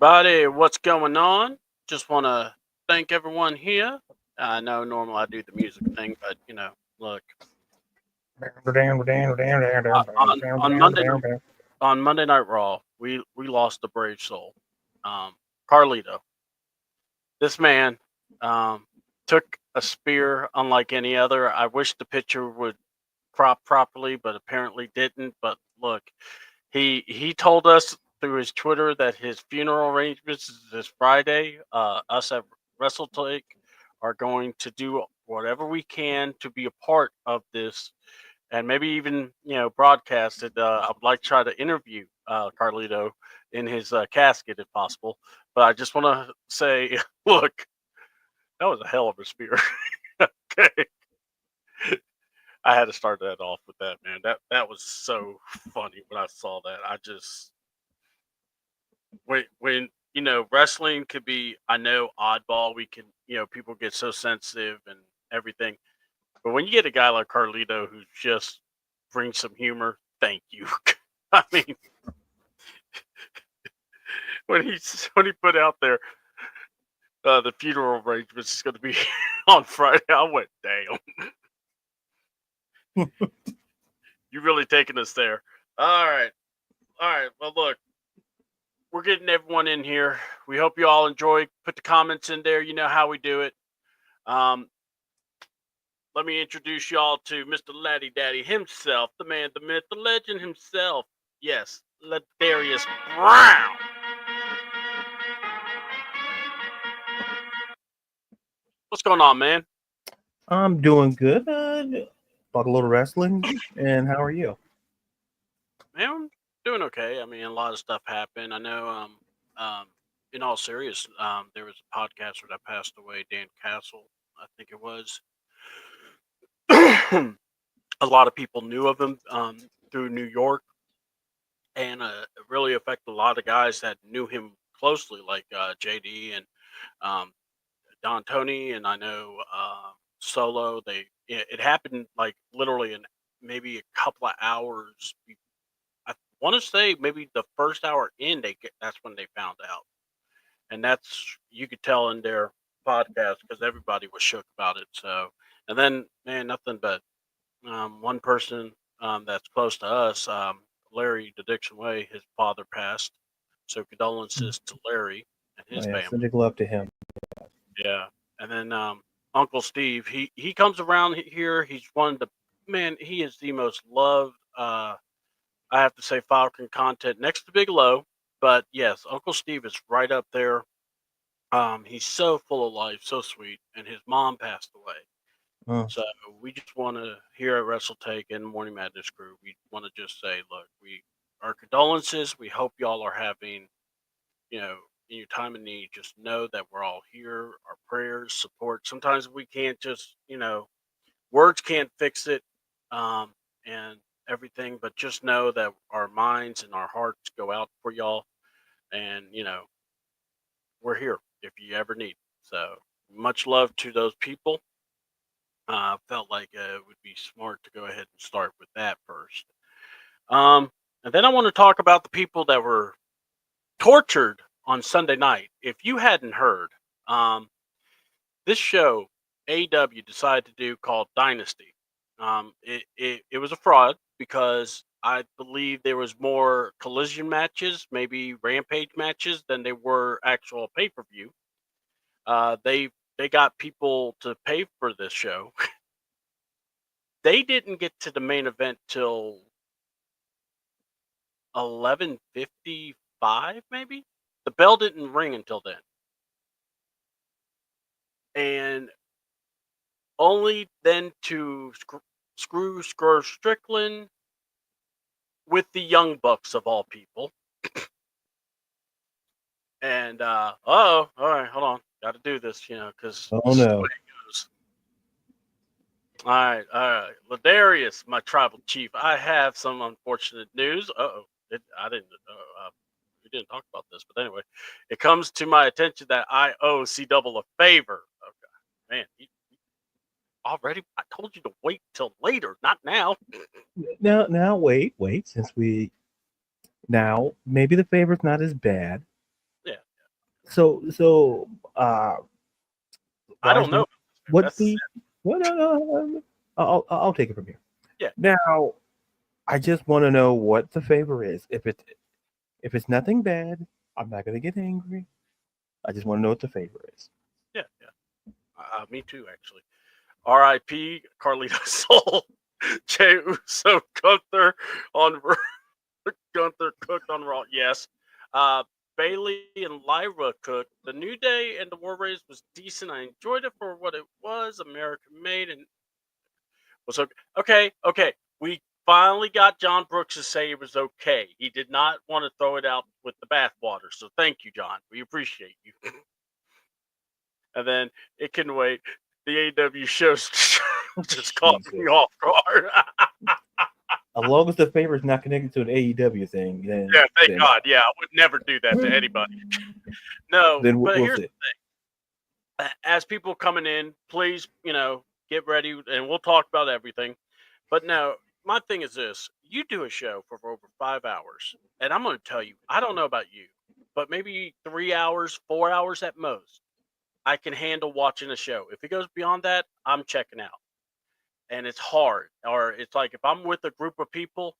everybody. What's going on? Just want to thank everyone here. I know normally I do the music thing, but look, on Monday Night Raw, we lost the brave soul, Carlito. This man took a spear unlike any other. I wish the picture would crop properly, but apparently didn't. But look, he told us through his Twitter that his funeral arrangements is this Friday. Us at Wrestle Take are going to do whatever we can to be a part of this, and maybe even broadcast it. I would like to try to interview Carlito in his casket if possible. But I just want to say, look, that was a hell of a spear. Okay. I had to start that off with that, man. That was so funny when I saw that. I just when wrestling could be, I know, oddball. We can, people get so sensitive and everything, but when you get a guy like Carlito who just brings some humor, thank you. I mean, when he put out there the funeral arrangements is going to be on Friday, I went, damn. You really taking us there. All right. Well, look, we're getting everyone in here. We hope you all enjoy. Put the comments in there. You know how we do it. Let me introduce y'all to Mr. Laddie Daddy himself, the man, the myth, the legend himself. Yes, Ladarius Brown. What's going on, man? I'm doing good. Talk a little wrestling. And how are you? Man, I'm doing okay. I mean, a lot of stuff happened. I know, in all serious, there was a podcaster that passed away, Dan Castle, I think it was. A lot of people knew of him through New York, and it really affected a lot of guys that knew him closely, like JD and um, Don Tony, and I know Solo. It happened like literally in maybe a couple of hours. I want to say maybe the first hour in, that's when they found out, and that's, you could tell in their podcast because everybody was shook about it. So, and then, man, nothing but one person that's close to us, Larry the Dixon Way, his father passed. So condolences to Larry and his family. Sending love to him. Yeah. And then Uncle Steve, he comes around here. He's one of the, man, he is the most loved, I have to say, Falcon content next to Big Low. But yes, Uncle Steve is right up there. He's so full of life, so sweet. And his mom passed away. So we just want to, here at Wrestle Take and Morning Madness Crew, we want to just say, look, our condolences. We hope y'all are having, in your time of need, just know that we're all here. Our prayers, support. Sometimes we can't just, words can't fix it, and everything, but just know that our minds and our hearts go out for y'all, and we're here if you ever need. So much love to those people. Felt like it would be smart to go ahead and start with that first. And then I want to talk about the people that were tortured on Sunday night. If you hadn't heard, this show AEW decided to do called Dynasty. It was a fraud because I believe there was more collision matches, maybe rampage matches, than there were actual pay-per-view. They got people to pay for this show. They didn't get to the main event till 11:55, maybe. The bell didn't ring until then, and only then to screw Strickland with the Young Bucks of all people. And all right, hold on, got to do this, because oh no. All right. Ladarius, my tribal chief, I have some unfortunate news. We didn't talk about this, but anyway, it comes to my attention that I owe C-Double a favor. Okay. Man, already? I told you to wait till later, not now. Now, wait. Since now, maybe the favor's not as bad. Yeah, So I don't Rise know. of what's That's the well, no, I'll take it from here. yeah. Now, I just want to know what the favor is. If it's nothing bad, I'm not gonna get angry. I just want to know what the favor is. Yeah, yeah. Me too, actually. R.I.P. Carlito Soul, Jey Uso, Gunther on Gunther cooked on Raw. Yes. Uh, Bailey and Lyra cooked. The New Day and the War Raiders was decent. I enjoyed it for what it was. American made and was okay. Okay. We finally got John Brooks to say it was okay. He did not want to throw it out with the bathwater. So thank you, John. We appreciate you. And then it can wait. The AEW shows just caught me Jesus. off guard. As long as the favor is not connected to an AEW thing, Yeah, thank then God. Yeah, I would never do that to anybody. No, then but we'll here's see. as people coming in, please, get ready and we'll talk about everything. But no, my thing is this: you do a show for over 5 hours, and I'm going to tell you, I don't know about you, but maybe 3 hours, 4 hours at most, I can handle watching a show. If it goes beyond that, I'm checking out, and it's hard. Or it's like if I'm with a group of people,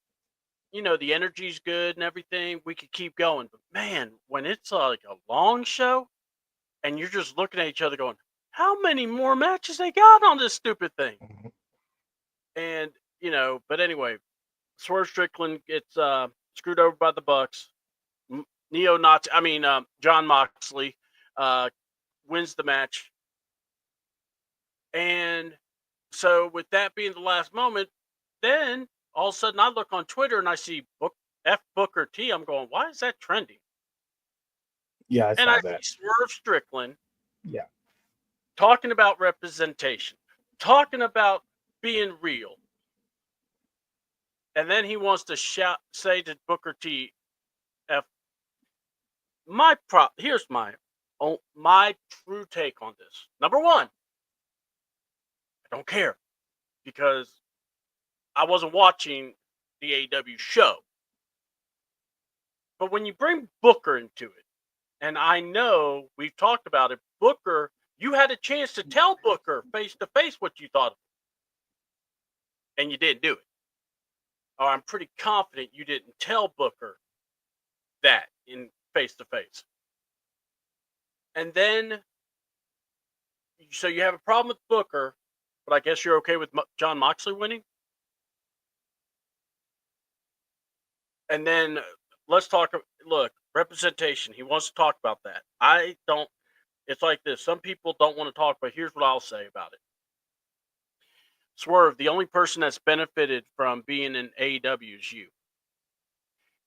the energy's good and everything, we could keep going. But man, when it's like a long show and you're just looking at each other going, how many more matches they got on this stupid thing? Mhm. And, but anyway, Swerve Strickland gets screwed over by the Bucks. Neo-Nazi, John Moxley uh, wins the match. And so with that being the last moment, then all of a sudden I look on Twitter and I see F Booker T. I'm going, why is that trending? Yeah, I And I saw see that. Swerve Strickland Yeah. talking about representation, talking about being real. And then he wants to say to Booker T, F, here's my true take on this. Number one, I don't care because I wasn't watching the AEW show. But when you bring Booker into it, and I know we've talked about it, Booker, you had a chance to tell Booker face to face what you thought of him, and you didn't do it. Or I'm pretty confident you didn't tell Booker that in face to face. And then, so you have a problem with Booker, but I guess you're okay with John Moxley winning. And then let's talk. Look, representation. He wants to talk about that. I don't. It's like this. Some people don't want to talk, but here's what I'll say about it. Swerve, the only person that's benefited from being in AEW is you.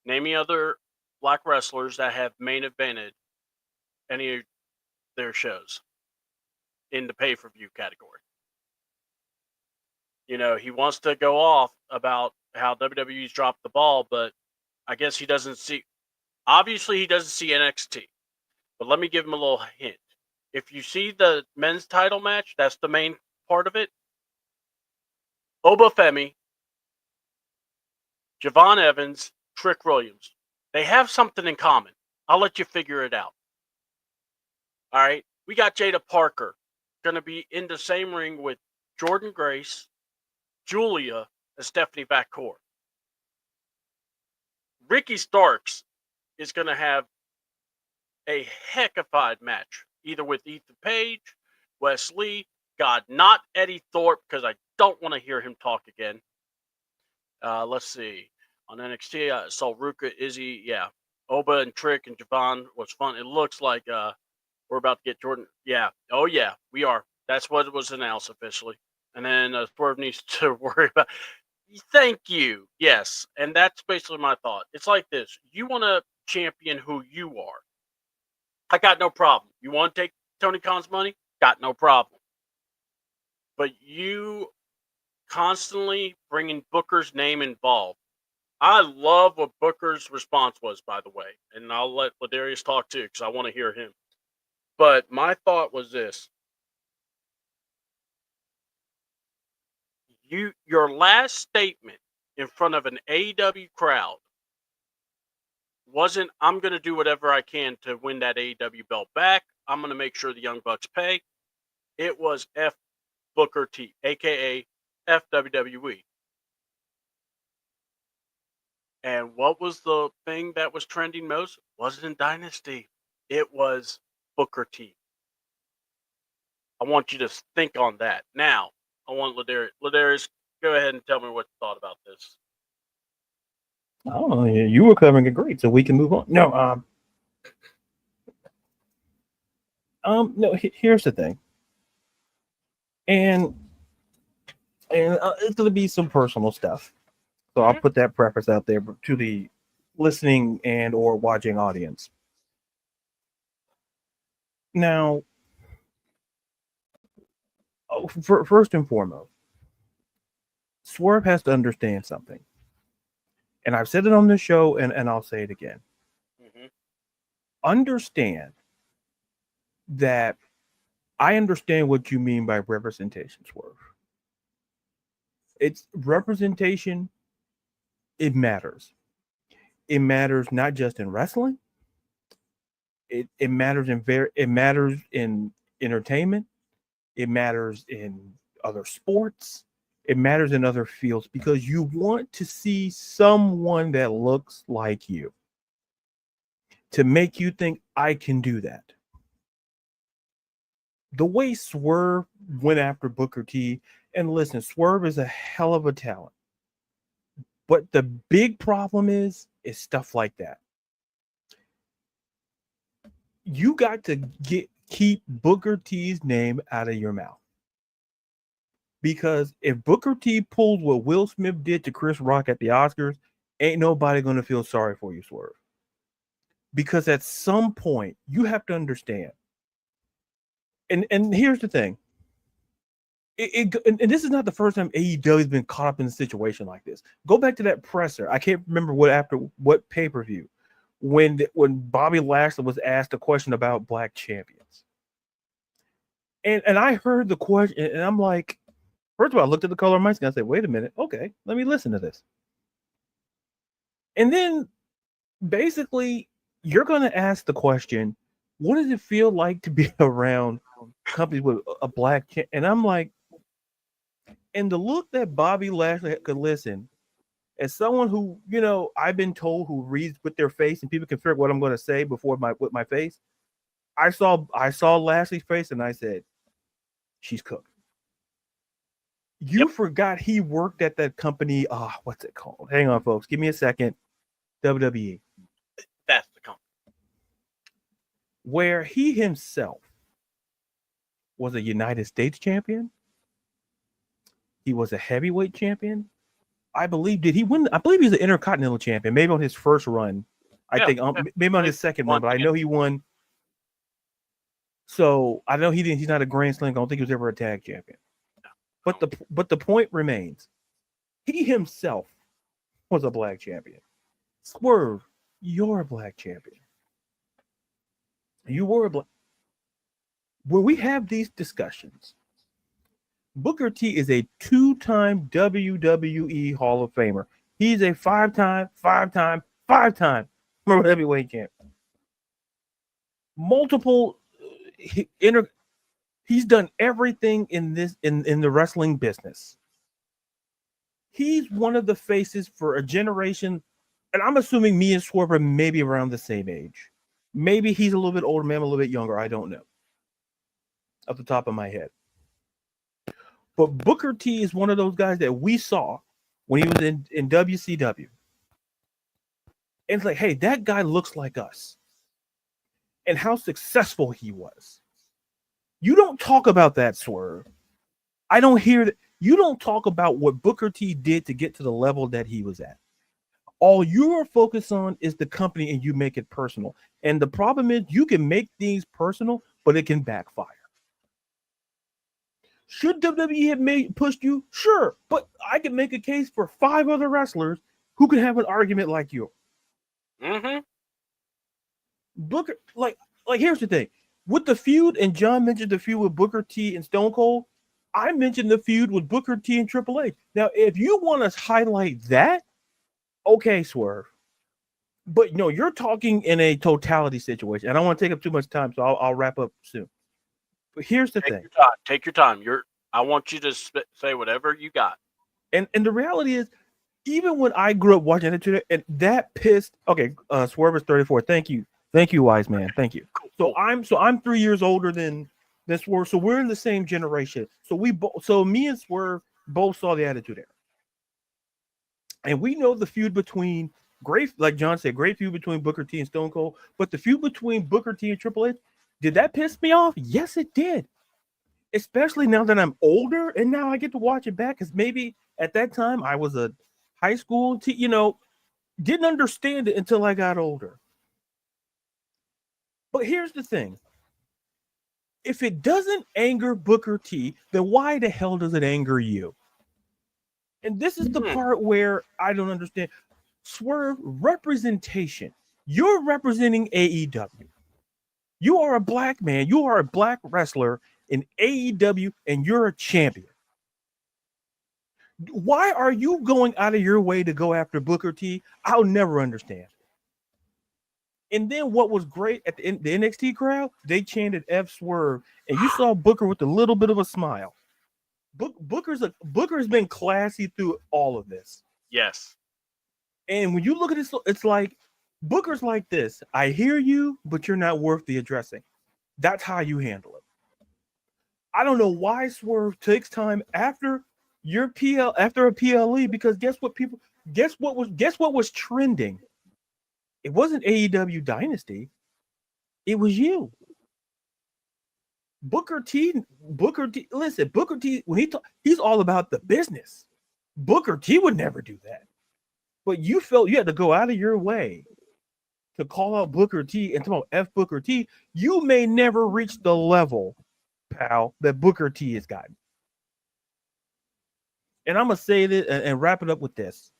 Name me other black wrestlers that have main evented any of their shows in the pay-per-view category. He wants to go off about how WWE's dropped the ball, but I guess he doesn't see. Obviously, he doesn't see NXT. But let me give him a little hint. If you see the men's title match, that's the main part of it. Obafemi, Javon Evans, Trick Williams. They have something in common. I'll let you figure it out. All right. We got Jada Parker going to be in the same ring with Jordan Grace, Julia, and Stephanie Vacour. Ricky Starks is going to have a heckified match, either with Ethan Page, Wes Lee, God, not Eddie Thorpe, because I don't want to hear him talk again. Let's see. On NXT, I saw Ruka, Izzy, yeah. Oba and Trick and Javon was fun. It looks like we're about to get Jordan. Yeah. Oh, yeah, we are. That's what was announced officially. And then Swerve needs to worry about. Thank you. Yes. And that's basically my thought. It's like this. You want to champion who you are. I got no problem. You want to take Tony Khan's money? Got no problem. But you constantly bringing Booker's name involved. I love what Booker's response was, by the way, and I'll let Ladarius talk too because I want to hear him. But my thought was this: your last statement in front of an AEW crowd wasn't, I'm going to do whatever I can to win that AEW belt back. I'm going to make sure the Young Bucks pay. It was F Booker T, aka FWWE. And what was the thing that was trending most? Wasn't Dynasty. It was Booker T. I want you to think on that. Now, I want Ladarius, go ahead and tell me what you thought about this. Oh, yeah, you were covering it great, so we can move on. No. Here's the thing, and it's gonna be some personal stuff. So I'll put that preface out there to the listening and or watching audience. Now, first and foremost, Swerve has to understand something. And I've said it on this show, and I'll say it again. Mm-hmm. Understand that I understand what you mean by representation, Swerve. It's representation. It matters. It matters not just in wrestling. It matters it matters in entertainment. It matters in other sports. It matters in other fields because you want to see someone that looks like you to make you think I can do that. The way Swerve went after Booker T, and listen, Swerve is a hell of a talent. But the big problem is stuff like that. You got to keep Booker T's name out of your mouth. Because if Booker T pulls what Will Smith did to Chris Rock at the Oscars, ain't nobody going to feel sorry for you, Swerve. Because at some point, you have to understand. And here's the thing. And this is not the first time AEW has been caught up in a situation like this. Go back to that presser. I can't remember what pay-per-view when Bobby Lashley was asked a question about black champions. And I heard the question, and I'm like, first of all, I looked at the color of my skin. I said, wait a minute. Okay, let me listen to this. And then basically, you're going to ask the question, what does it feel like to be around companies with a black champion? And I'm like, and the look that Bobby Lashley could listen, as someone who, I've been told who reads with their face and people can figure out what I'm going to say with my face. I saw Lashley's face and I said, she's cooked. You forgot he worked at that company. What's it called? Hang on, folks. Give me a second. WWE. That's the company. Where he himself was a United States champion. He was a heavyweight champion. I believe, did he win? I believe he's an Intercontinental champion, maybe on his first run. I think maybe on his second run, but I know he won. So I know he's not a Grand Slam. I don't think he was ever a tag champion. But the point remains, he himself was a black champion. Swerve, you're a black champion. You were a black. When we have these discussions, Booker T is a 2-time WWE Hall of Famer. He's a 5-time World Heavyweight Champion. Multiple he's done everything in the wrestling business. He's one of the faces for a generation, and I'm assuming me and Swerve are maybe around the same age. Maybe he's a little bit older, maybe I'm a little bit younger. I don't know. Off the top of my head. But Booker T is one of those guys that we saw when he was in WCW. And it's like, hey, that guy looks like us. And how successful he was. You don't talk about that, Swerve. I don't hear that. You don't talk about what Booker T did to get to the level that he was at. All you're focused on is the company and you make it personal. And the problem is you can make things personal, but it can backfire. Should WWE have pushed you? Sure. But I can make a case for 5 other wrestlers who can have an argument like you. Mm-hmm. Booker, like here's the thing. With the feud, and John mentioned the feud with Booker T and Stone Cold, I mentioned the feud with Booker T and Triple H. Now, if you want to highlight that, okay, Swerve. But no, you're talking in a totality situation. And I don't want to take up too much time, so I'll wrap up soon. But here's the Take thing. your time. Take your time. I want you to say whatever you got. And the reality is, even when I grew up watching Attitude, and that pissed. Okay, Swerve is 34. Thank you, wise man. Thank you. Cool. So I'm 3 years older than Swerve. So we're in the same generation. So me and Swerve both saw the Attitude Era, and we know the feud between like John said, great feud between Booker T and Stone Cold. But the feud between Booker T and Triple H, did that piss me off? Yes, it did. Especially now that I'm older, and now I get to watch it back, because maybe at that time I was a high school, didn't understand it until I got older. But here's the thing. If it doesn't anger Booker T, then why the hell does it anger you? And this is the part where I don't understand. Swerve, representation. You're representing AEW. You are a black man. You are a black wrestler in AEW, and you're a champion. Why are you going out of your way to go after Booker T? I'll never understand. And then what was great at the NXT crowd, they chanted F Swerve, and you saw Booker with a little bit of a smile. Booker's been classy through all of this. Yes. And when you look at this, it's like Booker's like this. I hear you, but you're not worth the addressing. That's how you handle it. I don't know why Swerve takes time after a PLE, because guess what was trending? It wasn't AEW Dynasty. It was you. Booker T, listen, Booker T, when he's all about the business. Booker T would never do that. But you felt you had to go out of your way to call out Booker T and talk about F Booker T. You may never reach the level, pal, that Booker T has gotten. And I'm going to say this and wrap it up with this.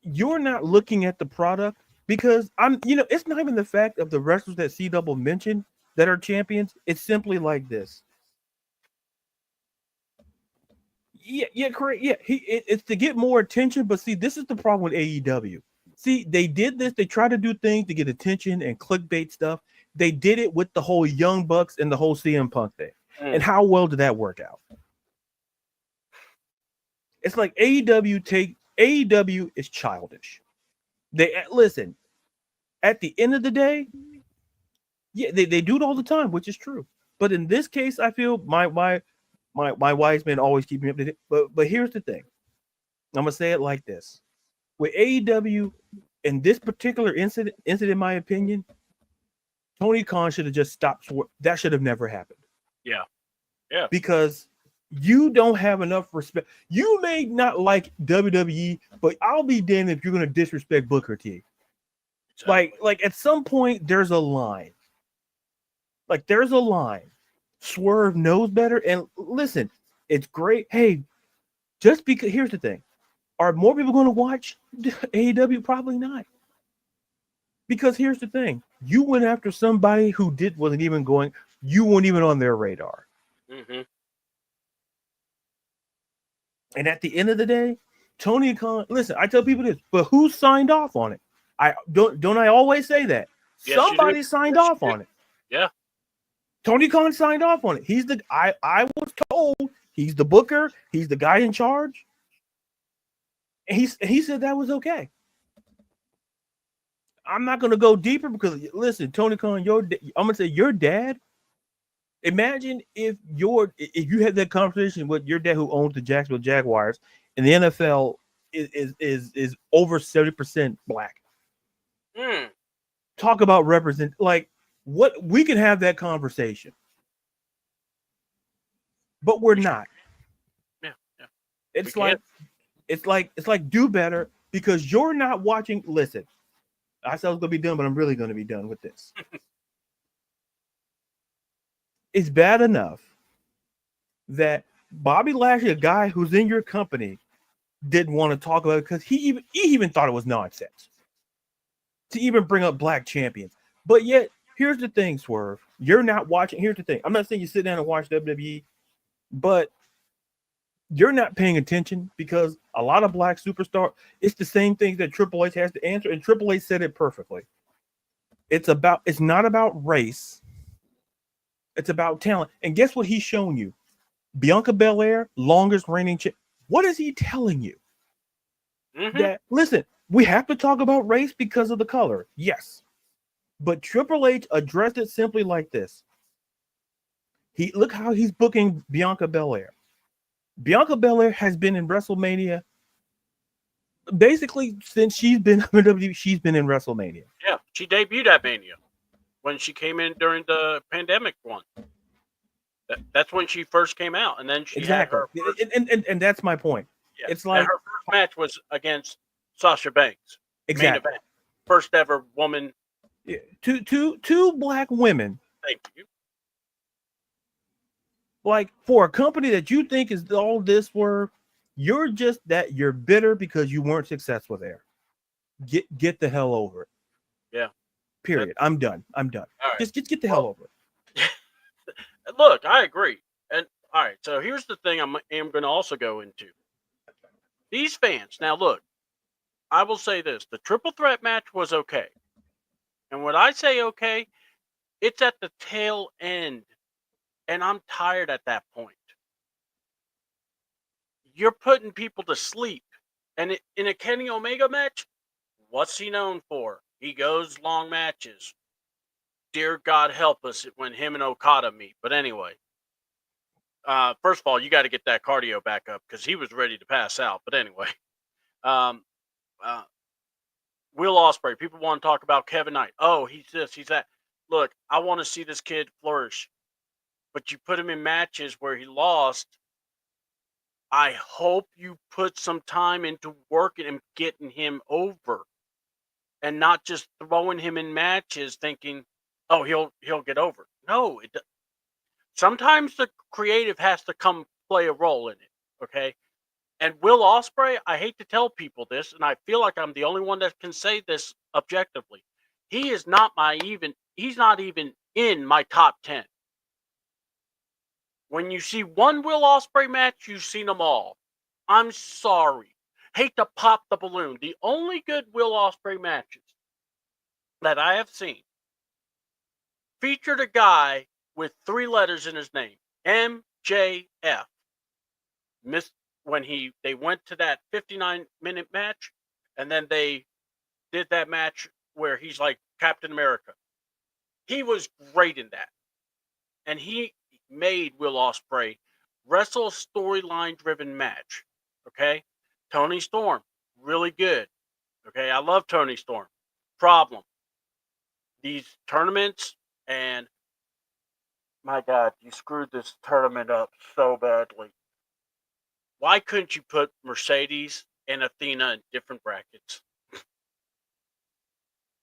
You're not looking at the product, because it's not even the fact of the wrestlers that C-Double mentioned that are champions. It's simply like this. Yeah, correct. Yeah, it's to get more attention. But see, this is the problem with AEW. See, they did this. They try to do things to get attention and clickbait stuff. They did it with the whole Young Bucks and the whole CM Punk thing. And how well did that work out? It's like AEW is childish. They listen. At the end of the day, yeah, they do it all the time, which is true. But in this case, I feel my wise men always keep me up to date. But here's the thing. I'm gonna say it like this: with AEW, in this particular incident, in my opinion, Tony Khan should have just stopped. That should have never happened. Yeah. Because you don't have enough respect. You may not like WWE, but I'll be damned if you're gonna disrespect Booker T. Exactly. Like at some point, there's a line. There's a line. Swerve knows better. And listen, it's great. Hey, just because here's the thing. Are more people going to watch AEW? Probably not. Because here's the thing. You went after somebody who wasn't even going, you weren't even on their radar. Mm-hmm. And at the end of the day, Tony Khan, listen, I tell people this, but who signed off on it? I always say that? Yes, somebody signed off on it. Yeah. Tony Khan signed off on it. I was told he's the booker, he's the guy in charge. And he said that was okay. I'm not going to go deeper because listen, Tony Khan, I'm going to say your dad. Imagine if you had that conversation with your dad who owns the Jacksonville Jaguars, and the NFL is over 70% black. Talk about represent what we can have that conversation, but we're not. Yeah. It's like do better, because you're not watching. Listen, I said I was gonna be done, but I'm really gonna be done with this. It's bad enough that Bobby Lashley, a guy who's in your company, didn't want to talk about it because he even thought it was nonsense to even bring up black champions. But yet, here's the thing, Swerve. You're not watching. Here's the thing. I'm not saying you sit down and watch WWE, but You're not paying attention because a lot of black superstar. It's the same thing that Triple H has to answer, and Triple H said it perfectly. It's not about race. It's about talent. And guess what he's showing you? Bianca Belair, longest reigning champ. What is he telling you? Mm-hmm. That listen, we have to talk about race because of the color. Yes. But Triple H addressed it simply like this. He look how he's booking Bianca Belair. Bianca Belair has been in WrestleMania basically since she's been in WWE. She's been in WrestleMania. Yeah, she debuted at Mania when she came in during the pandemic one. That's when she first came out, and then she had Exactly, her first. and that's my point. Yeah, It's and like her first match was against Sasha Banks, main exactly event, first ever woman. two black women. Thank you. Like for a company that you think is all this work, you're just that you're bitter because you weren't successful there. Get the hell over it. Yeah. That, Period. I'm done. I'm done. all right. Just get the hell Well, over it. look, I agree. And all right, so here's the thing am going to also go into. These fans. Now, look, I will say this: the triple threat match was okay, and when I say okay, it's at the tail end, and I'm tired at that point. You're putting people to sleep, and in a Kenny Omega match, what's he known for? He goes long matches. Dear God help us when him and Okada meet. But anyway, first of all, you got to get that cardio back up because he was ready to pass out. But anyway, um, uh, Will Ospreay. People want to talk about Kevin Knight. Oh, he's this, he's that. Look, I want to see this kid flourish, but you put him in matches where he lost. I hope you put some time into working and getting him over, and not just throwing him in matches thinking, "Oh, he'll get over." No, sometimes the creative has to come play a role in it. Okay, and Will Ospreay, I hate to tell people this, and I feel like I'm the only one that can say this objectively. He is not he's not even in my top 10. When you see one Will Ospreay match, you've seen them all. I'm sorry. Hate to pop the balloon. The only good Will Ospreay matches that I have seen featured a guy with 3 letters in his name, MJF. Missed when they went to that 59-minute match, and then they did that match where he's like Captain America. He was great in that, and he made Will Ospreay wrestle a storyline driven match. Okay, Tony Storm, really good. Okay, I love Tony Storm. Problem: these tournaments, and my God, you screwed this tournament up so badly. Why couldn't you put Mercedes and Athena in different brackets?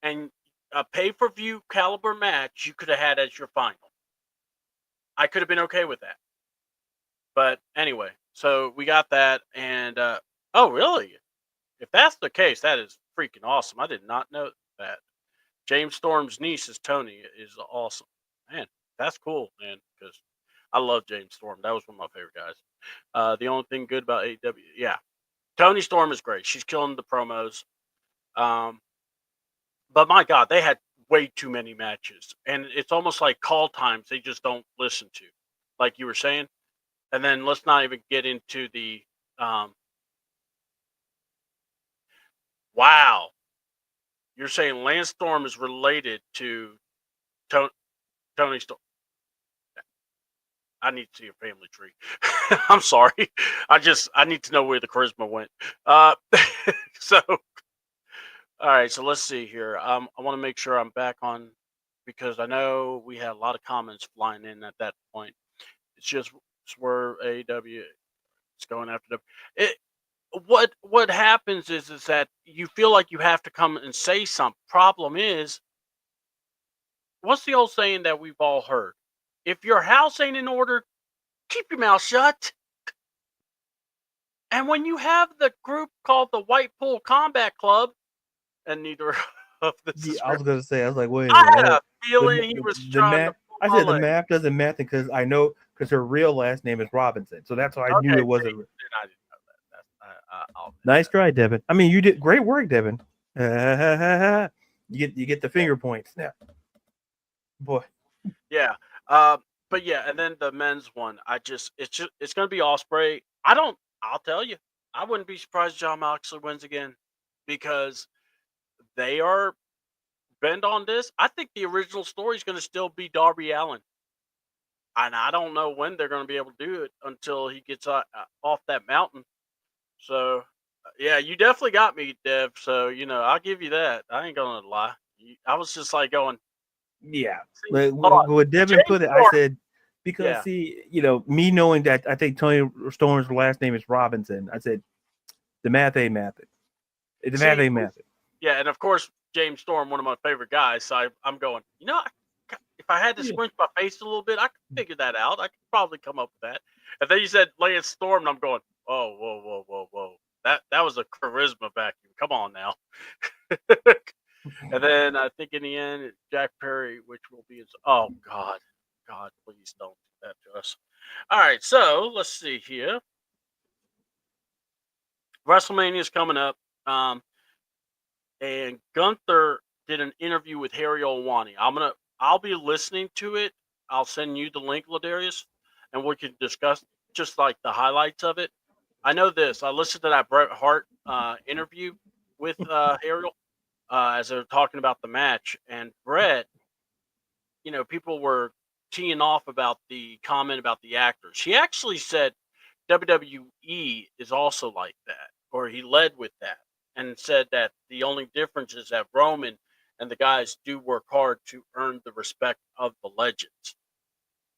And a pay-per-view caliber match you could have had as your final. I could have been okay with that. But anyway, so we got that, and oh, really? If that's the case, that is freaking awesome. I did not know that. James Storm's niece is Tony is awesome. Man, that's cool, man, because I love James Storm. That was one of my favorite guys. The only thing good about AEW, yeah, Tony Storm is great. She's killing the promos. Um, but my God, they had way too many matches, and it's almost like call times they just don't listen to, like you were saying. And then let's not even get into the um, wow. You're saying Lance Storm is related to Tony Storm. I need to see a family tree. I'm sorry. I need to know where the charisma went. So all right, so let's see here. I want to make sure I'm back on because I know we had a lot of comments flying in at that point. It's just Swerve AEW. It's going after them. It what happens is that you feel like you have to come and say something. Problem is, what's the old saying that we've all heard? If your house ain't in order, keep your mouth shut. And when you have the group called the White Pool Combat Club, and neither of this Yeah, is I real, was gonna say. I was like, wait a I minute. had a feeling he was The trying to match. I said the math doesn't matter because I know because her real last name is Robinson, so that's why I knew it wasn't. Then I didn't know that. I'll Nice try, Devin. I mean, you did great work, Devin. You get the finger points now, boy. Yeah. But yeah, and then the men's one, it's gonna be Osprey. I'll tell you, I wouldn't be surprised if John Moxley wins again because they are bent on this. I think the original story is gonna still be Darby Allin. And I don't know when they're going to be able to do it until he gets off that mountain. So, yeah, you definitely got me, Dev. So, I'll give you that. I ain't going to lie. I was just like going, yeah. see, What Devin James put it, Storm, I said, because yeah. see, me knowing that I think Tony Storm's last name is Robinson, I said, the math ain't mathing. The math ain't mathing. Yeah, and of course, James Storm, one of my favorite guys. So I'm going, if I had to squint my face a little bit, I could figure that out. I could probably come up with that. And then you said Lance Storm, and I'm going, oh, whoa. That was a charisma vacuum. Come on now. And then I think in the end, Jack Perry, which will be his. Oh God, please don't do that to us. All right, so let's see here. WrestleMania is coming up, and Gunther did an interview with Harry Olwani. I'll be listening to it. I'll send you the link, Ladarius, and we can discuss just like the highlights of it. I know this. I listened to that Bret Hart interview with Harry as they were talking about the match, and Bret, people were teeing off about the comment about the actors. He actually said WWE is also like that, or he led with that, and said that the only difference is that Roman and the guys do work hard to earn the respect of the legends,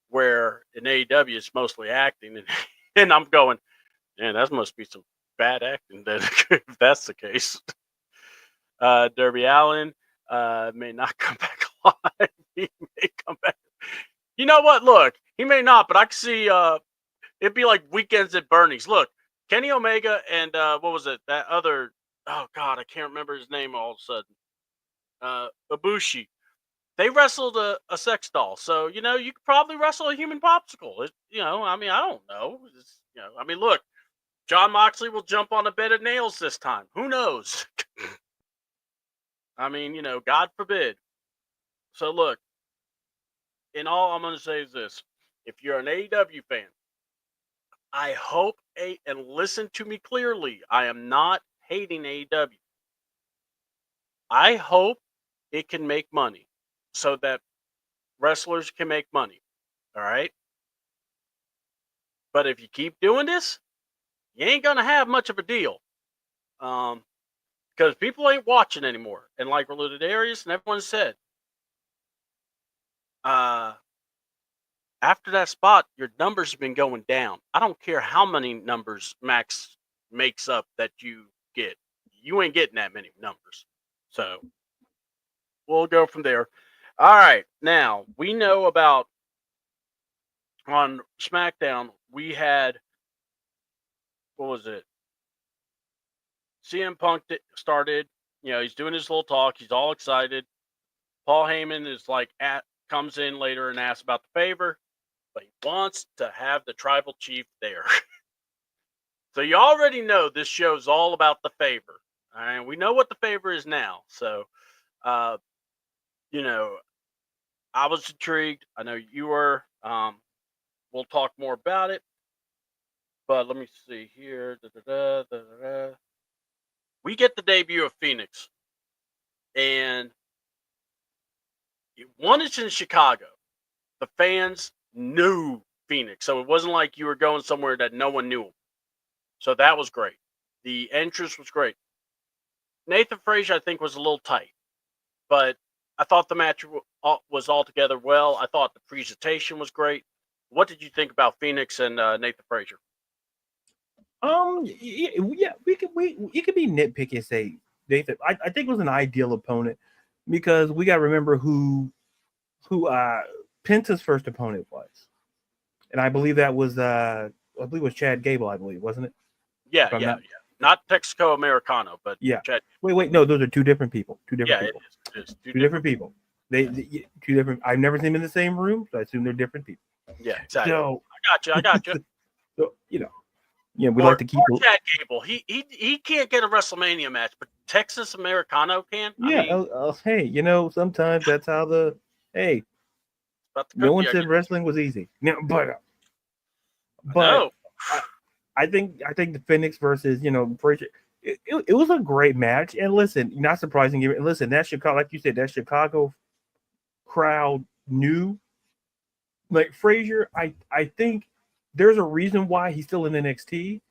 where in AEW it's mostly acting, and I'm going, man, that must be some bad acting then if that's the case. Darby Allin may not come back alive. He may come back. You know what? Look, he may not, but I can see it'd be like Weekends at Bernie's. Look, Kenny Omega and what was it? That other, oh God, I can't remember his name all of a sudden. Ibushi. They wrestled a sex doll. So, you could probably wrestle a human popsicle. I mean, I don't know. I mean, look, John Moxley will jump on a bed of nails this time. Who knows? I mean, God forbid. So, look, in all I'm going to say is this. If you're an AEW fan, I hope, and listen to me clearly, I am not hating AEW. I hope it can make money so that wrestlers can make money. All right. But if you keep doing this, you ain't going to have much of a deal. Because people ain't watching anymore. And like Reluded Darius and everyone said, after that spot, your numbers have been going down. I don't care how many numbers Max makes up that you get. You ain't getting that many numbers. So we'll go from there. All right. Now, we know about on SmackDown, we had, what was it? CM Punk started, he's doing his little talk. He's all excited. Paul Heyman is like, comes in later and asks about the favor, but he wants to have the tribal chief there. So you already know this show's all about the favor. All right. We know what the favor is now. So, I was intrigued. I know you were. We'll talk more about it. But let me see here. We get the debut of Phoenix. And one is in Chicago. The fans knew Phoenix. So it wasn't like you were going somewhere that no one knew him. So that was great. The entrance was great. Nathan Frazier, I think, was a little tight. But I thought the match was altogether well. I thought the presentation was great. What did you think about Phoenix and Nathan Frazier? Yeah, you could be nitpicky and say Nathan. I think it was an ideal opponent because we got to remember who Penta's first opponent was, and I believe that was Chad Gable. I believe, wasn't it? Yeah. Not Texaco Americano, but yeah. Chad. Wait, no, those are two different people. Two different people. It is. Two different people. Two different. I've never seen them in the same room, so I assume they're different people. Yeah, exactly. So, I got you. so we like to keep. Or Chad Gable. He can't get a WrestleMania match, but Texas Americano can. I Yeah. mean, Hey, sometimes that's how the. Hey, about the no cookie. one said wrestling was easy. No, but No. I think the Phoenix versus Frazier. It was a great match, and listen, not surprising. And listen, that Chicago, like you said, that Chicago crowd knew. Like Frazier, I think there's a reason why he's still in NXT.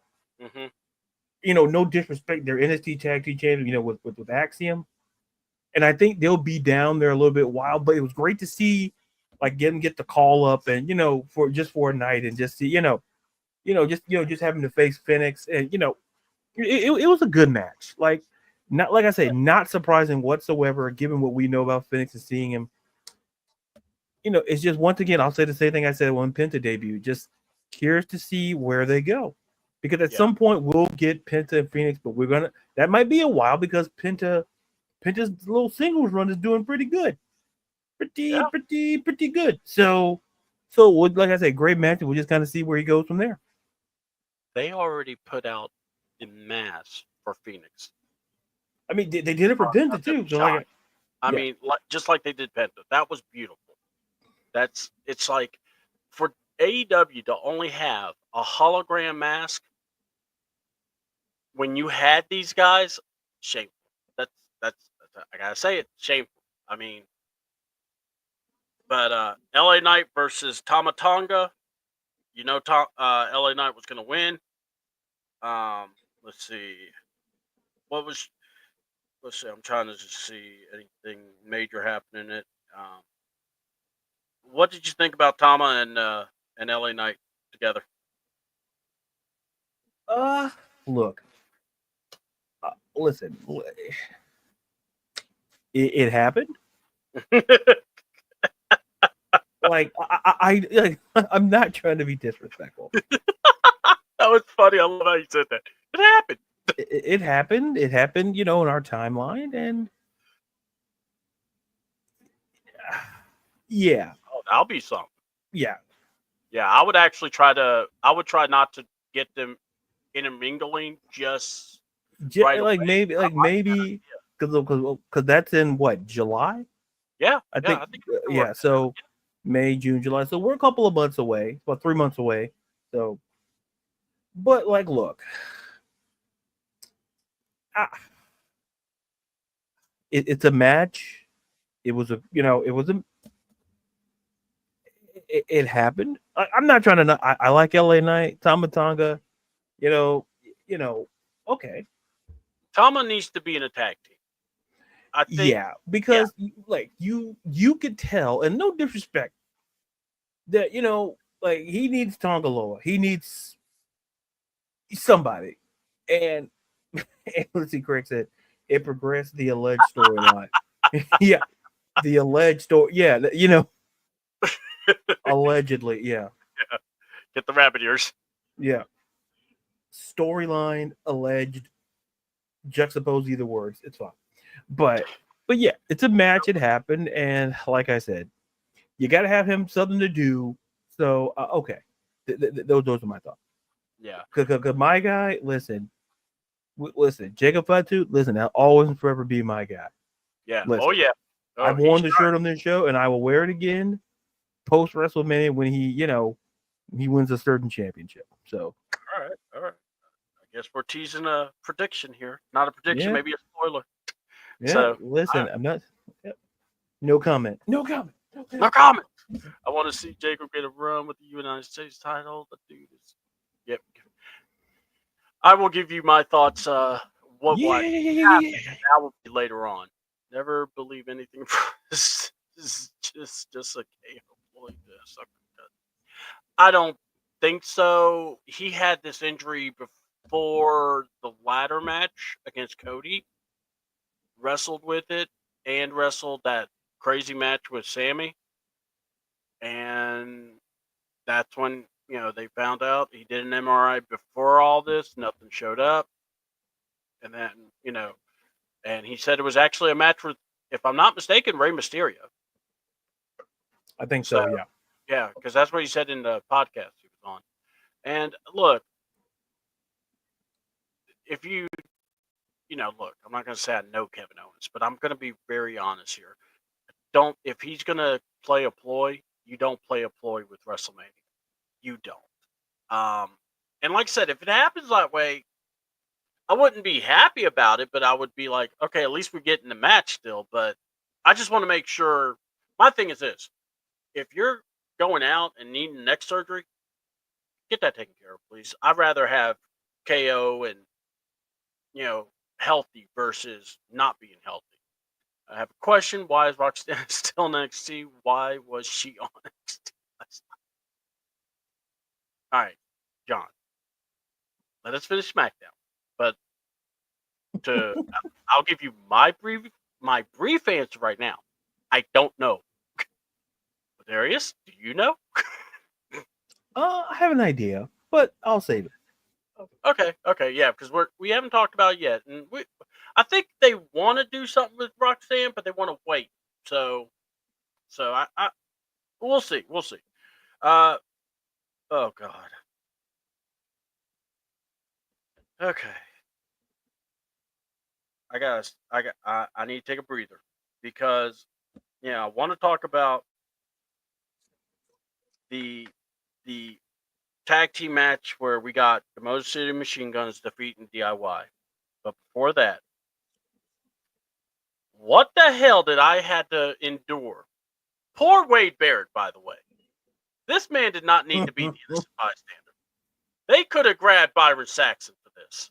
Mm-hmm. No disrespect, they're NXT tag team champions. With Axiom, and I think they'll be down there a little bit while. But it was great to see, like, get the call up, and for a night, and just see just having to face Phoenix, and it was a good match. Like, not like I say, not surprising whatsoever, given what we know about Phoenix and seeing him. It's just, once again, I'll say the same thing I said when Penta debuted. Just curious to see where they go, because at some point we'll get Penta and Phoenix, but that might be a while, because Penta's little singles run is doing pretty good, pretty good. So like I said, great match. We'll just kind of see where he goes from there. They already put out in mass for Phoenix. I mean, they did it for Penta too. So I mean, just like they did Penta. That was beautiful. It's like, for AEW to only have a hologram mask when you had these guys, shameful. That's I gotta say it, shameful. I mean, but LA Knight versus Tama Tonga, LA Knight was gonna win. Let's see. What was let's see, I'm trying to just see anything major happening in it. Um, what did you think about Tama and LA Knight together? Look, listen, it happened. Like, I'm not trying to be disrespectful. That was funny. I love how you said that. It happened. It happened. It happened, in our timeline, and yeah. Oh, that'll be something. Yeah. Yeah, I would actually try not to get them intermingling just right like away. maybe because that's in what, July? Yeah, I think. Yeah. So May, June, July. So we're a couple of months away, about 3 months away. So, but like, look, it's a match. It was it happened. I'm not trying to. I like LA Knight, Tama Tonga. Okay. Tama needs to be in a tag team. I think. Yeah, because like you could tell, and no disrespect, that like, he needs Tongaloa. He needs somebody. And, let's see, Craig said it progressed the alleged storyline. Yeah, the alleged story. Yeah, allegedly. Yeah. Get the rabbit ears. Yeah. Storyline, alleged, juxtapose either words. It's fine. But yeah, it's a match. It happened, and like I said, you got to have him something to do. So okay, those are my thoughts. Yeah. Cause my guy, listen, Jacob Fatu, listen, I'll always and forever be my guy. Yeah. Listen, Oh yeah. I've worn the shirt on this show, and I will wear it again post WrestleMania when he wins a certain championship. So all right. I guess we're teasing a prediction here. Not a prediction, maybe a spoiler. Yeah. So listen, I'm not. No comment. No comment. No comment. I want to see Jacob get a run with the United States title. The dude is. Yep. I will give you my thoughts. What happened? That will be later on. Never believe anything. This is just a KO like this. I don't think so. He had this injury before the ladder match against Cody. Wrestled with it and wrestled that crazy match with Sammy. And that's when, they found out he did an MRI before all this. Nothing showed up. And then, and he said it was actually a match with, if I'm not mistaken, Rey Mysterio. I think so. Yeah. Yeah, because that's what he said in the podcast he was on. And look, if look, I'm not going to say I know Kevin Owens, but I'm going to be very honest here. If he's going to play a ploy, you don't play a ploy with WrestleMania. You don't. And like I said, if it happens that way, I wouldn't be happy about it, but I would be like, okay, at least we're getting the match still. But I just want to make sure. My thing is this: if you're going out and needing neck surgery, get that taken care of, please. I'd rather have KO and healthy versus not being healthy. I have a question: why is Roxanne still in NXT? Why was she on NXT last night? All right, John. Let us finish SmackDown. But I'll give you my brief answer right now. I don't know. Darius, do you know? I have an idea, but I'll save it. Okay, yeah, because we haven't talked about it yet, and I think they want to do something with Roxanne, but they want to wait. So I we'll see. Oh God. Okay. I need to take a breather because I want to talk about the tag team match where we got the Motor City Machine Guns defeating DIY. But before that, what the hell did I had to endure? Poor Wade Barrett, by the way. This man did not need to be the innocent bystander. They could have grabbed Byron Saxon for this.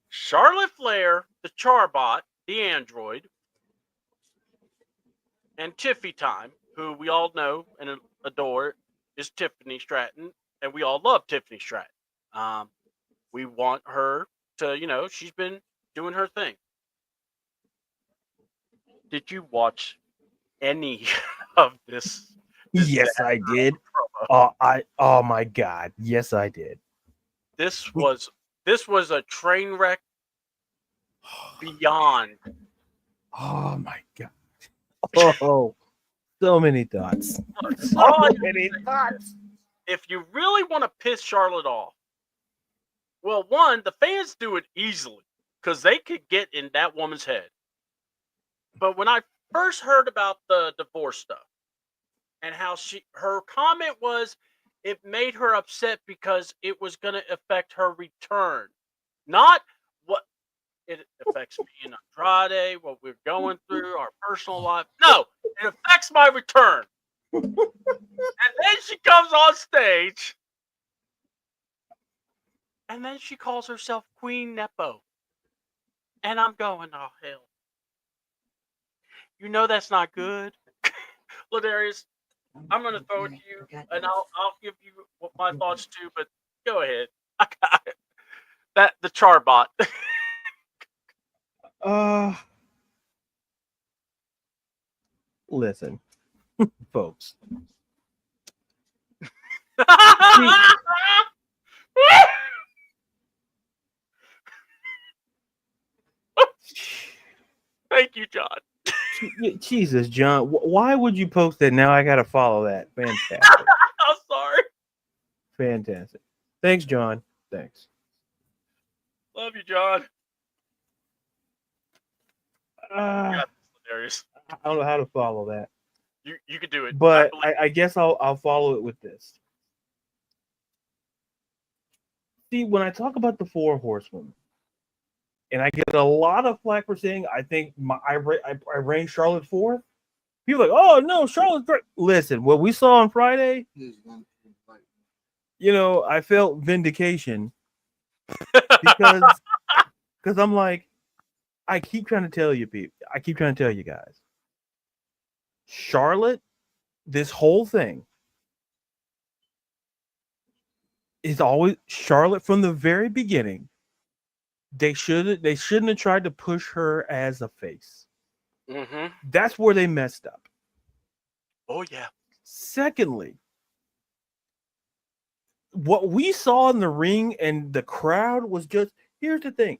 Charlotte Flair, the Charbot, the android, and Tiffy Time, who we all know and adore, is Tiffany Stratton, and we all love Tiffany Stratton. We want her to, she's been doing her thing. Did you watch any of this? Yes, I did. Oh my God. Yes, I did. This was a train wreck beyond. Oh my God. Oh, so many thoughts. So many thoughts. If you really want to piss Charlotte off, well, one, the fans do it easily because they could get in that woman's head. But when I first heard about the divorce stuff and how her comment was, it made her upset because it was going to affect her return, not what it affects me and Andrade, what we're going through, our personal life. No, it affects my return. And then she comes on stage, and then she calls herself Queen Nepo. And I'm going, oh, hell. You know that's not good. Ladarius, I'm going to throw it to you, and I'll give you my thoughts too, but go ahead. I got it. The Charbot. Listen, folks. Thank you, John. Jesus, John. Why would you post that? Now I got to follow that. Fantastic. I'm sorry. Fantastic. Thanks, John. Thanks. Love you, John. I don't know how to follow that. You could do it. But I guess I'll follow it with this. See, when I talk about the Four Horsemen, and I get a lot of flack for saying I think I rank Charlotte fourth. People are like, oh no, Charlotte's great. Listen, what we saw on Friday, I felt vindication because I'm like, I keep trying to tell you people, I keep trying to tell you guys, Charlotte, this whole thing is always Charlotte from the very beginning. They shouldn't have tried to push her as a face. Mm-hmm. That's where they messed up. Oh yeah. Secondly, what we saw in the ring and the crowd was just, here's the thing.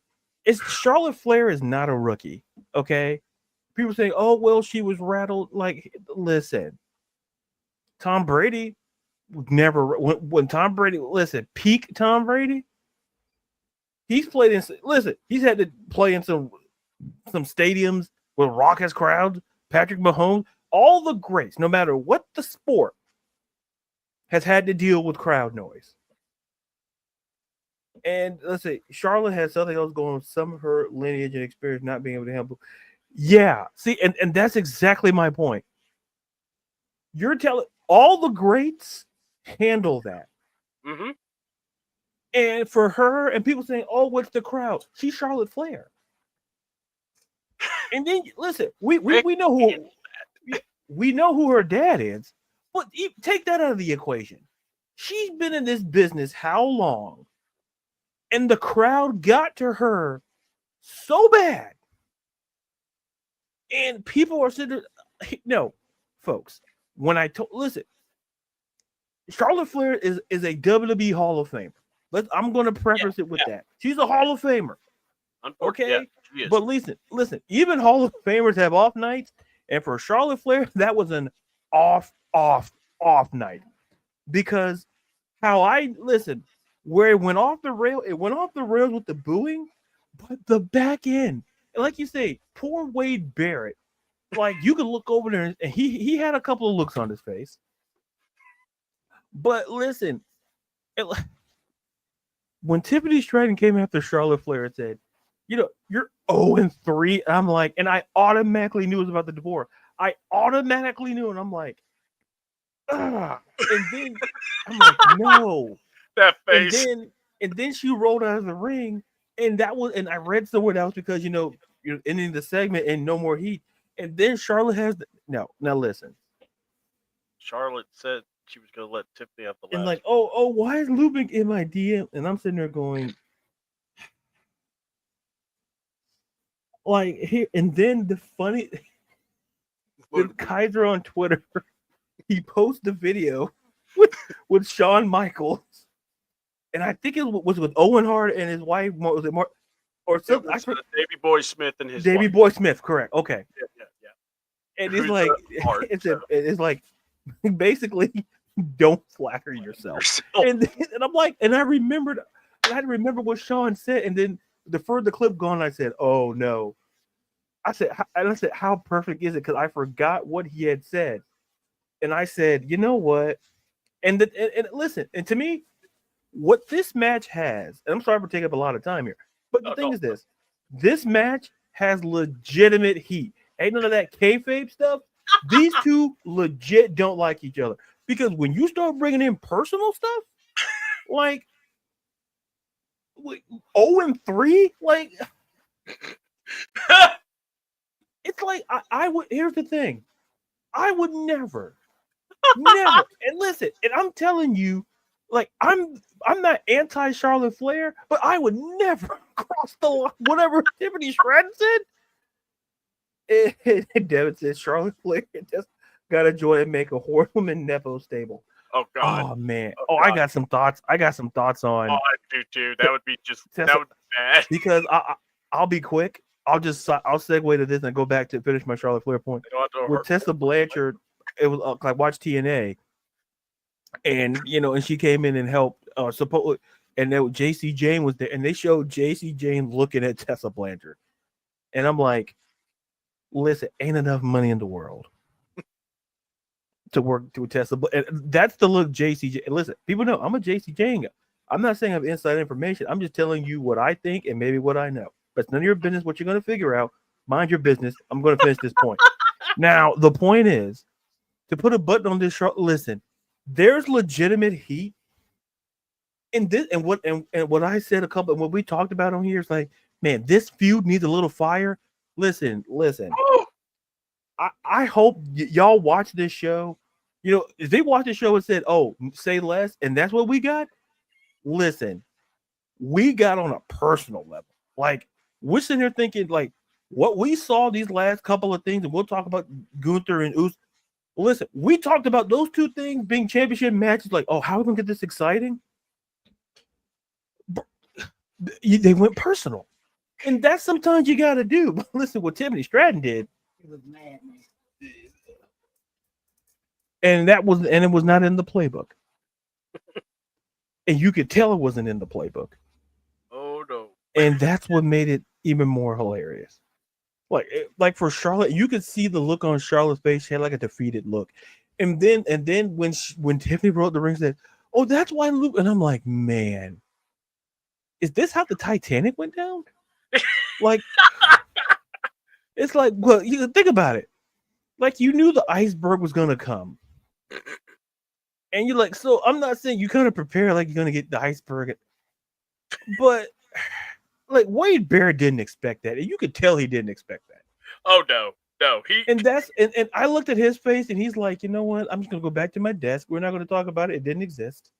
Charlotte Flair is not a rookie, okay? people say, "Oh well, she was rattled." Like, listen, Tom Brady never when Tom Brady peak Tom Brady. He's played in he's had to play in some stadiums with raucous crowds. Patrick Mahomes, all the greats, no matter what the sport, has had to deal with crowd noise. And let's say Charlotte has something else going on, some of her lineage and experience not being able to handle. Yeah, see, and that's exactly my point. You're telling all the greats handle that. Mm-hmm. And for her, and people saying, "Oh, what's the crowd?" She's Charlotte Flair. And then listen, we know who her dad is, but take that out of the equation. She's been in this business how long? And the crowd got to her so bad. And people are sitting no, folks, when I listen, Charlotte Flair is a WWE Hall of Famer. I'm going to preface it with that. She's a Hall of Famer. Okay? Yeah, but listen, even Hall of Famers have off nights, and for Charlotte Flair, that was an off night. Because where it went off the rail, it went off the rails with the booing, but the back end, and like you say, poor Wade Barrett, like you could look over there and he had a couple of looks on his face. But listen, when Tiffany Stratton came after Charlotte Flair and said, you're 0-3, I'm like, and I automatically knew it was about the divorce. I automatically knew, and I'm like, ugh. And then I'm like, no. That face. And then she rolled out of the ring, and I read somewhere that was because you're ending the segment and no more heat. And then Charlotte has now listen. Charlotte said she was going to let Tiffany have the last. And like, oh, why is Lubick in my DM? And I'm sitting there going, like, here. And then the funny, with Kaiser on Twitter, he posted the video with Shawn Michaels, and I think it was with Owen Hart and his wife. Was it Mark or something? Davey Boy Smith and his Davey Boy Smith, correct? Okay. Yeah. And it's like it's like basically don't flatter yourself. And I'm like, and I remembered what Shawn said, and then the further clip gone, I said, oh no. I said, how perfect is it? Because I forgot what he had said. And I said, you know what? And listen, and to me, what this match has, and I'm sorry for taking up a lot of time here, but the thing is this match has legitimate heat. Ain't none of that kayfabe stuff. These two legit don't like each other. Because when you start bringing in personal stuff, like 0-3, like it's like I would. Here's the thing, I would never. And listen, and I'm telling you, like I'm not anti Charlotte Flair, but I would never cross the line. Whatever Tiffany Stratton said. And Devin says Charlotte Flair just gotta join and make a Horsewoman Nepo stable. Oh God. Oh man. Oh, God. I got some thoughts on. Oh, I do too. That would be that would be bad. Because I'll be quick. I'll segue to this and go back to finish my Charlotte Flair point. With Tessa Blanchard, it was I watched TNA, and and she came in and helped. And then JC Jane was there, and they showed JC Jane looking at Tessa Blanchard, and I'm like, listen, ain't enough money in the world to work to Tessa. And that's the look JC Jane. Listen, people know I'm a JC Jane guy. I'm not saying I have inside information. I'm just telling you what I think and maybe what I know. But it's none of your business what you're going to figure out. Mind your business. I'm going to finish this point. Now, the point is, to put a button on this show, listen, there's legitimate heat. And this and what I said and what we talked about on here is like, man, this feud needs a little fire. Listen. I hope y'all watch this show. If they watch the show and said, oh, say less, and that's what we got. Listen, we got on a personal level. Like, we're sitting here thinking, like, what we saw these last couple of things, and we'll talk about Gunther and Us. Listen, we talked about those two things being championship matches. Like, oh, how are we gonna get this exciting? They went personal, and that's sometimes you got to do. But listen, what Tiffany Stratton did, was mad, man. And it was not in the playbook. And you could tell it wasn't in the playbook. Oh no. And that's what made it even more hilarious. Like for Charlotte, you could see the look on Charlotte's face. She had like a defeated look, and then when Tiffany brought the ring, said, "Oh, that's why Luke," and I'm like, man, is this how the Titanic went down? Like, it's like, well, you think about it. Like you knew the iceberg was gonna come, and you're like, so I'm not saying you kind of prepare like you're gonna get the iceberg, but like Wade Barrett didn't expect that, and you could tell he didn't expect that. Oh no. And I looked at his face and he's like, you know what? I'm just gonna go back to my desk. We're not gonna talk about it. It didn't exist.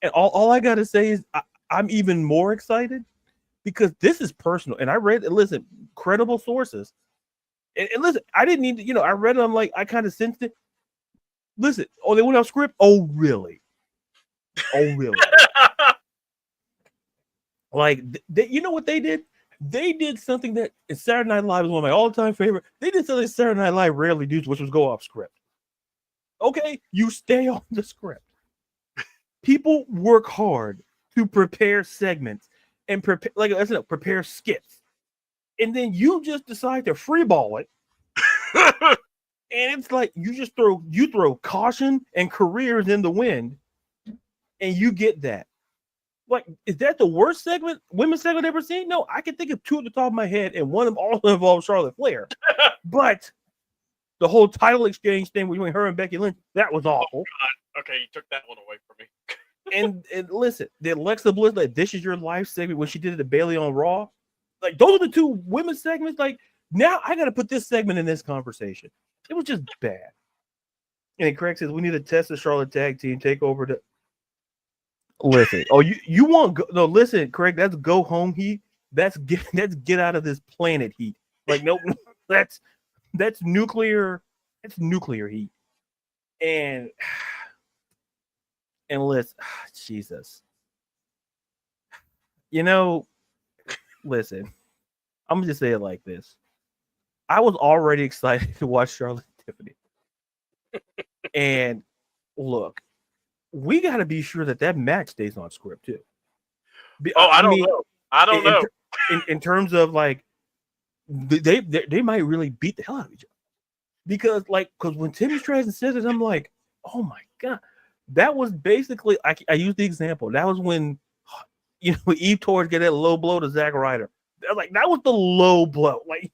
And all I gotta say is I'm even more excited because this is personal. And I read listen, credible sources. And listen, I didn't need to, I read it, I'm like, I kind of sensed it. Listen, oh, they went off script. Oh, really? Oh, really? Like you know what they did? They did something that Saturday Night Live is one of my all-time favorite. They did something Saturday Night Live rarely does, which was go off script. Okay, you stay on the script. People work hard to prepare segments and prepare skits, and then you just decide to freeball it. And it's like you throw caution and careers in the wind, and you get that. Like, is that the worst women's segment I've ever seen? No, I can think of two at the top of my head, and one of them also involves Charlotte Flair. But the whole title exchange thing between her and Becky Lynch, that was awful. Oh, God. Okay, you took that one away from me. and listen, the Alexa Bliss, like, This Is Your Life segment when she did it to Bayley on Raw, like, those are the two women's segments. Like, now I got to put this segment in this conversation. It was just bad. And Craig says, we need to test the Charlotte tag team, take over the... Listen, you want no? Listen, Craig, that's go home heat. That's get out of this planet heat. Like, nope, that's nuclear. It's nuclear heat. And listen, Jesus, listen, I'm gonna just say it like this. I was already excited to watch Charlotte and Tiffany, and look. We got to be sure that match stays on script too. I don't know. I don't know. In terms of like, they might really beat the hell out of each other because when Timmy Stratton said it, I'm like, oh my god, that was basically I used the example. That was when Eve Torres get that low blow to Zack Ryder. Like that was the low blow. Like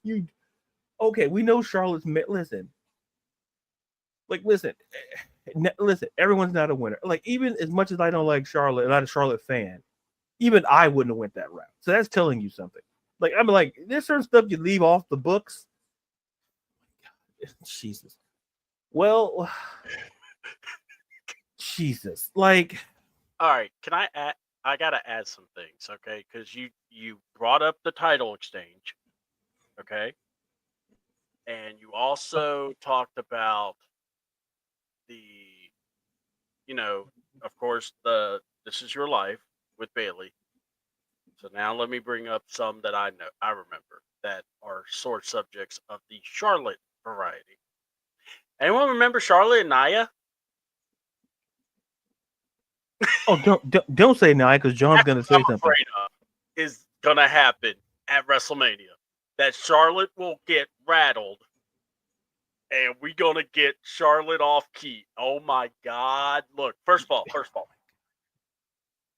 okay, we know Charlotte's listen. Listen, everyone's not a winner. Like, even as much as I don't like Charlotte, and I'm not a Charlotte fan, even I wouldn't have went that route. So that's telling you something. Like, I'm like, there's certain stuff you leave off the books. Jesus. Well, Jesus. Like, all right, can I add? I gotta add some things, okay? Because you brought up the title exchange, okay, and you also talked about the, of course, the This Is Your Life with Bayley. So now let me bring up some that I remember that are sore subjects of the Charlotte variety. Anyone remember Charlotte and Nia? Oh, don't say Nia because John's gonna say something. Afraid of is gonna happen at WrestleMania. That Charlotte will get rattled. And we're going to get Charlotte off key. Oh, my God. Look, first of all.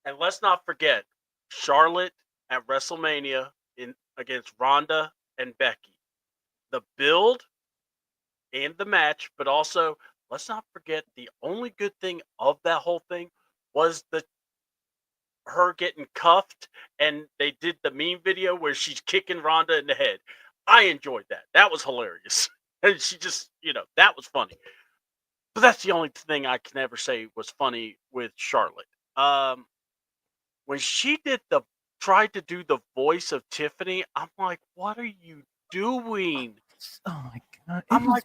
And let's not forget, Charlotte at WrestleMania against Ronda and Becky. The build and the match, but also, let's not forget, the only good thing of that whole thing was her getting cuffed, and they did the meme video where she's kicking Ronda in the head. I enjoyed that. That was hilarious. And she just, that was funny. But that's the only thing I can ever say was funny with Charlotte. When she tried to do the voice of Tiffany, I'm like, what are you doing? Oh my god! I'm like,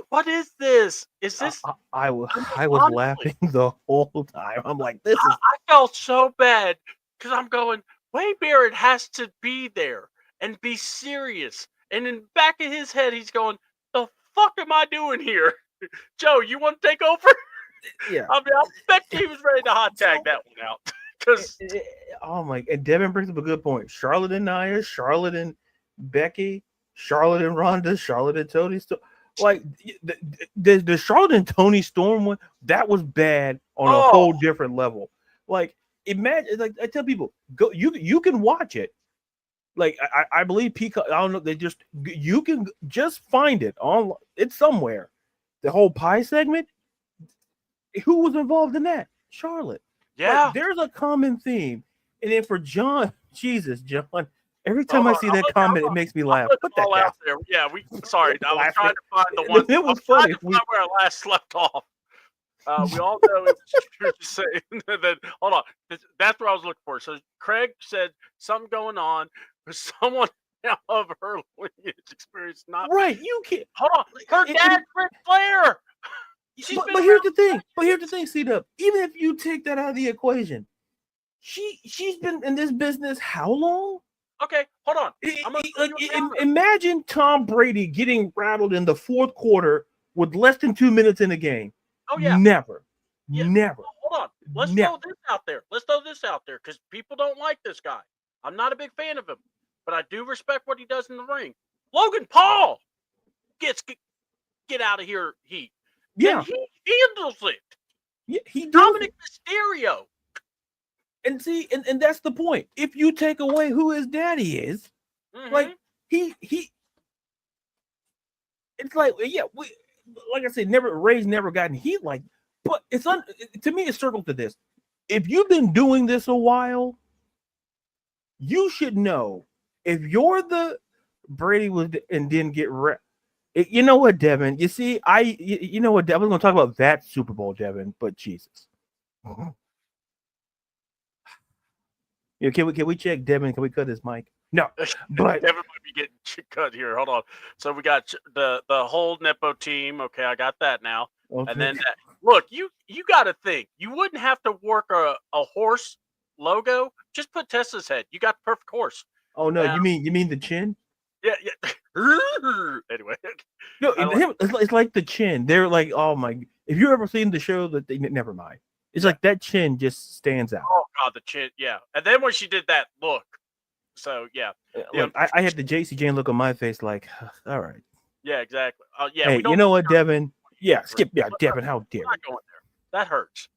what is this? Is this? I was laughing the whole time. I'm like, this is. I felt so bad because I'm going, Wade Barrett has to be there. and be serious. And in the back of his head, he's going, "The fuck am I doing here?" Joe, you want to take over? Yeah. I mean, I bet he was ready to hot tag that one out. Because oh my, and Devin brings up a good point. Charlotte and Nia, Charlotte and Becky, Charlotte and Ronda, Charlotte and Tony Storm. Like the Charlotte and Tony Storm one, that was bad on a whole different level. Like imagine, like I tell people, go you can watch it. Like I believe Peacock. I don't know. They just you can just find it on. It's somewhere. The whole pie segment. Who was involved in that? Charlotte. yeah, Like, there's a common theme. And then for John, Jesus, John. Every time I see that comment, it makes me laugh. Put that down. Out there. Yeah, sorry. I was trying to find the one. It was funny. Where I last left off. We all know it's true to say that. Hold on, that's what I was looking for. So Craig said something going on with someone of her lineage experience. Not right. You can't. Hold on. Her dad, Ric Flair. But here's the thing. C-Dub. Even if you take that out of the equation, she's been in this business how long? Okay, hold on. Imagine Tom Brady getting rattled in the fourth quarter with less than 2 minutes in the game. Oh yeah, never. Hold on, let's throw this out there. Because people don't like this guy. I'm not a big fan of him, but I do respect what he does in the ring. Logan Paul get out of here, Heat. Yeah, and he handles it. Yeah, he does. Dominic Mysterio. And see, and that's the point. If you take away who his daddy is, like he, it's like like I said, Ray's never gotten heat like. But to me, it's circled to this. If you've been doing this a while, you should know if you're the Brady and didn't get you know what, Devin? You see, you know what, Devin? We're going to talk about that Super Bowl, Devin. But Jesus. Yeah, can we check Devin? Can we cut his mic? No, but Devin might be getting cut here. Hold on. So we got the whole Nepo team. Okay, I got that now. Okay. And then look, you got to think. You wouldn't have to work a horse logo. Just put Tessa's head. You got the perfect horse. Oh no, you mean the chin? Yeah. Anyway, no, it's like the chin. They're like, oh my! If you ever seen the show, never mind. It's like that chin just stands out. Oh God, the chin, yeah. And then when she did that look, so yeah. Like, I had the JC Jane look on my face, like, all right. Yeah, exactly. Yeah. Hey, you know what, Devin? Yeah, skip. Yeah, Devin, how dare you? Not going there. That hurts.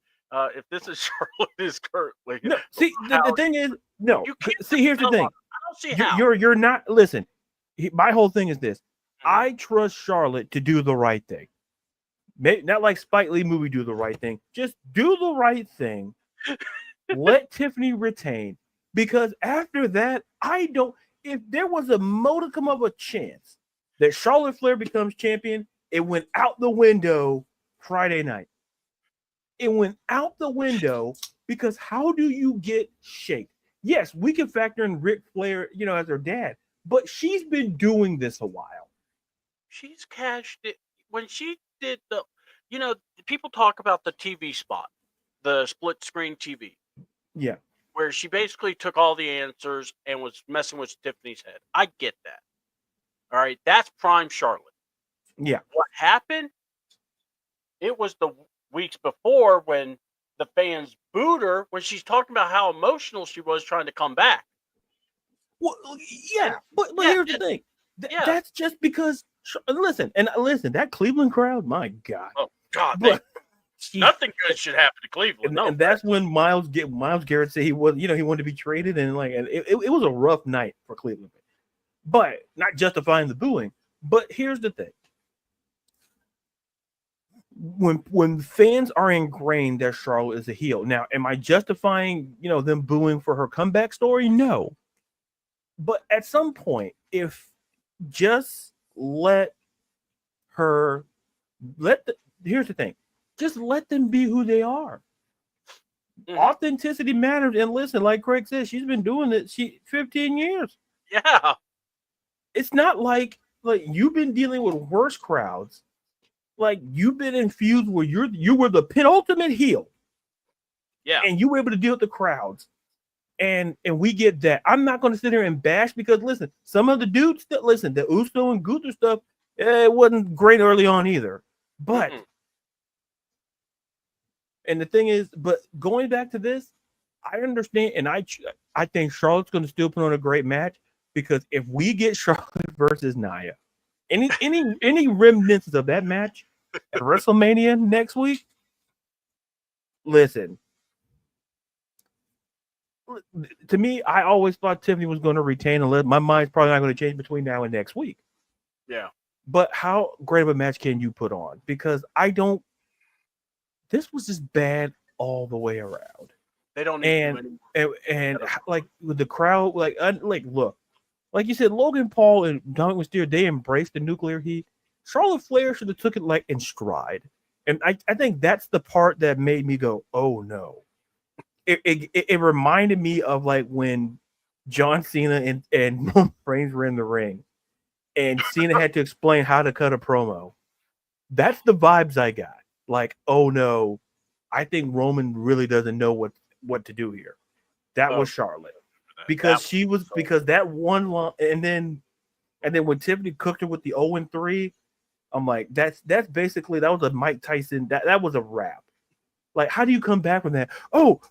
If this is Charlotte is currently. No, see, the thing is, no. You can't see, here's the thing. I don't see how. You're not. Listen, my whole thing is this. I trust Charlotte to do the right thing. Not like Spike Lee movie, do the right thing. Just do the right thing. Let Tiffany retain. Because after that, if there was a modicum of a chance that Charlotte Flair becomes champion, it went out the window Friday night. It went out the window because how do you get shaped? Yes, we can factor in Ric Flair, as her dad, but she's been doing this a while. She's cashed it when she did people talk about the TV spot, the split screen TV. Yeah. Where she basically took all the answers and was messing with Tiffany's head. I get that. All right. That's prime Charlotte. Yeah. What happened? It was the weeks before when the fans booed her when she's talking about how emotional she was trying to come back. Well, yeah. But here's the thing. That's just because. Listen, that Cleveland crowd, my God. Oh, God. Nothing good should happen to Cleveland. And that's when Myles Garrett said he was, he wanted to be traded. And it was a rough night for Cleveland. But not justifying the booing. But here's the thing. When fans are ingrained that Charlotte is a heel. Now, am I justifying, them booing for her comeback story? No. But at some point, if just let her here's the thing. Just let them be who they are. Mm-hmm. Authenticity matters. And listen, like Craig says, she's been doing it 15 years. Yeah. It's not like you've been dealing with worse crowds. Like you've been infused where you were the penultimate heel. Yeah. And you were able to deal with the crowds. and we get that. I'm not going to sit here and bash because listen, some of the dudes that listen, the Uso and Gunther stuff, it wasn't great early on either. But and the thing is, but going back to this, I understand, and I think Charlotte's going to still put on a great match because if we get Charlotte versus Nia, any remnants of that match at WrestleMania next week, listen. To me, I always thought Tiffany was going to retain and let my mind's probably not going to change between now and next week. Yeah. But how great of a match can you put on? Because I don't. This was just bad all the way around. They don't need and like with the crowd, like look, like you said, Logan Paul and Dominic Mysterio, they embraced the nuclear heat. Charlotte Flair should have took it like in stride, and I think that's the part that made me go, oh no. It reminded me of like when John Cena and Reigns were in the ring, and Cena had to explain how to cut a promo. That's the vibes I got. Like, oh no, I think Roman really doesn't know what to do here. That was Charlotte because because that one line, and then when Tiffany cooked her with the 0-3, I'm like, that's basically that was a Mike Tyson. That was a wrap. Like, how do you come back from that? Oh,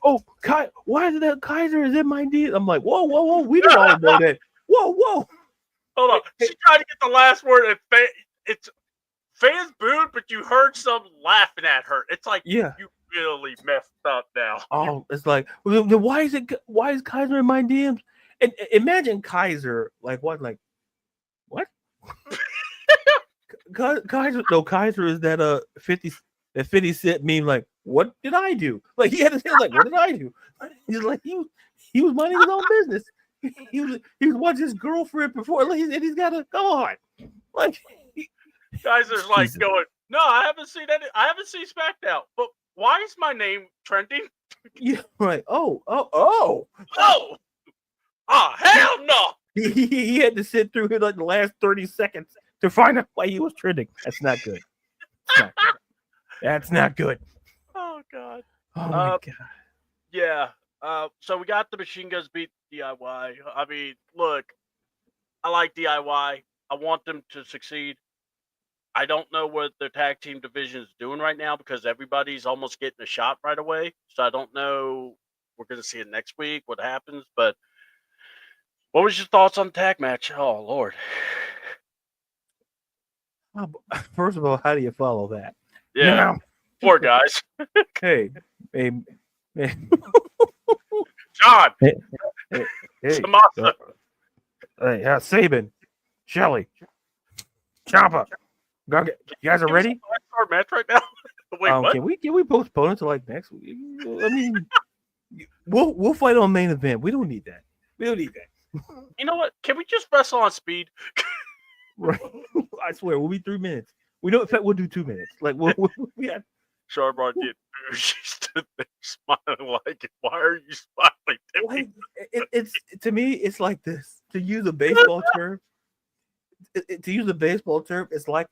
why is it that Kaiser is in my deal? I'm like, whoa. We don't all know that. Whoa. Hold on. She tried to get the last word. And it's fans booed, but you heard some laughing at her. It's like, you really messed up now. Oh, it's like, why is Kaiser in my DMs? And imagine Kaiser, like what? Kaiser is that 50 Cent meme, like, what did I do? Like, he had to say, like, what did I do? He's like, he was minding his own business. He was watching his girlfriend before, and he's got to go on. Like, Kaiser's like going, no, I haven't seen SmackDown, but why is my name trending? Yeah, right. Oh, hell no! He had to sit through like the last 30 seconds to find out why he was trending. That's not good. That's not good. Oh God. Oh my God. Yeah. So we got the Machine Guns beat DIY. I mean, look, I like DIY. I want them to succeed. I don't know what the tag team division is doing right now because everybody's almost getting a shot right away. So I don't know. We're going to see it next week, what happens. But what was your thoughts on the tag match? Oh, Lord. First of all, how do you follow that? Yeah. Now, poor guys. hey. John. Hey. Tomasa. Hey, Sabin. Shelly. Ciampa. You guys are ready? Our match right now. Wait, what? Can we postpone it to like next week? I mean, we'll fight on main event. We don't need that. You know what? Can we just wrestle on speed? Right. I swear, we'll be 3 minutes. In fact, we'll do 2 minutes. Like we'll have. Charbon did. She stood there smiling like, why are you smiling? Like, it's to me, it's like this. To use a baseball term. It's like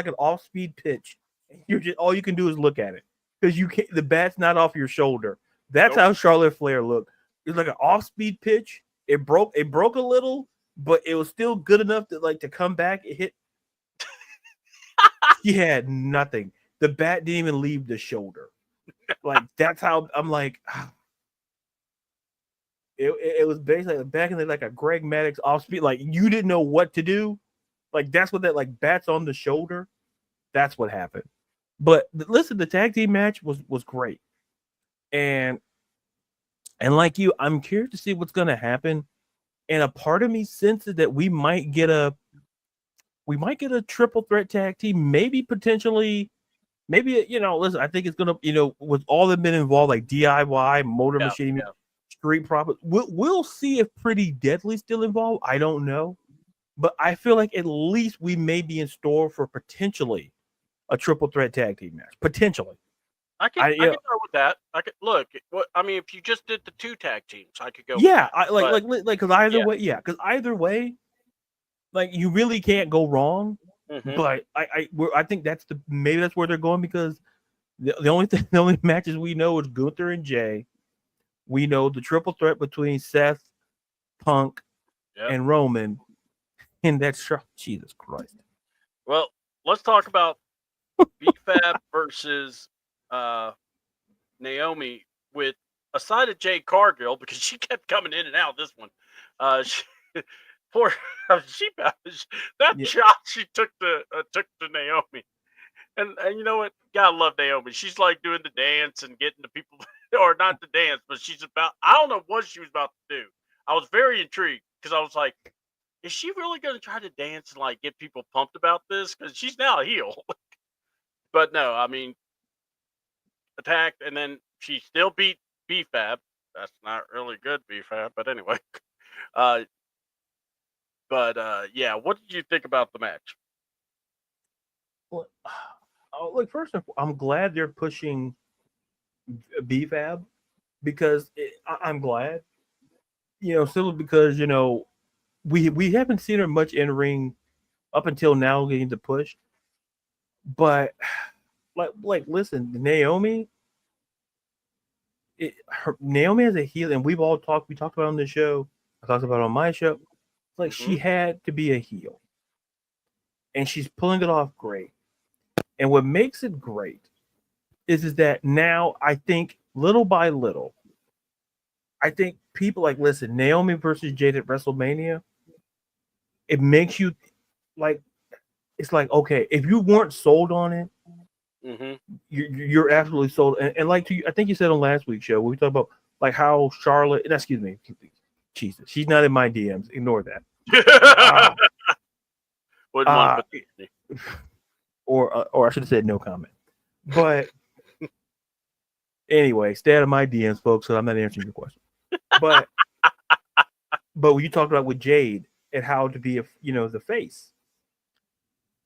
an off-speed pitch. You're just all you can do is look at it because you can't. The bat's not off your shoulder. That's how Charlotte Flair looked. It was like an off-speed pitch. It broke a little, but it was still good enough to come back. It hit. He had nothing. The bat didn't even leave the shoulder. Like that's how I'm like. It was basically back in like a Greg Maddox off-speed. Like you didn't know what to do. Like that's what that like bats on the shoulder. That's what happened. But listen, the tag team match was great, and like you, I'm curious to see what's going to happen. And a part of me senses that we might get a triple threat tag team, maybe potentially, listen, I think it's gonna, with all that been involved, like DIY, Motor Machine, Street Profits. We'll see if Pretty Deadly still involved. I don't know. But I feel like at least we may be in store for potentially a triple threat tag team match. Potentially. I can go with that. Look. I mean, if you just did the 2 tag teams, I could go. Yeah, because either way, like you really can't go wrong. Mm-hmm. But I think that's where they're going because the only matches we know is Gunther and Jay. We know the triple threat between Seth, Punk, Yep. and Roman, and that's Jesus Christ. Well, let's talk about BFAB versus Naomi with a side of Jade Cargill because she kept coming in and out. This one, she, poor she that Yeah. shot she took to Naomi, and you know what? Gotta love Naomi. She's like doing the dance and getting the people, or not the dance, but she's about. I don't know what she was about to do. I was very intrigued because I was like, is she really going to try to dance and like get people pumped about this? Because she's now a heel. But no, I mean, attacked, and then she still beat BFAB. That's not really good BFAB, but anyway. Uh, yeah, what did you think about the match? Well, look, first of all, I'm glad they're pushing BFAB because I'm glad. Simply because we haven't seen her much in ring up until now, getting the push. But listen, Naomi, Naomi has a heel, and we talked about it on the show. I talked about it on my show. Like she had to be a heel, and she's pulling it off great. And what makes it great is that now I think little by little, I think people listen, Naomi versus Jade at WrestleMania. It makes you like, it's like, okay, if you weren't sold on it, you're absolutely sold. And like I think you said on last week's show, we talked about like how Charlotte, excuse me, Jesus, she's not in my DMs. Ignore that. Wouldn't want to put or I should have said no comment. But anyway, stay out of my DMs, folks. So I'm not answering your question. But when you talked about with Jade and how to be the face,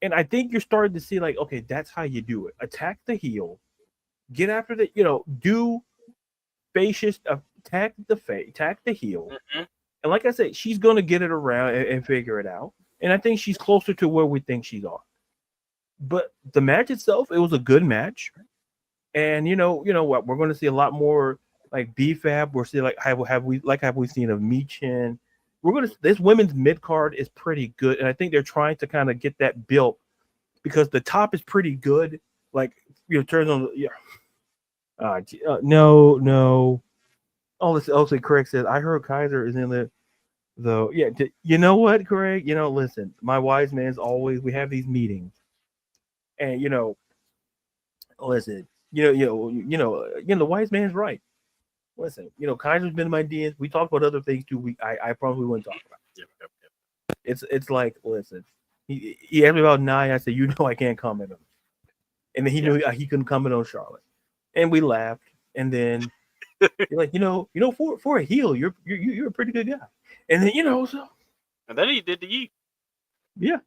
and I think you're starting to see like, okay, that's how you do it. Attack the heel, get after the do fascist, attack the heel, and like I said, she's gonna get it around and figure it out. And I think she's closer to where we think she's on. But the match itself, it was a good match. And you know what, we're going to see a lot more like BFAB. We're seeing like have we seen of Michin. This women's mid card is pretty good, and I think they're trying to kind of get that built because the top is pretty good. Like turns on no. Oh, Craig says I heard Kaiser is in the you know what, Craig? Listen, my wise man's always, we have these meetings, and listen, the wise man's right. Listen, Kaiser's been in my DMs. We talked about other things too. I promise we wouldn't talk about. Yep. It's like, listen, he asked me about Nia. I said, I can't comment on him. And then he knew he couldn't comment on Charlotte, and we laughed. And then you're like, for a heel, you're a pretty good guy. And then so. And then he did the yeet. Yeah,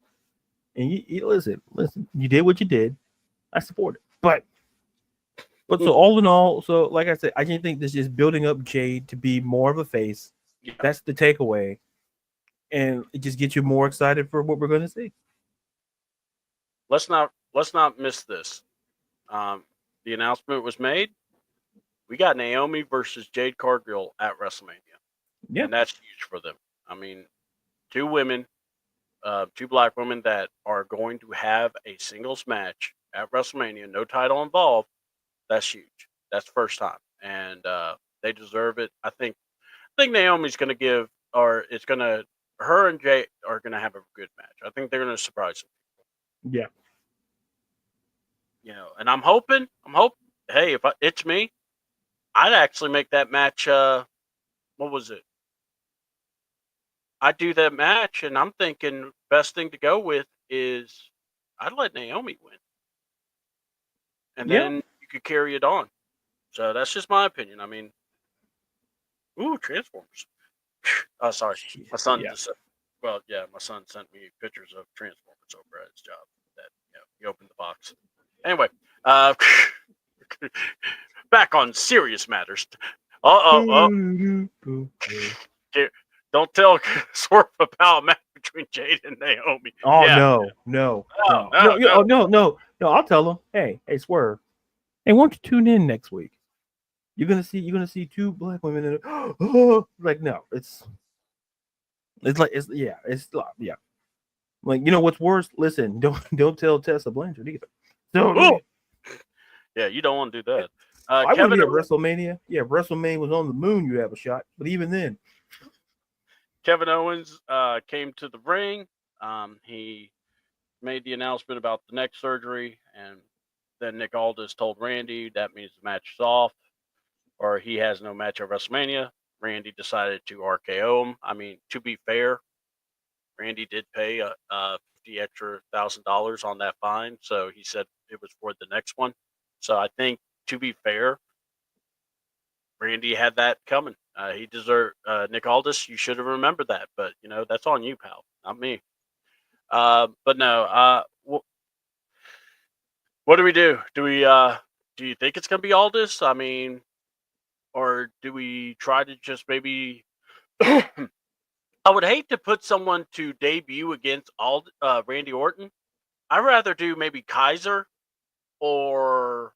and you listen, you did what you did. I support it, but so all in all, so like I said, I just think this is building up Jade to be more of a face. Yeah. That's the takeaway, and it just gets you more excited for what we're going to see. Let's not miss this. The announcement was made. We got Naomi versus Jade Cargill at WrestleMania. Yeah, and that's huge for them. I mean, two women, two black women that are going to have a singles match at WrestleMania, no title involved. That's huge. That's first time, and they deserve it. I think Naomi's going to give, or it's going to, her and Jay are going to have a good match. I think they're going to surprise some people. Yeah. And I'm hoping. Hey, it's me, I'd actually make that match. What was it? I'd do that match, and I'm thinking best thing to go with is I'd let Naomi win, and then you could carry it on. So that's just my opinion. I mean, Transformers. Sorry, my son just. Well, yeah, my son sent me pictures of Transformers over at his job. That he opened the box. Anyway, back on serious matters. Don't tell Swerve about a match between Jade and Naomi. Oh no. I'll tell him. Hey, Swerve. Hey, why don't you tune in next week? You're gonna see two black women in it. Oh, like no, it's like it's yeah. Like you know what's worse? Listen, don't tell Tessa Blanchard either. So Oh, yeah, you don't want to do that. I wouldn't Kevin be at WrestleMania. Yeah, if WrestleMania was on the moon, you have a shot. But even then, Kevin Owens came to the ring. He made the announcement about the neck surgery, and then Nick Aldis told Randy that means the match is off, or he has no match at WrestleMania. Randy decided to RKO him. I mean, to be fair, Randy did pay $50 extra $1,000 on that fine, so he said it was for the next one. So I think, to be fair, Randy had that coming. He deserved Nick Aldis. You should have remembered that, but that's on you, pal, not me. But no. What do we do? Do you think it's gonna be Aldis? I mean, or do we try to just maybe? I would hate to put someone to debut against Randy Orton. I'd rather do maybe Kaiser or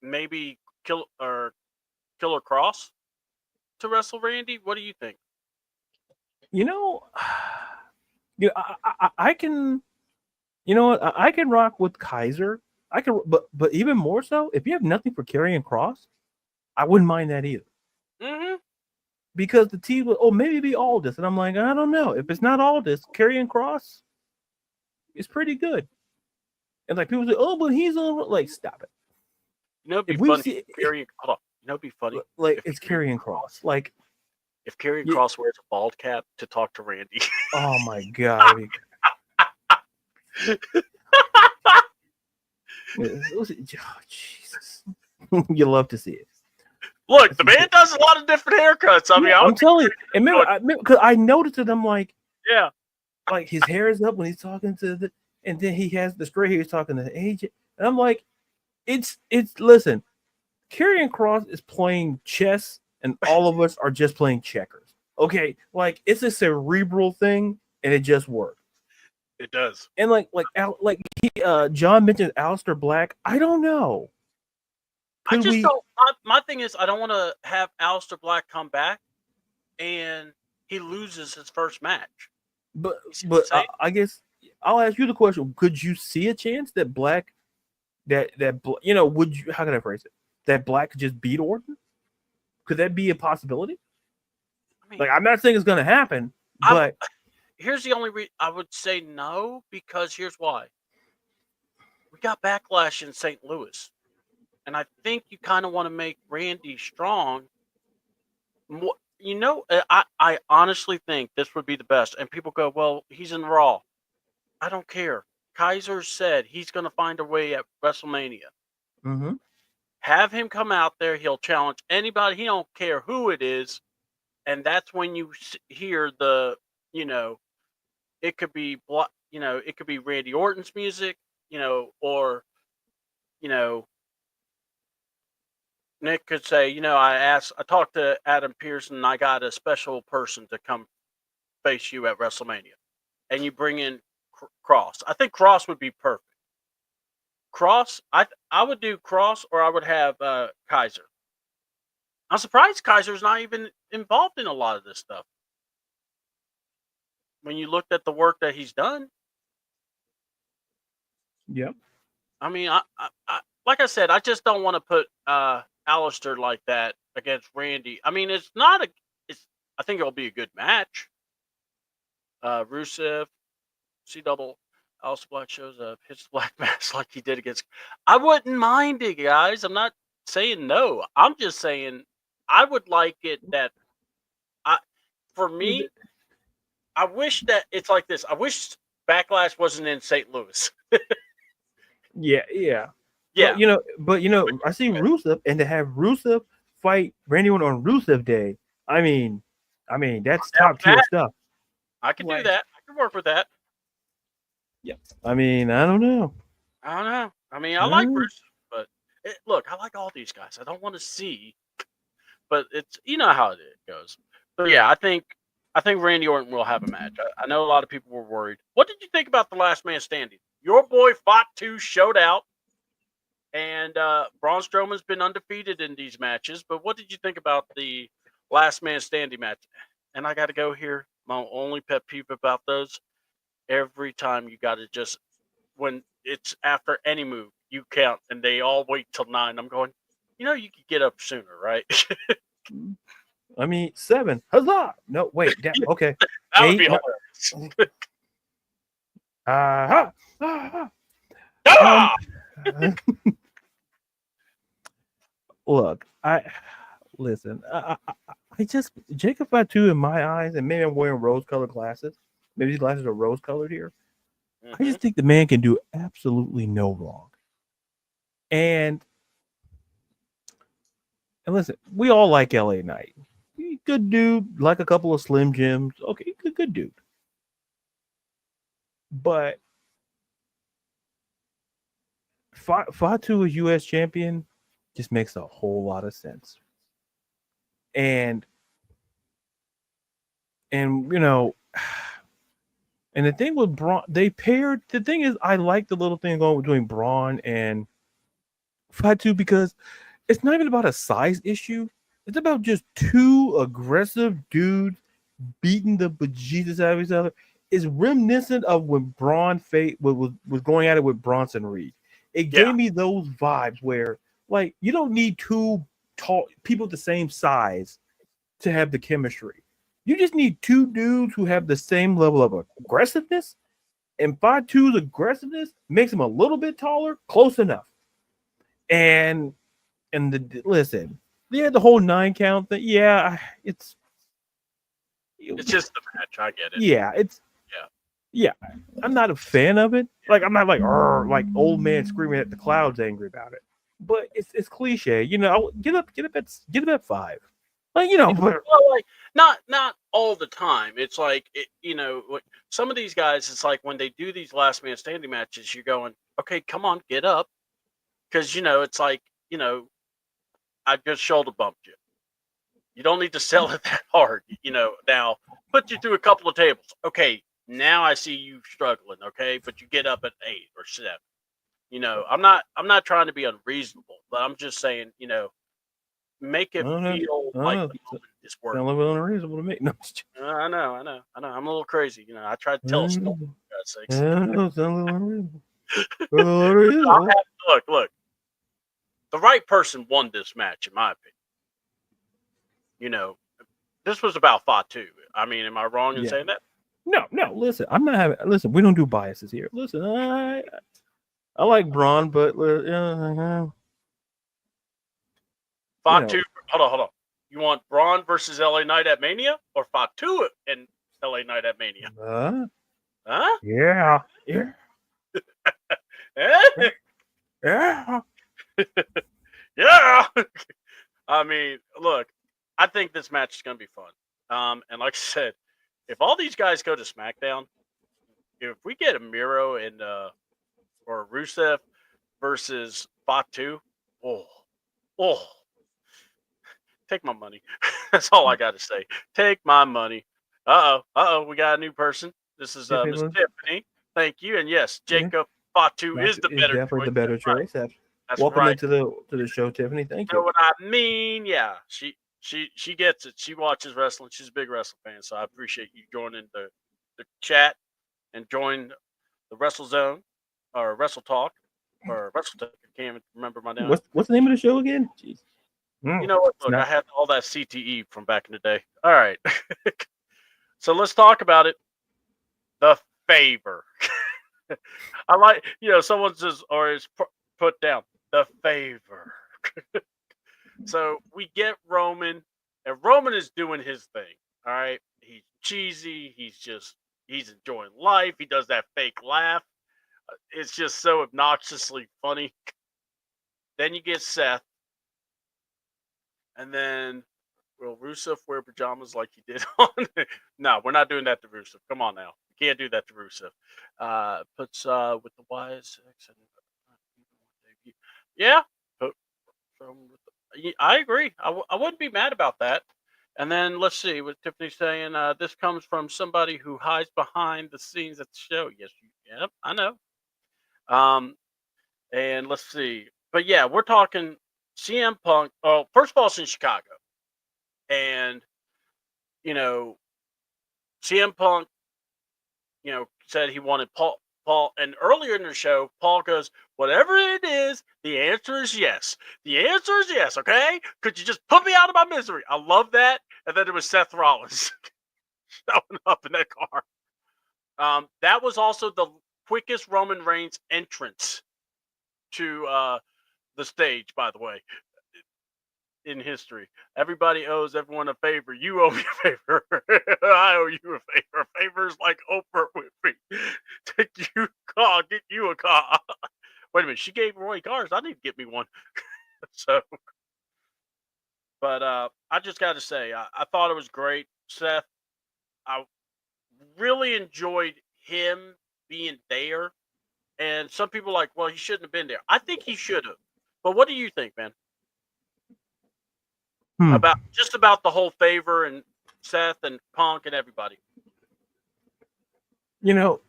maybe Killer Cross to wrestle Randy. What do you think? you know, you know, I can, you know what, I can rock with Kaiser. I can, but even more so, if you have nothing for Karrion Cross, I wouldn't mind that either. Mm-hmm. Because the team will, maybe be Aldis, and I'm like, I don't know. If it's not Aldis, Karrion Cross is pretty good. And like people say, oh, but he's on. Like, stop it. It'd be If we funny. see, Hold on. It'd be funny like, if it's Karrion Cross. Like, if Karrion yeah, Cross wears a bald cap to talk to Randy. oh my god. Oh, Jesus. You love to see it. Look, the man does a lot of different haircuts. I mean, Yeah, I'm telling you. And remember, because I noticed it, I'm like, yeah, like his hair is up when he's talking to the, and then he has the straight hair. He's talking to the agent, and I'm like, it's. Listen, Karrion Cross is playing chess, and all of us are just playing checkers. Okay, like it's a cerebral thing, and it just works. it does. And John mentioned Aleister Black. I don't know. I Could just we? don't. My thing is, I don't want to have Aleister Black come back and he loses his first match. But You see what I'm saying? I guess I'll ask you the question: could you see a chance that Black, would you? How can I phrase it? That Black could just beat Orton? Could that be a possibility? I mean, Like, I'm not saying it's going to happen, but here's the only reason I would say no, because here's why. We got Backlash in St. Louis, and I think you kind of want to make Randy strong. More, I honestly think this would be the best. And people go, well, he's in Raw. I don't care. Kaiser said he's going to find a way at WrestleMania. mm-hmm. Have him come out there. He'll challenge anybody. He don't care who it is. And that's when you hear the, it could be, it could be Randy Orton's music, or, you know, Nick could say, I talked to Adam Pearson, and I got a special person to come face you at WrestleMania. And you bring in Cross. I think Cross would be perfect. Cross, I would do Cross, or I would have Kaiser. I'm surprised Kaiser's not even involved in a lot of this stuff. When you looked at the work that he's done, Yep. I mean, I like I said, I just don't want to put Alistair like that against Randy. I mean, it's not a. It's. I think it'll be a good match. Rusev, C double, Alistair Black shows up, hits the black mask like he did against. I wouldn't mind it, guys. I'm not saying no. I'm just saying I would like it that I. For me, I wish that it's like this. I wish Backlash wasn't in St. Louis. Yeah. Yeah. I see Rusev, and to have Rusev fight Randy Orton on Rusev Day, I mean, that's top tier stuff. I can do that. I can work with that. Yeah. I mean, I don't know. I don't know. I mean, I like Rusev, but look, I like all these guys. I don't want to see, but it's how it goes. But yeah, I think Randy Orton will have a match. I know a lot of people were worried. What did you think about the Last Man Standing? Your boy Fatu showed out. And Braun Strowman's been undefeated in these matches. But what did you think about the last man standing match? And I got to go here. My only pet peeve about those, every time you got to just, when it's after any move, you count and they all wait till 9. I'm going, you could get up sooner, right? I mean, 7. Huzzah! No, wait. Okay. That would 8. be No. hilarious. Um, look, listen. I just Jacob Fatu in my eyes, and maybe I'm wearing rose-colored glasses. Maybe these glasses are rose-colored here. I just think the man can do absolutely no wrong. And listen, we all like LA Knight. Good dude, like a couple of Slim Jims. Okay, good dude. But Fatu as U.S. champion just makes a whole lot of sense. And and the thing with Braun, they paired. The thing is, I like the little thing going between Braun and Fatu because it's not even about a size issue. It's about just two aggressive dudes beating the bejesus out of each other. It's reminiscent of when Braun was going at it with Bronson Reed. It gave me those vibes where, like, you don't need two tall people the same size to have the chemistry. You just need two dudes who have the same level of aggressiveness, and Fatu's aggressiveness makes him a little bit taller, close enough. And listen, the whole 9 count thing. Yeah, it's just the match. I get it. Yeah, I'm not a fan of it. Like, I'm not like old man screaming at the clouds, angry about it. But it's cliche, Get up at 5. Like, well, like not all the time. It's like some of these guys. It's like when they do these last man standing matches, you're going, okay, come on, get up, because it's like I just shoulder bumped you. You don't need to sell it that hard, Now put you through a couple of tables. Okay, now I see you struggling. Okay, but you get up at 8 or 7. I'm not trying to be unreasonable, but I'm just saying, make it feel like the moment is working. Sound a little unreasonable to me. No, I know. I'm a little crazy. I tried to tell us. Sound a little unreasonable. Look. The right person won this match, in my opinion. This was about Fatu. I mean, am I wrong in saying that? No. Listen, I'm not having. Listen, we don't do biases here. Listen, I like Braun, but Fatu. Hold on. You want Braun versus LA Knight at Mania, or Fatu and LA Knight at Mania? Huh? Yeah. Yeah. Yeah. I mean, look, I think this match is going to be fun. And like I said, if all these guys go to SmackDown, if we get a Miro and or Rusev versus Fatu, oh, take my money. That's all I got to say. Take my money. Uh-oh, we got a new person. This is Miss Tiffany. Thank you. And yes, Jacob Fatu is the better definitely choice. the better choice. Right. That's welcome right. into the show, Tiffany. Thank you. Know what I mean? Yeah, she gets it. She watches wrestling. She's a big wrestling fan, so I appreciate you joining the chat and join the Wrestle Zone or Wrestle Talk or Wrestle Talk. I can't remember my name. What's the name of the show again? Jeez. You know what? Look, I had all that CTE from back in the day. All right. So let's talk about it. The favor. I like, someone says, or is put down, the favor. So we get Roman, and Roman is doing his thing. All right. He's cheesy. He's enjoying life. He does that fake laugh. It's just so obnoxiously funny. Then you get Seth. And then, will Rusev wear pajamas like he did on? No, we're not doing that to Rusev. Come on now. You can't do that to Rusev. Puts with the YSX. Yeah. I agree. I wouldn't be mad about that. And then let's see what Tiffany's saying. This comes from somebody who hides behind the scenes at the show. Yes, yep, I know. And let's see. But yeah, we're talking CM Punk. Oh, first of all, it's in Chicago, and you know, CM Punk, said he wanted Paul, and earlier in the show, Paul goes, "Whatever it is, the answer is yes. The answer is yes. Okay, could you just put me out of my misery?" I love that. And then it was Seth Rollins showing up in that car. That was also the quickest Roman Reigns entrance to the stage, by the way, in history. Everybody owes everyone a favor. You owe me a favor. I owe you a favor. Favors like Oprah Winfrey. Take you a car, get you a car. Wait a minute, she gave Roy cars. I need to get me one. So, but I just got to say, I thought it was great, Seth. I really enjoyed him being there. And some people are like, well, he shouldn't have been there. I think he should have. But what do you think, man? About the whole favor and Seth and Punk and everybody. To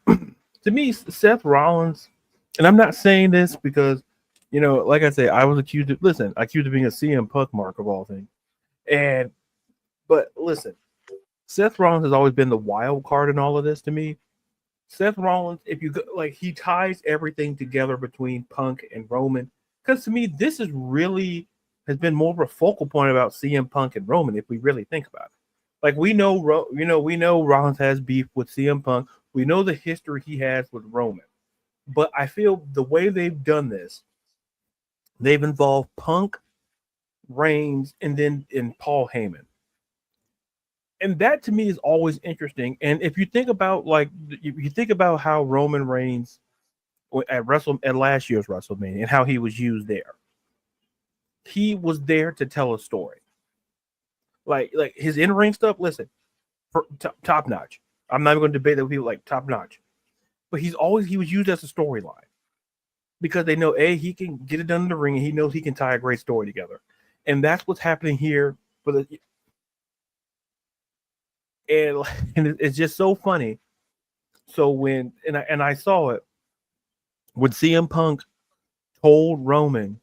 me, Seth Rollins, and I'm not saying this because, like I say, I was accused of being a CM Punk mark of all things. But listen, Seth Rollins has always been the wild card in all of this to me. Seth Rollins, if you go, he ties everything together between Punk and Roman. Because to me, this is really has been more of a focal point about CM Punk and Roman, if we really think about it. We know Rollins has beef with CM Punk. We know the history he has with Roman. But I feel the way they've done this, they've involved Punk, Reigns, and then Paul Heyman. And that to me is always interesting. And if you think about how Roman Reigns at last year's WrestleMania and how he was used there, he was there to tell a story. Like his in-ring stuff. Listen, top notch. I'm not even going to debate that with people like top notch, but he was used as a storyline because they know he can get it done in the ring and he knows he can tie a great story together, and that's what's happening here. And it's just so funny. So when I saw it when CM Punk told Roman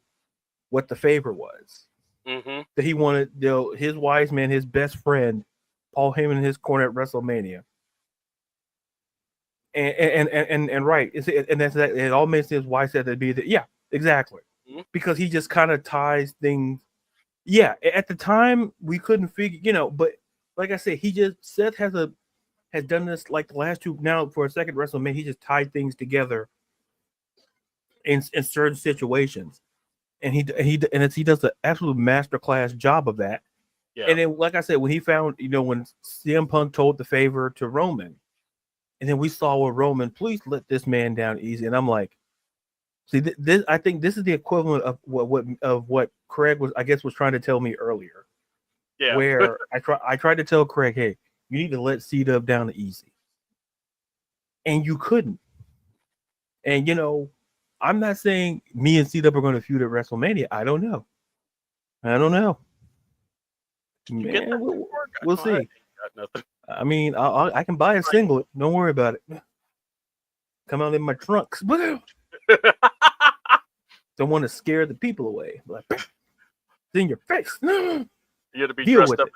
what the favor was, that he wanted his wise man, his best friend, Paul Heyman in his corner at WrestleMania. And right, and that's that. It all makes sense why I said that'd be yeah, exactly, because he just kind of ties things. Yeah, at the time we couldn't figure, but like I said, Seth has done this like the last two now for a second WrestleMania. He just tied things together in certain situations, and he does an absolute masterclass job of that. Yeah. And then, like I said, when he found, when CM Punk told the favor to Roman, and then we saw with Roman, please let this man down easy, and I'm like, see, this I think this is the equivalent of what Craig was trying to tell me earlier. Yeah. Where I tried to tell Craig, hey, you need to let C-Dub down easy, and you couldn't. And I'm not saying me and C-Dub are going to feud at WrestleMania. I don't know. Man, we'll see. I mean, I can buy a singlet. Don't worry about it. Come out in my trunks. Don't want to scare the people away. Like, it's in your face. You got to be dressed up.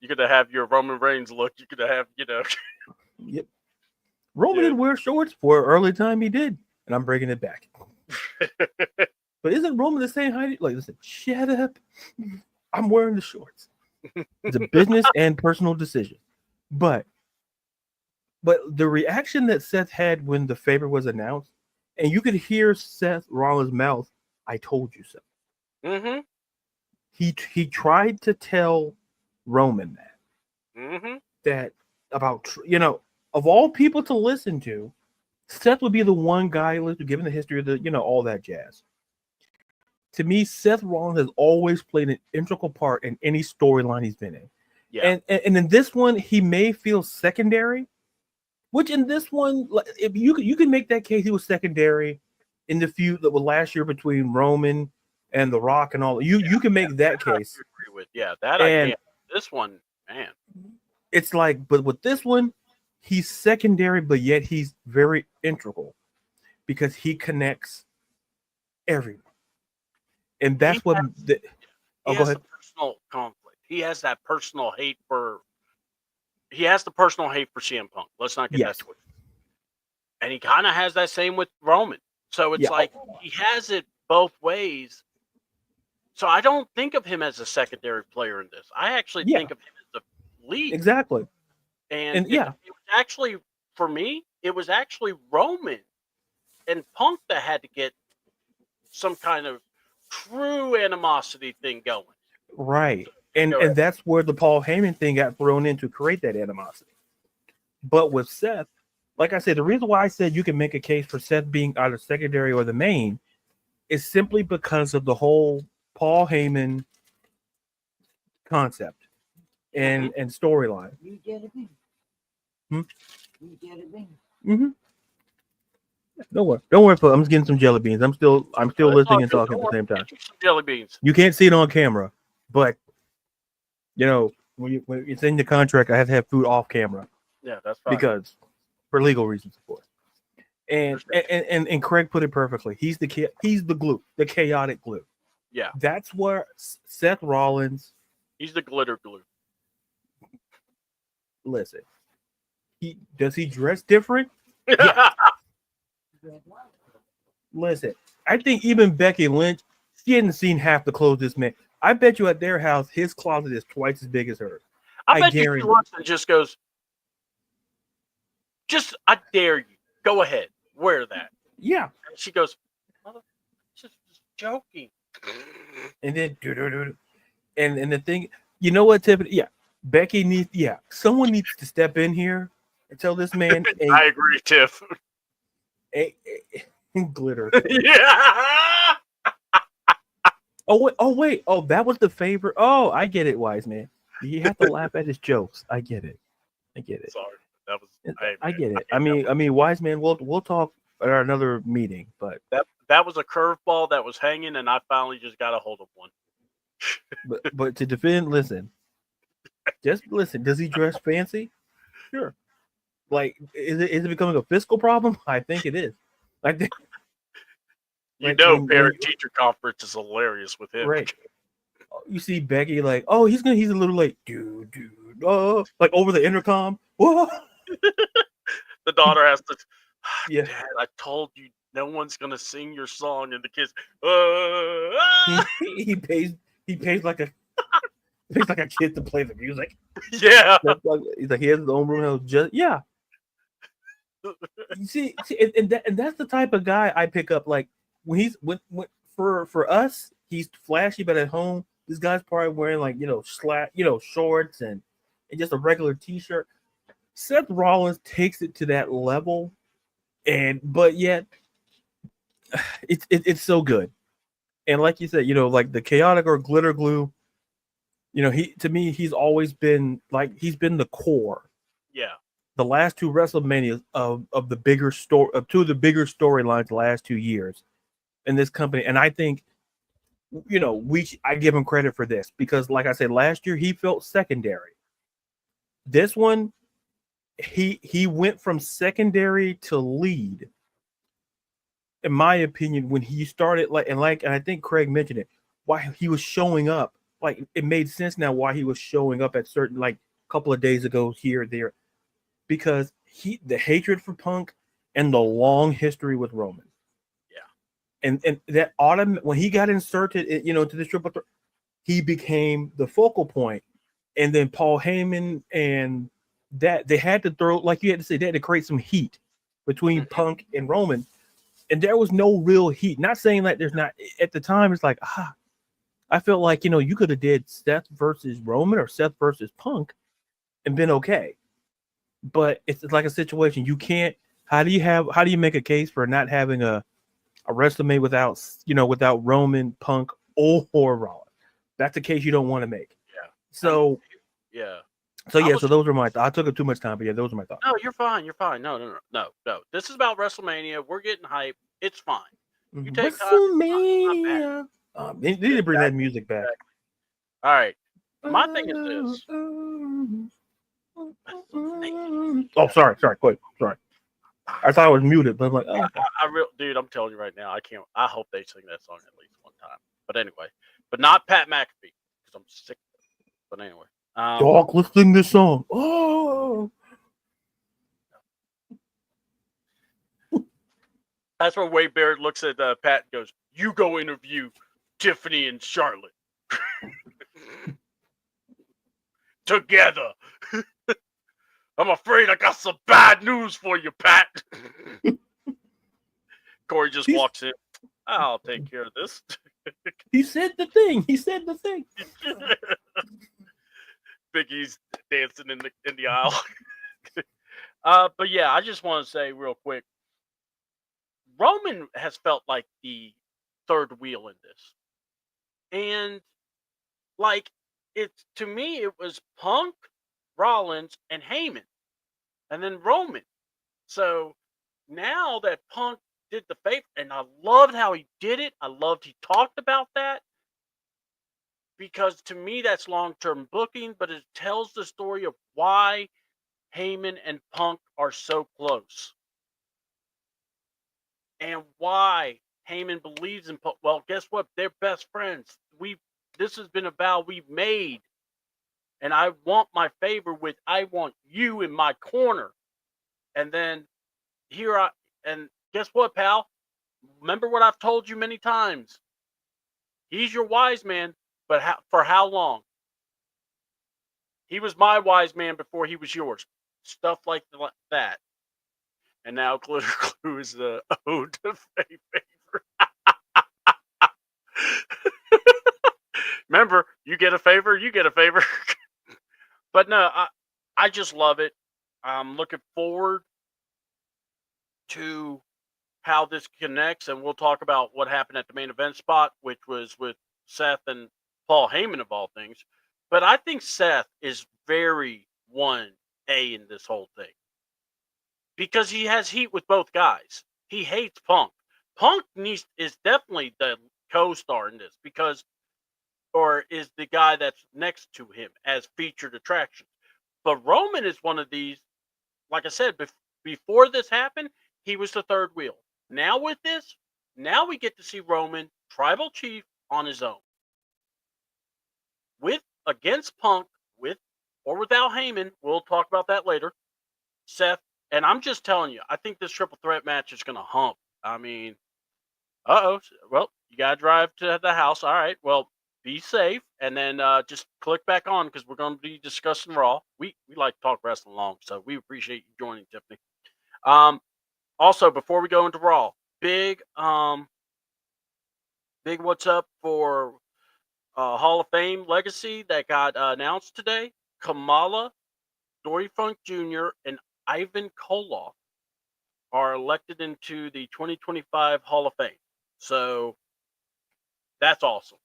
You got to have your Roman Reigns look. You got to have, Yep. Roman did wear shorts for an early time. He did, and I'm breaking it back. But isn't Roman the same height? Like, listen, shut up. I'm wearing the shorts. It's a business and personal decision. But the reaction that Seth had when the favor was announced, and you could hear Seth Rollins' mouth, I told you so. Mm-hmm. He tried to tell Roman that. Mm-hmm. That about, of all people to listen to, Seth would be the one guy, given the history of the, all that jazz. To me, Seth Rollins has always played an integral part in any storyline he's been in. Yeah. And in this one, he may feel secondary, which in this one, if you can make that case, he was secondary in the feud that was last year between Roman and The Rock and all. You can make that case. I agree with. Yeah, that I can. This one, man. It's like, but with this one, he's secondary, but yet he's very integral because he connects everyone. And that's what. He Go has ahead. the personal conflict. He has that personal hate for. He has the personal hate for CM Punk. Let's not get Yes. that twisted. And he kind of has that same with Roman. So it's Yeah. like he has it both ways. So I don't think of him as a secondary player in this. I actually think of him as the lead. Exactly. And it was actually, for me, it was actually Roman and Punk that had to get some kind of true animosity thing going. Right. And that's where the Paul Heyman thing got thrown in to create that animosity. But with Seth, like I said, the reason why I said you can make a case for Seth being either secondary or the main is simply because of the whole Paul Heyman concept and storyline. Don't worry, folks. I'm just getting some jelly beans. I'm still listening and talking at the same time. Some jelly beans. You can't see it on camera, but when it's in the contract, I have to have food off camera. Yeah, that's fine. Because for legal reasons, of course. And Craig put it perfectly. He's the glue, the chaotic glue. Yeah, that's where Seth Rollins. He's the glitter glue. Listen, does he dress different? Yeah. Listen, I think even Becky Lynch, she hadn't seen half the clothes this man. I bet you at their house, his closet is twice as big as hers. I bet you she looks and just goes, I dare you. Go ahead. Wear that. Yeah. And she goes, just joking. And then, and the thing, you know what, Tiffany? Yeah. Becky needs, someone needs to step in here and tell this man. I agree, Tiff. Glitter. Yeah. Oh wait. Oh, that was the favorite. Oh, I get it, wise man. You have to laugh at his jokes. I get it. Sorry, that was. I get it. I mean, wise man. We'll talk at another meeting. But that was a curveball that was hanging, and I finally just got a hold of one. but to defend, just listen. Does he dress fancy? Sure. Like, is it becoming a fiscal problem? I think it is. I think. Parent-teacher conference is hilarious with him. Right. You see Becky like, oh, he's a little late, dude. Oh, like over the intercom. Whoa. The daughter has to. Yeah. Dad, I told you no one's gonna sing your song, and the kids. He pays like a kid to play the music. Yeah. He's like he has his own room house. You see, and that's the type of guy I pick up. Like when he's for us, he's flashy, but at home, this guy's probably wearing shorts and just a regular t-shirt. Seth Rollins takes it to that level, but yet it's so good. And like you said, like the chaotic or glitter glue, he's always been he's been the core. Yeah. The last two WrestleManias of the bigger story of two of the bigger storylines the last 2 years in this company. And I think, I give him credit for this because, like I said, last year he felt secondary. This one, he went from secondary to lead. In my opinion, when he started, and I think Craig mentioned it, why he was showing up. Like it made sense now why he was showing up at certain couple of days ago here there, because the hatred for Punk and the long history with Roman. And that when he got inserted, into this triple threat, he became the focal point. And then Paul Heyman and that they had to throw, like you had to say, they had to create some heat between Punk and Roman. And there was no real heat. Not saying that there's not at the time. It's like, I felt like, you could have did Seth versus Roman or Seth versus Punk and been okay. But it's like a situation you can't. How do you make a case for not having a WrestleMania without Roman, Punk, or Rollins? That's a case you don't want to make. Yeah. So So those were my. I took up too much time, but yeah, those are my thoughts. No, you're fine. You're fine. No. This is about WrestleMania. We're getting hype. It's fine. You take WrestleMania. They need to bring that music back. All right. My thing is this. Oh, sorry. Quick. Sorry. I thought I was muted, but I'm like, dude, I'm telling you right now, I can't. I hope they sing that song at least one time. But anyway, but not Pat McAfee because I'm sick of it. But anyway, Dog, let's sing this song. Oh, that's where Wade Barrett looks at Pat and goes, "You go interview Tiffany and Charlotte together." I'm afraid I got some bad news for you, Pat. Corey just walks in. I'll take care of this. He said the thing. He said the thing. Big E's dancing in the aisle. But yeah, I just want to say real quick, Roman has felt like the third wheel in this, and like to me, it was Punk, Rollins, and Heyman, and then Roman. So now that Punk did the favor, and I loved how he did it. I loved he talked about that. Because to me, that's long-term booking, but it tells the story of why Heyman and Punk are so close. And why Heyman believes in Punk. Well, guess what? They're best friends. This has been a vow we've made. And I want my favor with, I want you in my corner. And then and guess what, pal? Remember what I've told you many times. He's your wise man, but for how long? He was my wise man before he was yours. Stuff like that. And now Glitter Glue is the ode to favor. Remember, you get a favor, you get a favor. But no, I just love it. I'm looking forward to how this connects, and we'll talk about what happened at the main event spot, which was with Seth and Paul Heyman of all things. But I think Seth is very 1A in this whole thing because he has heat with both guys. He hates Punk. Punk is definitely the co-star in this or is the guy that's next to him as featured attractions. But Roman is one of these, like I said, before this happened, he was the third wheel. Now with this, now we get to see Roman, tribal chief, on his own. Against Punk, with or without Heyman, we'll talk about that later. Seth, and I'm just telling you, I think this triple threat match is going to hump. I mean, well, you got to drive to the house. All right, well, be safe, and then just click back on because we're going to be discussing Raw. We like to talk wrestling long, so we appreciate you joining, Tiffany. Also, before we go into Raw, big what's up for Hall of Fame legacy that got announced today. Kamala, Dory Funk Jr., and Ivan Koloff are elected into the 2025 Hall of Fame. So that's awesome.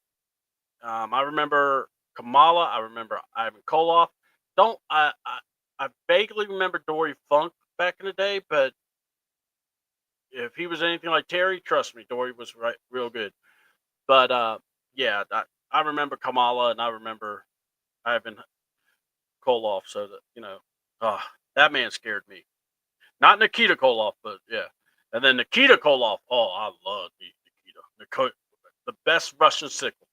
I remember Kamala. I remember Ivan Koloff. I vaguely remember Dory Funk back in the day, but if he was anything like Terry, trust me, Dory was real good. But yeah, I remember Kamala and I remember Ivan Koloff. So that that man scared me. Not Nikita Koloff, but yeah. And then Nikita Koloff. Oh, I love Nikita. The best Russian sickle.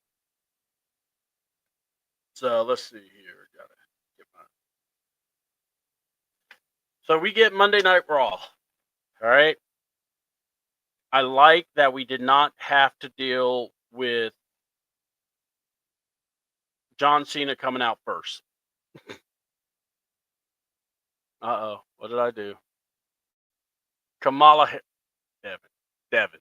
So let's see here. Gotta get mine. So we get Monday Night Raw. All right. I like that we did not have to deal with John Cena coming out first. Uh-oh. What did I do? Kamala. Devin.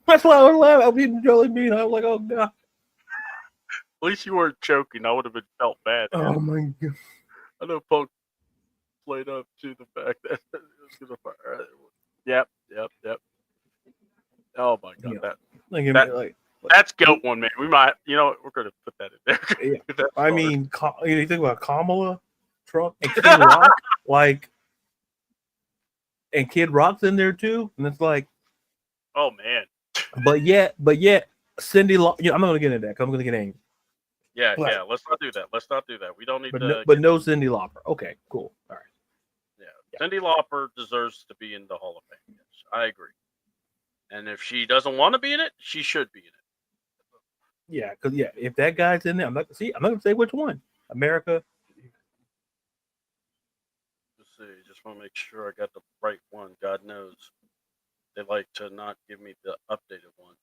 That's why I was laughing. I was eating jelly bean. I was like, oh god. At least you weren't choking. I would have felt bad. Oh my god. I know Punk played up to the fact that it was gonna fire. Yep. Oh my god, yeah. That's GOAT one, man. We might, we're gonna put that in there. Yeah. I mean, you think about Kamala, Trump, and Kid Rock, and Kid Rock's in there too, and it's like, oh man. But yet, Cindy. I'm not gonna get into that. 'Cause I'm gonna get angry. Yeah. Let's not do that. We don't need to. But no Cindy Lauper. Okay, cool. All right. Yeah. Cindy Lauper deserves to be in the Hall of Fame. Yes, I agree. And if she doesn't want to be in it, she should be in it. Yeah, because if that guy's in there, I'm not gonna say which one. America. Let's see. Just want to make sure I got the right one. God knows they like to not give me the updated one.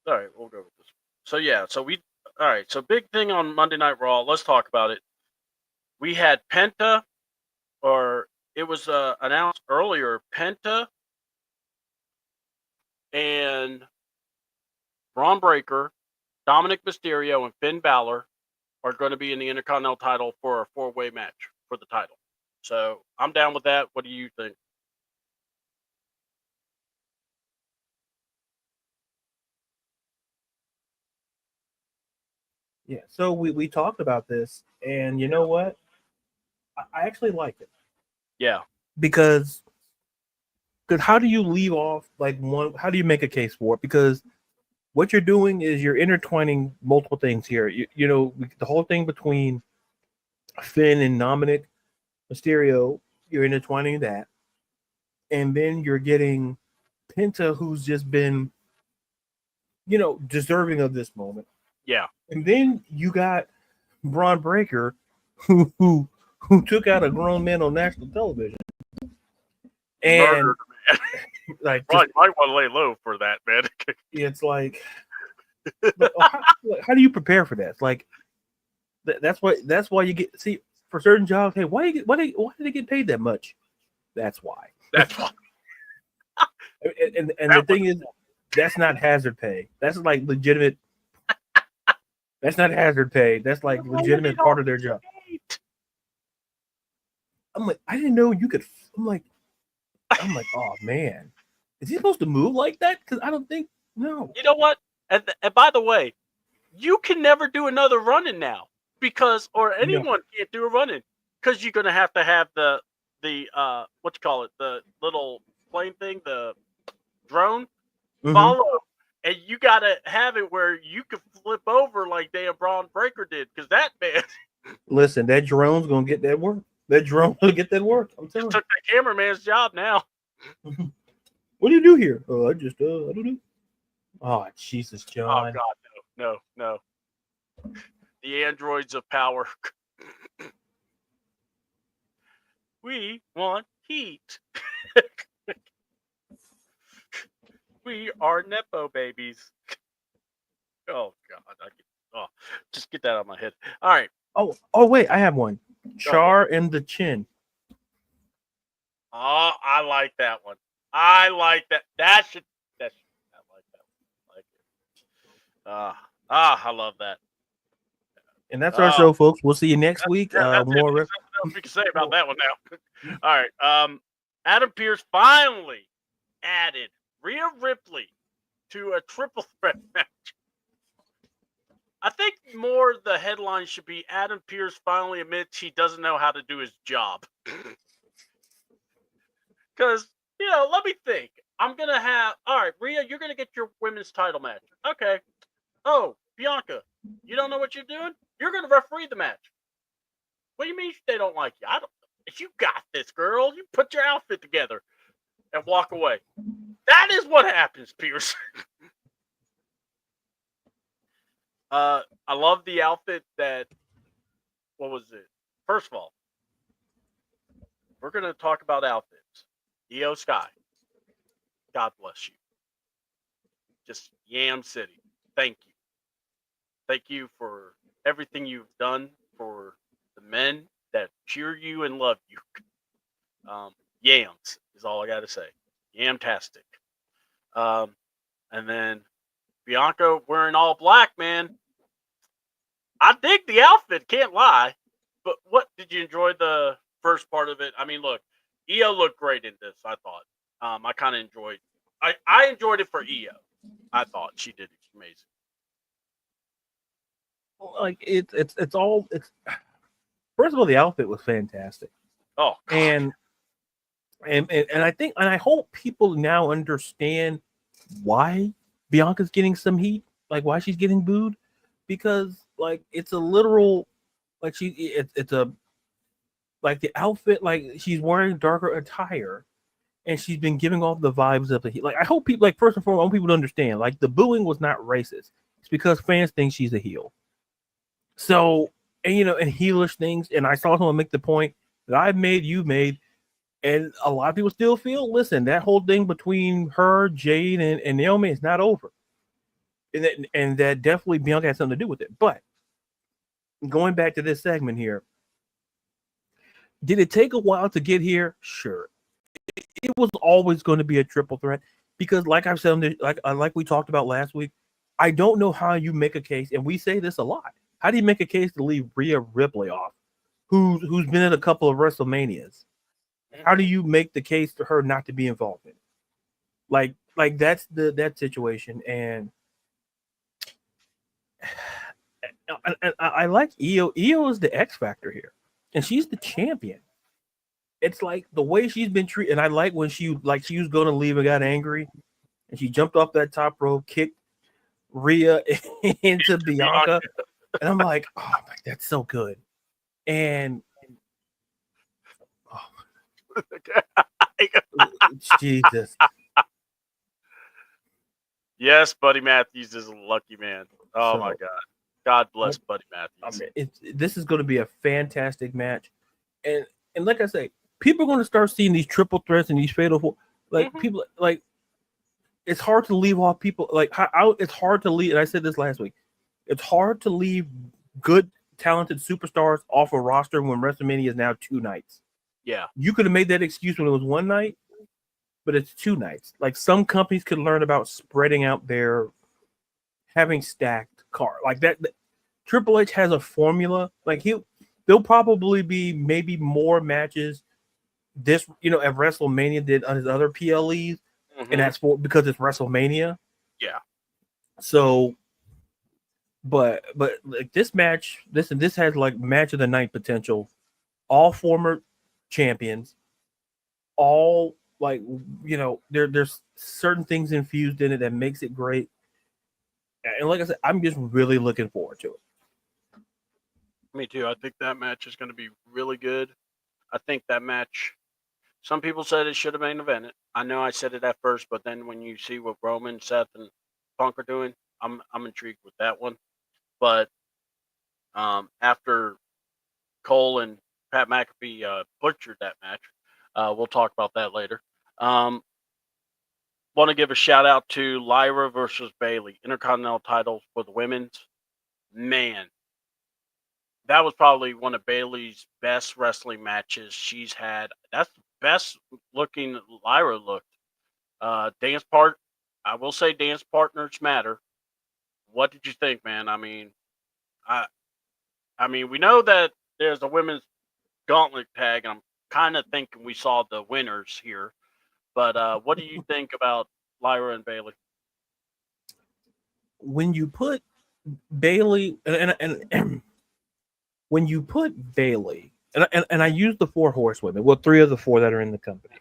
All right, we'll go with this. So yeah, all right. So big thing on Monday Night Raw. Let's talk about it. We had Penta, or it was announced earlier. Penta and Braun Breaker, Dominic Mysterio, and Finn Balor are going to be in the Intercontinental title for a 4-way match for the title. So I'm down with that. What do you think? Yeah. So we talked about this, and you know what? I actually like it. Yeah. Because how do you leave off like one? How do you make a case for it? Because what you're doing is you're intertwining multiple things here. You know, the whole thing between Finn and Dominic Mysterio, you're intertwining that, and then you're getting Penta, who's just been, deserving of this moment. Yeah. And then you got Braun Breaker, who took out a grown man on national television, and Murdered, man. like, Well, you might want to lay low for that, man. it's like, how do you prepare for that? Like, that's why you get for certain jobs. Hey, why did they get paid that much? That's why. That's why. And the thing is, that's not hazard pay. That's like legitimate. That's not hazard pay. That's like legitimate part of their job. I'm like, I didn't know you could. I'm like, oh man, is he supposed to move like that? Because I don't think no. You know what? And by the way, you can never do another run-in now or anyone can't do a run-in because you're gonna have to have the what you call it, the little plane thing, the drone follow, and you gotta have it where you can flip over like damn Braun Breaker did, because that man. Listen, that drone's gonna get that work. That drone will get that work. I'm telling you. Took the cameraman's job now. What do you do here? Oh, I don't know. Oh, Jesus, John. Oh God, no. The androids of power. We want heat. We are Nepo babies. Oh God, just get that out of my head. All right. Oh wait, I have one. Char and the Chin. Oh, I like that one. I like that. I like that one. I like it. I love that. And that's our show, folks. We'll see you next week. More. There's nothing else we can say about that one now. All right. Adam Pearce finally added Rhea Ripley to a triple threat match. I think more the headline should be Adam Pearce finally admits he doesn't know how to do his job. Because, let me think. I'm going to have, all right, Rhea, you're going to get your women's title match. Okay. Oh, Bianca, you don't know what you're doing? You're going to referee the match. What do you mean they don't like you? I don't. You got this, girl. You put your outfit together and walk away. That is what happens, Pierce. I love the outfit that. What was it? First of all, we're going to talk about outfits. Io Sky, God bless you. Just Yam City. Thank you. Thank you for everything you've done for the men that cheer you and love you. Yams is all I got to say. Yamtastic. And then Bianca wearing all black, man. I dig the outfit, can't lie. But what did you enjoy the first part of it? I mean, look, Io looked great in this, I thought. I kind of enjoyed. I enjoyed it for Io. I thought she did amazing. Like it's first of all, the outfit was fantastic. Oh, God. And I think, and I hope people now understand why Bianca's getting some heat, like why she's getting booed, because like it's a literal, like it's a Like the outfit, like she's wearing darker attire, and she's been giving off the vibes of the heel. Like I hope people, like first and foremost, I want people to understand, like the booing was not racist. It's because fans think she's a heel. So, and and heelish things. And I saw someone make the point that I've made, you made, and a lot of people still feel. Listen, that whole thing between her, Jade, and Naomi is not over, and that definitely Bianca had something to do with it. But going back to this segment here, did it take a while to get here? Sure, it was always going to be a triple threat because, like I've said, like we talked about last week, I don't know how you make a case, and we say this a lot. How do you make a case to leave Rhea Ripley off, who's been in a couple of WrestleManias? How do you make the case to her not to be involved in it? Like that's that situation, and I like Io. Io is the X factor here, and she's the champion. It's like the way she's been treated, and I like when she was going to leave and got angry, and she jumped off that top rope, kicked Rhea into Bianca, and I'm like, oh my, that's so good. And Jesus, yes, Buddy Matthews is a lucky man. Oh So- my God. God bless Buddy Matthews. I mean, this is going to be a fantastic match, and like I say, people are going to start seeing these triple threats and these fatal people like. It's hard to leave off people like it's hard to leave. And I said this last week. It's hard to leave good, talented superstars off a roster when WrestleMania is now 2 nights. Yeah. You could have made that excuse when it was 1 night, but it's 2 nights. Like some companies could learn about spreading out their having stacked card like that. Triple H has a formula. Like there'll probably be maybe more matches this at WrestleMania did on his other PLEs, and that's because it's WrestleMania. Yeah. So, but like this match, this has like match of the night potential. All former champions, all like there's certain things infused in it that makes it great. And like I said, I'm just really looking forward to it. Me too. I think that match is going to be really good. I think that match. Some people said it should have main evented. I know I said it at first, but then when you see what Roman, Seth, and Punk are doing, I'm intrigued with that one. But after Cole and Pat McAfee butchered that match, we'll talk about that later. Want to give a shout out to Lyra versus Bayley, Intercontinental title for the women's. Man, that was probably one of Bayley's best wrestling matches she's had. That's the best looking Lyra looked. Dance part, I will say dance partners matter. What did you think, man? I mean, we know that there's a women's gauntlet tag, and I'm kind of thinking we saw the winners here. But what do you think about Lyra and Bayley? When you put Bayley and when you put Bayley and I use the 4 horsewomen, well, 3 of the 4 that are in the company,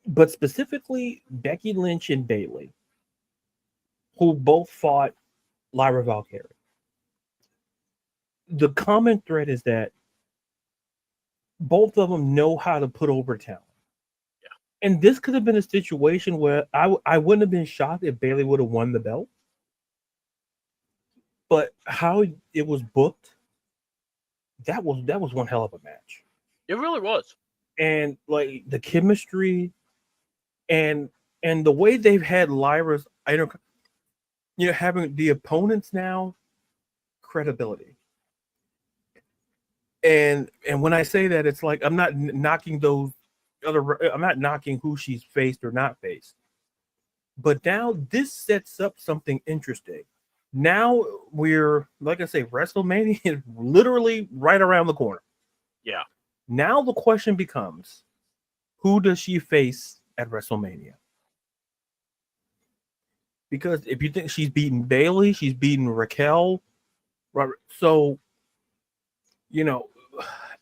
but specifically Becky Lynch and Bayley, who both fought Lyra Valkyrie. The common thread is that both of them know how to put over talent. Yeah. And this could have been a situation where I wouldn't have been shocked if Bayley would have won the belt. But how it was booked, that was one hell of a match. It really was. And like the chemistry and the way they've had Lyra's, having the opponents now credibility. And when I say that, it's like I'm not knocking those I'm not knocking who she's faced or not faced. But now this sets up something interesting. Now we're, like I say, WrestleMania is literally right around the corner. Yeah. Now the question becomes, who does she face at WrestleMania? Because if you think she's beaten Bayley, she's beaten Raquel. So,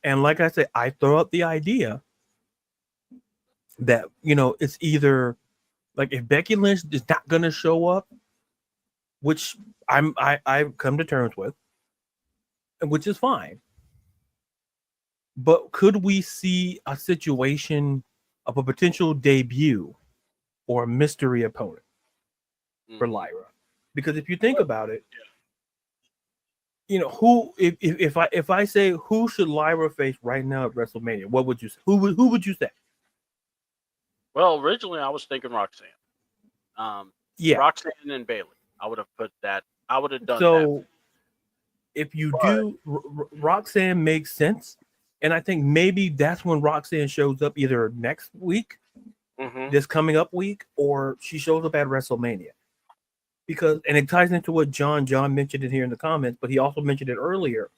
and like I said, I throw out the idea that, it's either like if Becky Lynch is not going to show up, which I've come to terms with, which is fine. But could we see a situation of a potential debut or a mystery opponent for Lyra? Because if you think about it, who if I say who should Lyra face right now at WrestleMania, what would you say? Who would you say? Well, originally I was thinking Roxanne. Yeah. Roxanne and Bailey. I would have put that. I would have done that. So if you do, Roxanne makes sense, and I think maybe that's when Roxanne shows up either next week, this coming up week, or she shows up at WrestleMania. Because and it ties into what John mentioned it here in the comments, but he also mentioned it earlier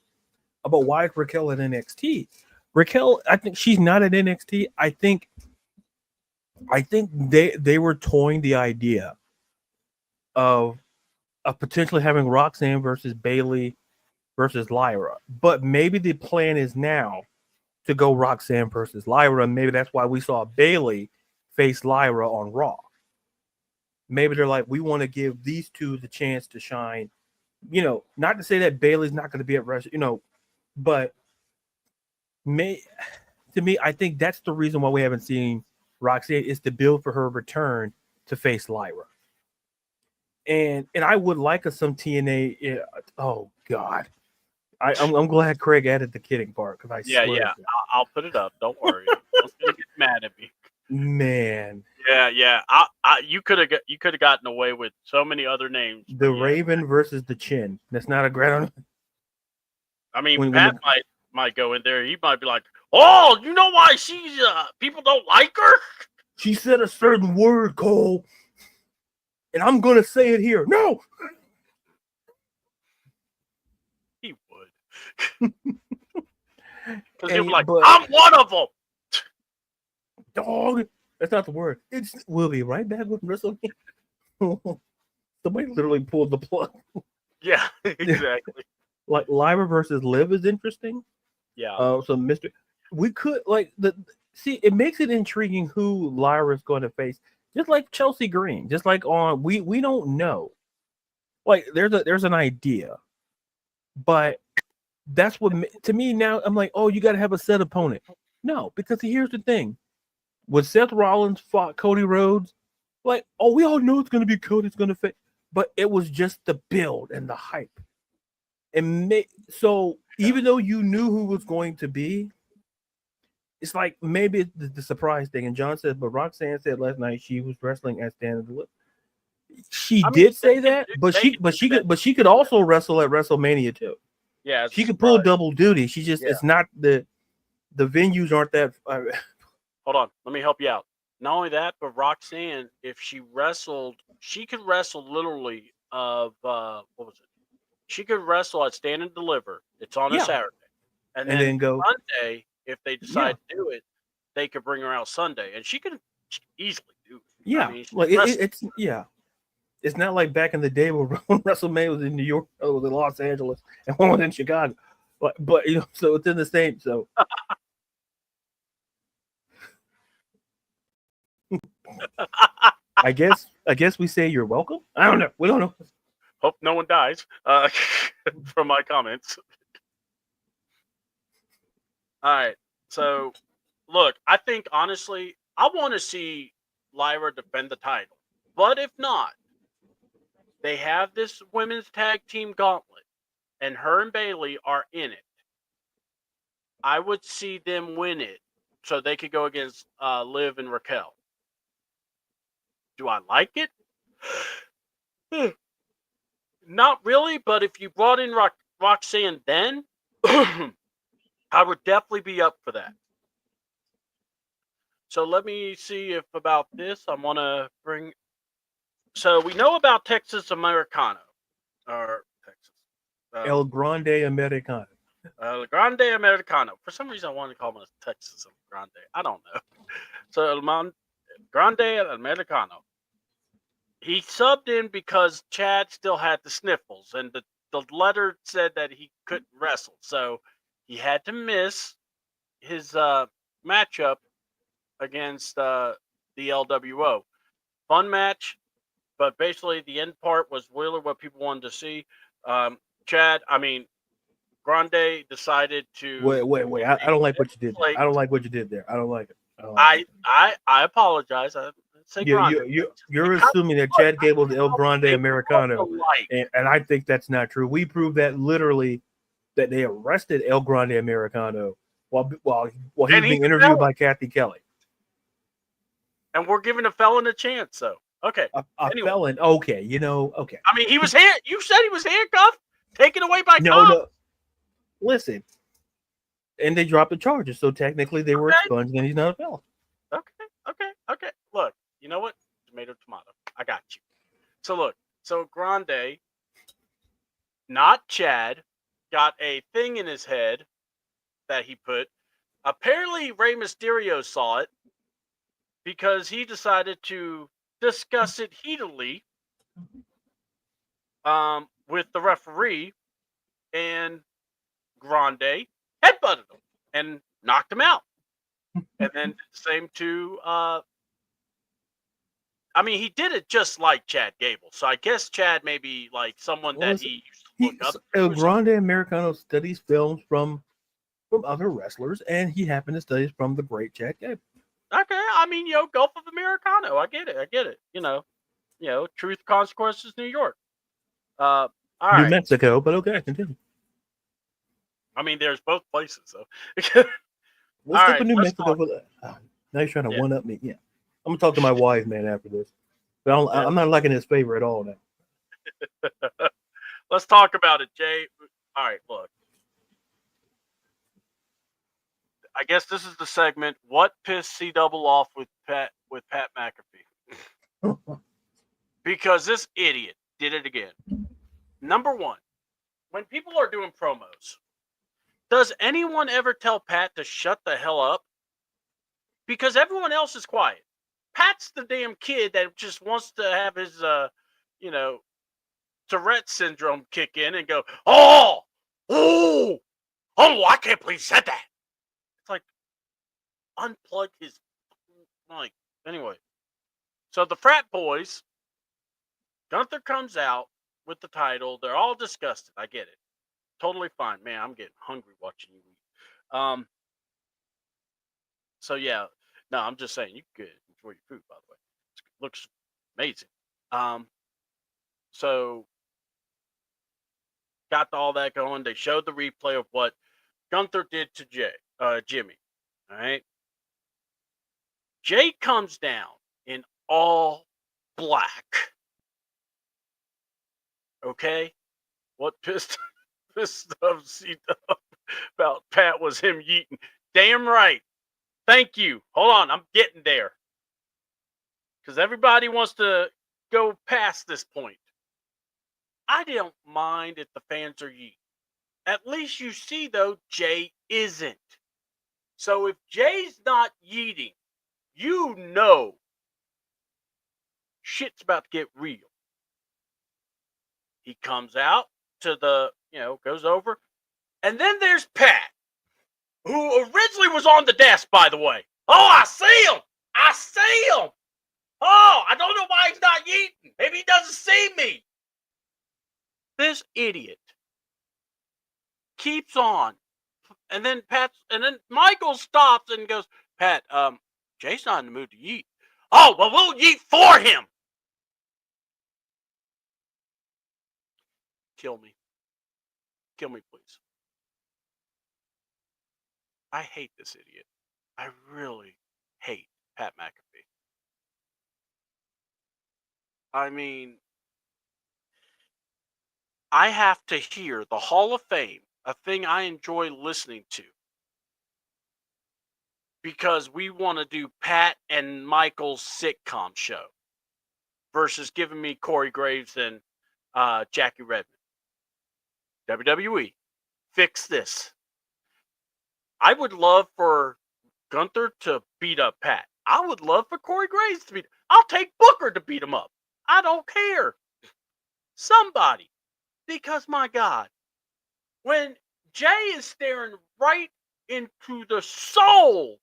about why is Raquel at NXT. Raquel, I think she's not at NXT. I think they were toying the idea of potentially having Roxanne versus Bailey versus Lyra, but maybe the plan is now to go Roxanne versus Lyra. Maybe that's why we saw Bailey face Lyra on Raw. Maybe they're like, we want to give these two the chance to shine. Not to say that Bailey's not going to be at Wrestle, but to me, I think that's the reason why we haven't seen Roxanne is to build for her return to face Lyra. And I would like some TNA. Oh God, I'm glad Craig added the kidding part because I swear. I'll put it up. Don't worry. Don't get mad at me. Man. Yeah. You could have gotten away with so many other names. The Raven versus the Chin. That's not a great. I mean, Pat might go in there. He might be like, "Oh, you know why she's people don't like her? She said a certain word, Cole, and I'm gonna say it here. No." He would. Because he'll be like, "I'm one of them." Dog. That's not the word. We'll be right back with WrestleMania. Somebody literally pulled the plug. Yeah, exactly. Like Lyra versus Liv is interesting. Yeah. So we could it makes it intriguing who Lyra is going to face. Just like Chelsea Green, just like we don't know. Like there's an idea, but that's what to me now. I'm like, oh, you got to have a set opponent. No, because here's the thing. When Seth Rollins fought Cody Rhodes, like, oh, we all know it's going to be Cody's going to fit, but it was just the build and the hype. And so even though you knew who was going to be, it's like maybe it's the surprise thing. And John said, but Roxanne said last night she was wrestling at Stand and Deliver. She did say that, but she could also wrestle at WrestleMania too. Yeah, she could pull double duty. She just it's not the venues aren't that. Hold on, let me help you out. Not only that, but Roxanne, if she wrestled, she could wrestle literally what was it? She could wrestle at Stand and Deliver. It's on a Saturday, and then go Sunday. If they decide to do it, they could bring her out Sunday, and she could easily do it. Yeah, I mean, it's It's not like back in the day where WrestleMania was in New York, or was in Los Angeles, and one was in Chicago. But so it's in the same. So I guess we say you're welcome. I don't know. We don't know. Hope no one dies from my comments. All right. So, look, I think honestly, I want to see Lyra defend the title. But if not, they have this women's tag team gauntlet, and her and Bailey are in it. I would see them win it so they could go against Liv and Raquel. Do I like it? Not really, but if you brought in Roxanne then, I would definitely be up for that. So let me see if about this I want to bring. So we know about Texas Americano, or Texas. El Grande Americano. El Grande Americano. For some reason, I wanted to call him a Texas Grande. I don't know. So El Grande Americano. He subbed in because Chad still had the sniffles, and the letter said that he couldn't wrestle, so he had to miss his matchup against the LWO. Fun match, but basically the end part was really what people wanted to see. Chad, I mean, Grande decided to. Wait. I don't like what you did there. I don't like what you did there. I don't like it. I don't like I apologize. I say Grande. You're assuming that Chad Gable's El Grande They Americano, look alike. and I think that's not true. We proved that literally that they arrested El Grande Americano while he was being interviewed by Kathy Kelly. And we're giving a felon a chance, so okay. Anyway. Felon, okay, okay. I mean, you said he was handcuffed, taken away by cops. No. Listen, and they dropped the charges, so technically they were expunged, and he's not a felon. Okay. Look, you know what? Tomato. I got you. So look, Grande, not Chad, got a thing in his head that he put. Apparently, Rey Mysterio saw it because he decided to discuss it heatedly with the referee, and Grande headbutted him and knocked him out. And then same to I mean, he did it just like Chad Gable. So I guess Chad may be like someone that he used to look up to. El Grande Americano studies films from other wrestlers, and he happened to study from the great Chad Gable. Okay, I mean, Gulf of Americano. I get it. Truth, Consequences, New York. All right. New Mexico, but okay, continue. I mean, there's both places, so. Let's stick with New Mexico. Now he's trying to one up me. Yeah. I'm gonna talk to my wife, man, after this. But I'm not liking his favor at all now. Let's talk about it, Jay. All right, look. I guess this is the segment. What pissed C Double off with Pat McAfee? Because this idiot did it again. Number one, when people are doing promos, does anyone ever tell Pat to shut the hell up? Because everyone else is quiet. Pat's the damn kid that just wants to have his, Tourette syndrome kick in and go, oh, I can't believe he said that. It's like, unplug his mic. Anyway, so the frat boys, Gunther comes out with the title. They're all disgusted. I get it. Totally fine. Man, I'm getting hungry watching you eat. So, yeah. No, I'm just saying, you could enjoy your food, by the way. It looks amazing. So, got all that going. They showed the replay of what Gunther did to Jimmy. All right. Jay comes down in all black. Okay? What pissed off C-Dub about Pat was him yeeting. Damn right. Thank you. Hold on. I'm getting there. Because everybody wants to go past this point. I don't mind if the fans are yeeting. At least you see, though, Jay isn't. So if Jay's not yeeting, you know shit's about to get real. He comes out to the, goes over. And then there's Pat, who originally was on the desk, by the way. Oh, I see him. Oh, I don't know why he's not yeeting. Maybe he doesn't see me. This idiot keeps on. And then Michael stops and goes, Pat, Jay's not in the mood to yeet. Oh, well, we'll yeet for him. Kill me. Kill me, please. I hate this idiot. I really hate Pat McAfee. I mean, I have to hear the Hall of Fame, a thing I enjoy listening to, because we want to do Pat and Michael's sitcom show versus giving me Corey Graves and Jackie Redmond. WWE, fix this. I would love for Gunther to beat up Pat. I would love for Corey Graves to beat him. I'll take Booker to beat him up. I don't care. Somebody. Because, my God, when Jay is staring right into the soul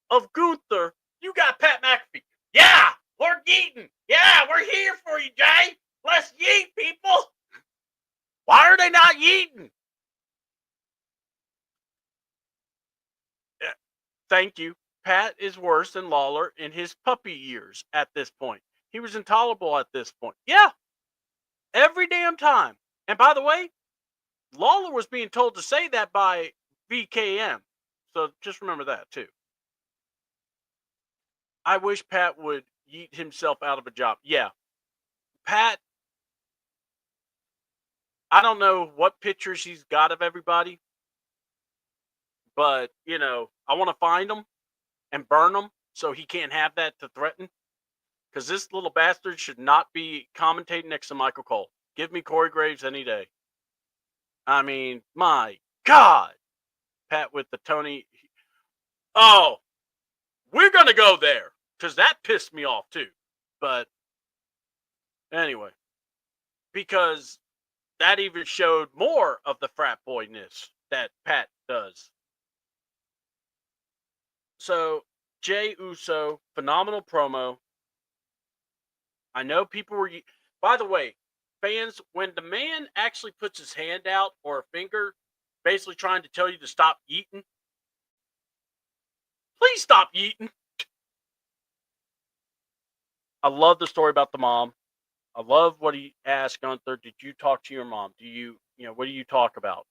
of Gunther, you got Pat McAfee. Yeah, we're yeeting. Yeah, we're here for you, Jay. Let's yeet, people. Why are they not yeeting? times worse than Lawler in his puppy years at this point. He was intolerable at this point. Yeah, every damn time. And by the way, Lawler was being told to say that by VKM. So just remember that too. I wish Pat would yeet himself out of a job. Yeah. Pat, I don't know what pictures he's got of everybody, but, I want to find them and burn them so he can't have that to threaten. Because this little bastard should not be commentating next to Michael Cole. Give me Corey Graves any day. I mean, my God. Pat with the Tony. Oh, we're going to go there. Because that pissed me off too. But anyway. Because that even showed more of the frat boyness that Pat does. So, Jey Uso, phenomenal promo. I know people were... By the way, fans, when the man actually puts his hand out or a finger, basically trying to tell you to stop eating, please stop eating. I love the story about the mom. I love what he asked Gunther. Did you talk to your mom? Do you, what do you talk about?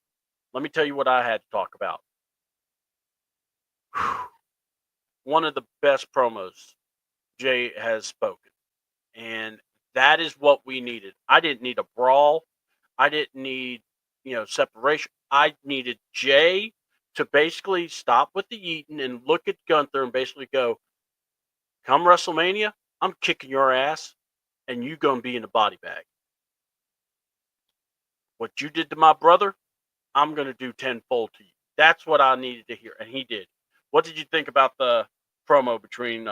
Let me tell you what I had to talk about. One of the best promos Jey has spoken. And that is what we needed. I didn't need a brawl. I didn't need, separation. I needed Jey to basically stop with the eating and look at Gunther and basically go, come WrestleMania, I'm kicking your ass and you going to be in a body bag. What you did to my brother, I'm going to do tenfold to you. That's what I needed to hear. And he did. What did you think about the promo between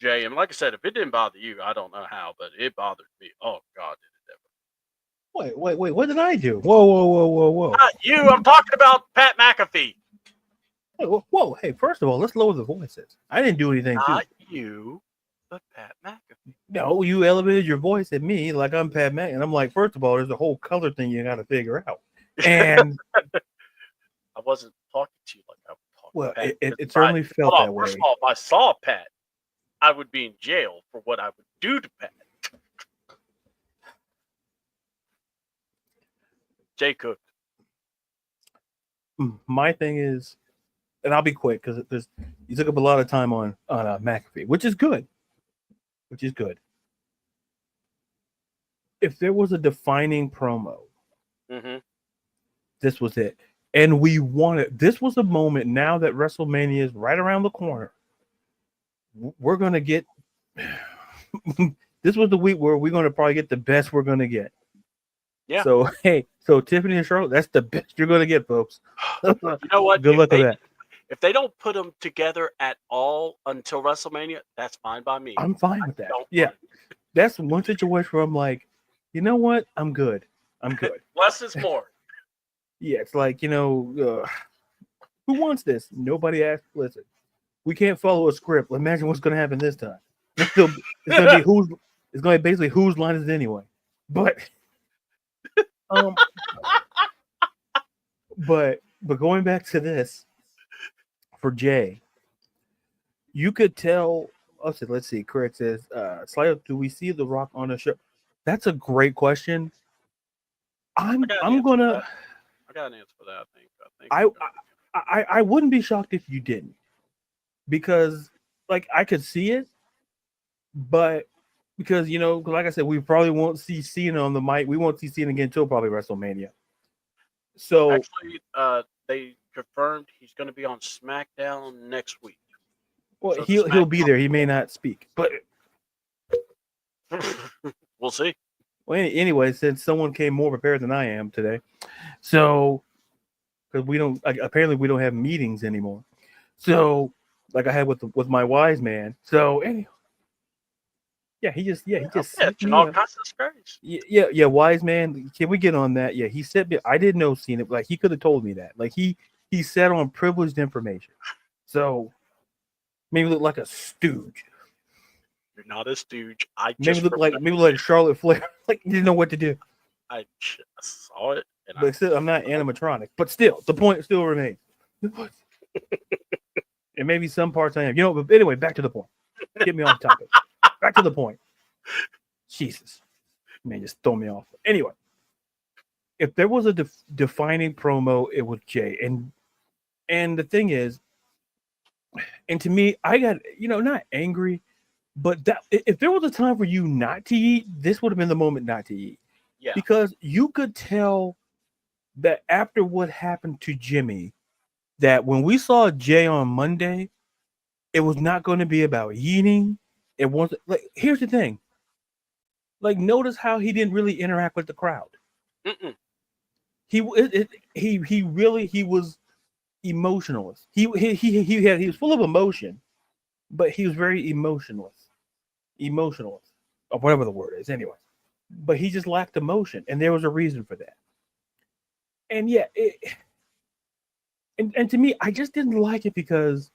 Jey? And like I said, if it didn't bother you, I don't know how, but it bothered me. Oh, God, did it ever. Wait. What did I do? Whoa. Not you. I'm talking about Pat McAfee. Whoa. Hey, first of all, let's lower the voices. I didn't do anything Not to you, but Pat McAfee. No, you elevated your voice at me like I'm Pat McAfee. And I'm like, first of all, there's a whole color thing you got to figure out. And I wasn't talking to you like I was talking well, to Pat. it certainly felt that way. First of all, if I saw Pat, I would be in jail for what I would do to Pat. Jay Cook. My thing is, and I'll be quick because you took up a lot of time on McAfee, which is good. If there was a defining promo, this was it. And we wanted, this was a moment now that WrestleMania is right around the corner. We're going to get, this was the week where we're going to probably get the best we're going to get. Yeah. So, so Tiffany and Charlotte, that's the best you're going to get, folks. You know what? Good luck with that. If they don't put them together at all until WrestleMania, that's fine by me. I'm fine with that. Yeah. That's one situation where I'm like, you know what? I'm good. Less is more. Yeah, it's like, who wants this? Nobody asked. Listen, we can't follow a script. Imagine what's going to happen this time. It's going to be basically whose line is it anyway. But, but going back to this for Jey, you could tell. Let's see. Correct says, Slido, do we see The Rock on the show? That's a great question. I'm gonna. I got an answer for that. I think. I wouldn't be shocked if you didn't, because like I could see it, but because like I said, we probably won't see Cena on the mic. We won't see Cena again until probably WrestleMania. So actually, they confirmed he's going to be on SmackDown next week. Well, so he'll be there. He may not speak, but we'll see. Well, anyway, since someone came more prepared than I am today, so because apparently we don't have meetings anymore. So like I had with my wise man. So anyway, he just sent me all kinds of space. Yeah, wise man. Can we get on that? Yeah, he sent me. I didn't know Cena. Like he could have told me that. Like he sat on privileged information. So maybe look like a stooge. You're not a stooge. Maybe look like Charlotte Flair. Like you didn't know what to do. I just saw it, but still, I'm not animatronic. But still, the point still remains. And maybe some parts I am. But anyway, back to the point. Get me off topic. Back to the point. Jesus. Man, just throw me off. Anyway, if there was a defining promo, it was Jay. And the thing is, and to me, I got, not angry, but that if there was a time for you not to eat, this would have been the moment not to eat. Yeah. Because you could tell that after what happened to Jimmy, that when we saw Jay on Monday, it was not going to be about eating. It wasn't like, here's the thing. Like, notice how he didn't really interact with the crowd. Mm-mm. He was emotionless. He was full of emotion, but he was very emotionless, or whatever the word is. Anyway, but he just lacked emotion, and there was a reason for that. And yeah, and to me, I just didn't like it because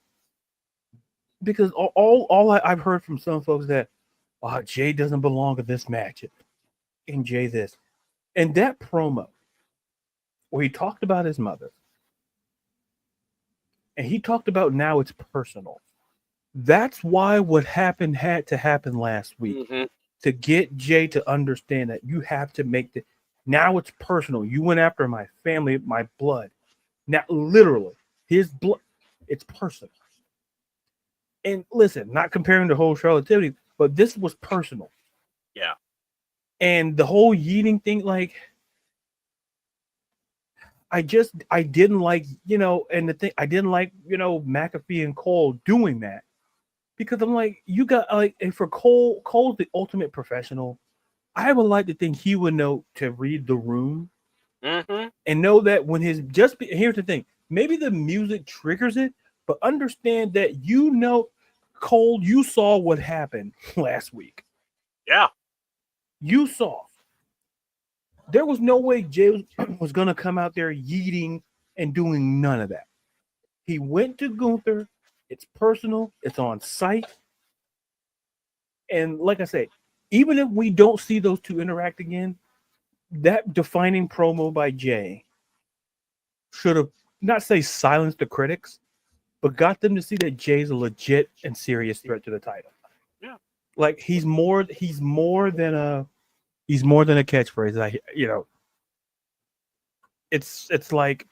I've heard from some folks that Jay doesn't belong in this match, and Jay this, and that promo where he talked about his mother, and he talked about now it's personal. That's why what happened had to happen last week, to get Jay to understand that you have to make the now it's personal. You went after my family, my blood. Now, literally, his blood, it's personal. And listen, not comparing the whole Charlotte Tiffany, but this was personal. Yeah. And the whole yeeting thing, like, I didn't like, and the thing, I didn't like, McAfee and Cole doing that. Because I'm like, you got, like, and for Cole's the ultimate professional. I would like to think he would know to read the room and know that when here's the thing, maybe the music triggers it, but understand that Cole, you saw what happened last week. Yeah. You saw. There was no way Jay was going to come out there yeeting and doing none of that. He went to Gunther. It's personal. It's on site. And like I say, even if we don't see those two interact again, that defining promo by Jay should have not say silenced the critics, but got them to see that Jay's a legit and serious threat to the title. Yeah. Like he's more than a catchphrase. It's like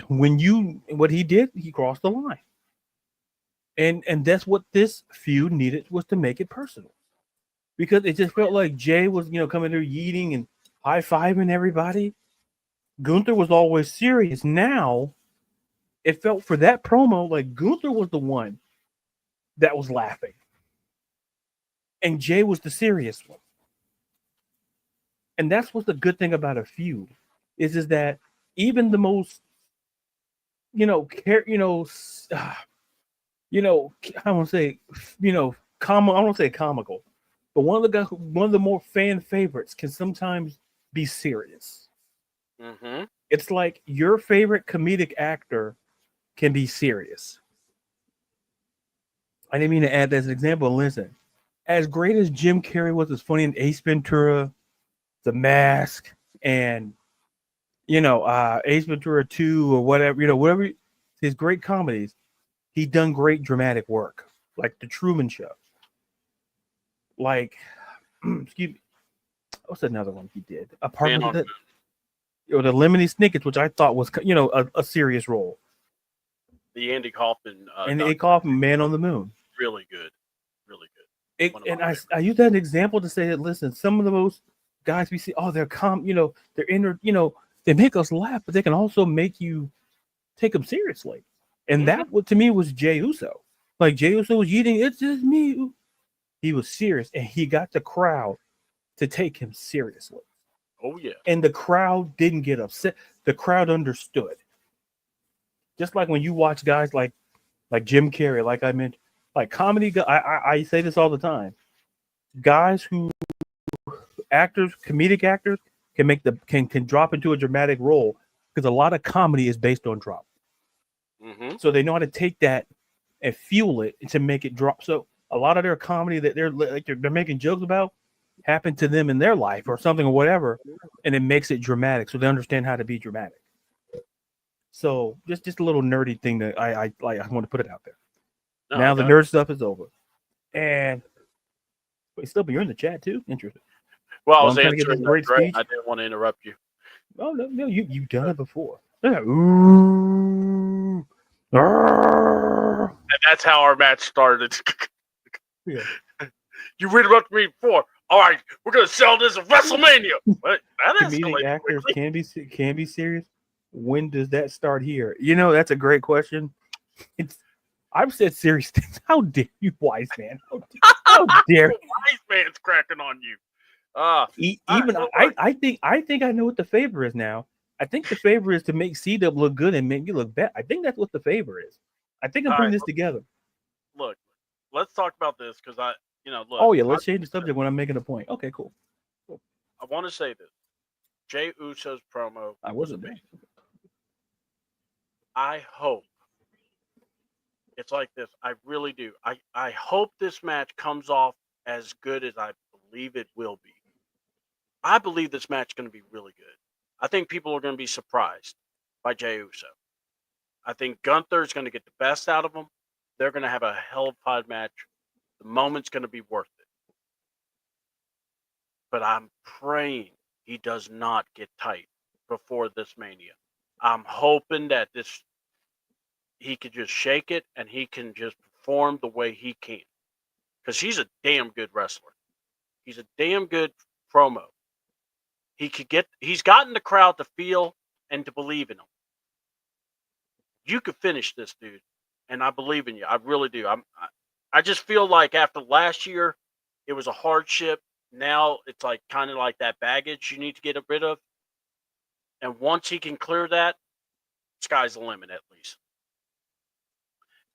what he did, he crossed the line. And that's what this feud needed, was to make it personal. Because it just felt like Jay was, coming there yeeting and high-fiving everybody. Gunther was always serious. Now, it felt for that promo like Gunther was the one that was laughing. And Jay was the serious one. And that's what's the good thing about a feud, is that even the most, I want to say, I don't want to say comical, but one of the more fan favorites can sometimes be serious. It's like your favorite comedic actor can be serious. I didn't mean to add that as an example. Listen, as great as Jim Carrey was, as funny in Ace Ventura, The Mask, and Ace Ventura 2 or whatever his great comedies, he done great dramatic work, like The Truman Show. Like, excuse me, what's another one he did? Apart from that, the Lemony Snicket, which I thought was a serious role. The Andy Kaufman and Andy Kaufman, Man on the Moon, really good. And I use that example to say that, listen, some of the most guys we see, they're they're inner, they make us laugh, but they can also make you take them seriously. And that, to me, was Jey Uso. Like, Jey Uso was eating, it's just me. He was serious, and he got the crowd to take him seriously. Oh, yeah. And the crowd didn't get upset. The crowd understood. Just like when you watch guys like Jim Carrey, like I mentioned, like comedy, I say this all the time. Guys who comedic actors can drop into a dramatic role, because a lot of comedy is based on drop. So they know how to take that and fuel it to make it drop. So a lot of their comedy that they're making jokes about happened to them in their life or something or whatever, and it makes it dramatic. So they understand how to be dramatic. So just a little nerdy thing that I like. I want to put it out there. No, Now the nerd stuff is over. And wait, still, but you're in the chat too. Interesting. Well, I Well, was I'm trying to get this answering great Grant. speech. I didn't want to interrupt you. Oh no, you've done it before. Ooh. And that's how our match started. Yeah. You interrupted me before. All right, we're gonna sell this at WrestleMania. But that Comedic escalated actors quickly. can be serious. When does that start here? You know, that's a great question. It's I've said serious things. How dare you, wise man? How dare Wise man's cracking on you. All right, even well, look, I think I know what the favor is now. I think the favor is to make CW look good and make me look bad. I think that's what the favor is. I think I'm all putting right, this together. look. Let's talk about this because look. Oh yeah, let's change the subject when I'm making a point. Okay, cool. I want to say this. Jay Uso's promo I was wasn't there. amazing. I hope it's like this. I really do. I hope this match comes off as good as I believe it will be. I believe this match is going to be really good. I think people are going to be surprised by Jey Uso. I think Gunther is going to get the best out of them. They're going to have a hell of a fight match. The moment's going to be worth it. But I'm praying he does not get tight before this Mania. I'm hoping that he could just shake it and he can just perform the way he can. Because he's a damn good wrestler. He's a damn good promo. He's gotten the crowd to feel and to believe in him. You could finish this, dude, and I believe in you. I really do. I just feel like after last year, it was a hardship. Now it's like kind of like that baggage you need to get rid of. And once he can clear that, sky's the limit at least.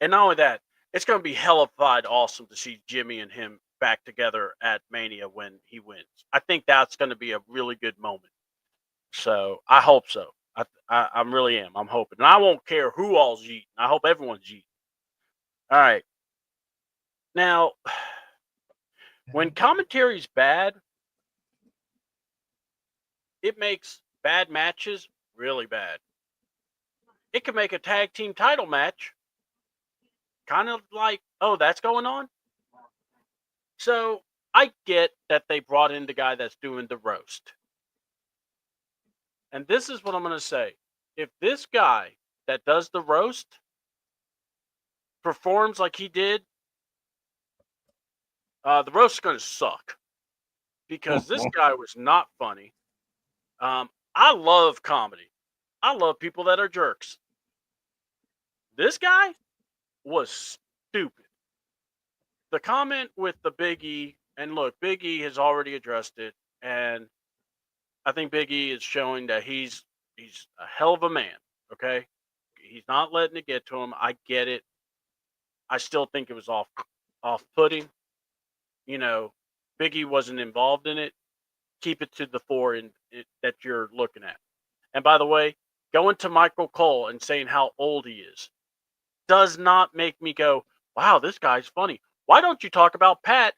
And not only that, it's going to be hellified awesome to see Jimmy and him back together at Mania when he wins. I think that's going to be a really good moment. So I hope so. I really am. I'm hoping. And I won't care who all's eating. I hope everyone's eating. All right. Now, when commentary's bad, it makes bad matches really bad. It can make a tag team title match kind of like, oh, that's going on. So I get that they brought in the guy that's doing the roast. And this is what I'm going to say. If this guy that does the roast performs like he did, the roast is going to suck because this guy was not funny. I love comedy. I love people that are jerks. This guy was stupid. The comment with the Big E, and look, Big E has already addressed it, and I think Big E is showing that he's a hell of a man. Okay, he's not letting it get to him. I get it. I still think it was off putting. You know, Big E wasn't involved in it. Keep it to the four that you're looking at. And by the way, going to Michael Cole and saying how old he is does not make me go, wow, this guy's funny. Why don't you talk about Pat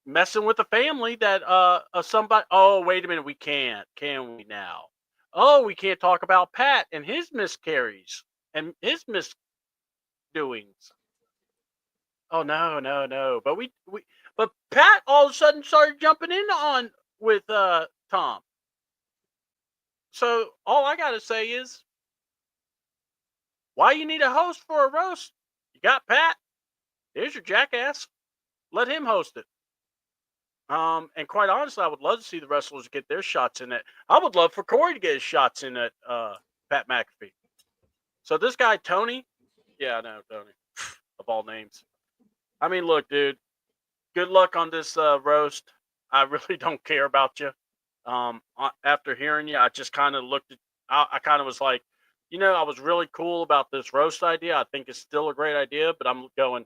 messing with a family that somebody? Oh, wait a minute, we can't. Can we now? Oh, we can't talk about Pat and his miscarries and his misdoings. Oh no. But Pat all of a sudden started jumping in on with Tom. So all I gotta say is, why you need a host for a roast? You got Pat. Here's your jackass. Let him host it. And quite honestly, I would love to see the wrestlers get their shots in it. I would love for Corey to get his shots in at Pat McAfee. So this guy Tony, yeah, I know Tony of all names. I mean, look, dude. Good luck on this roast. I really don't care about you. After hearing you, I just kind of looked at. I kind of was like, I was really cool about this roast idea. I think it's still a great idea, but I'm going,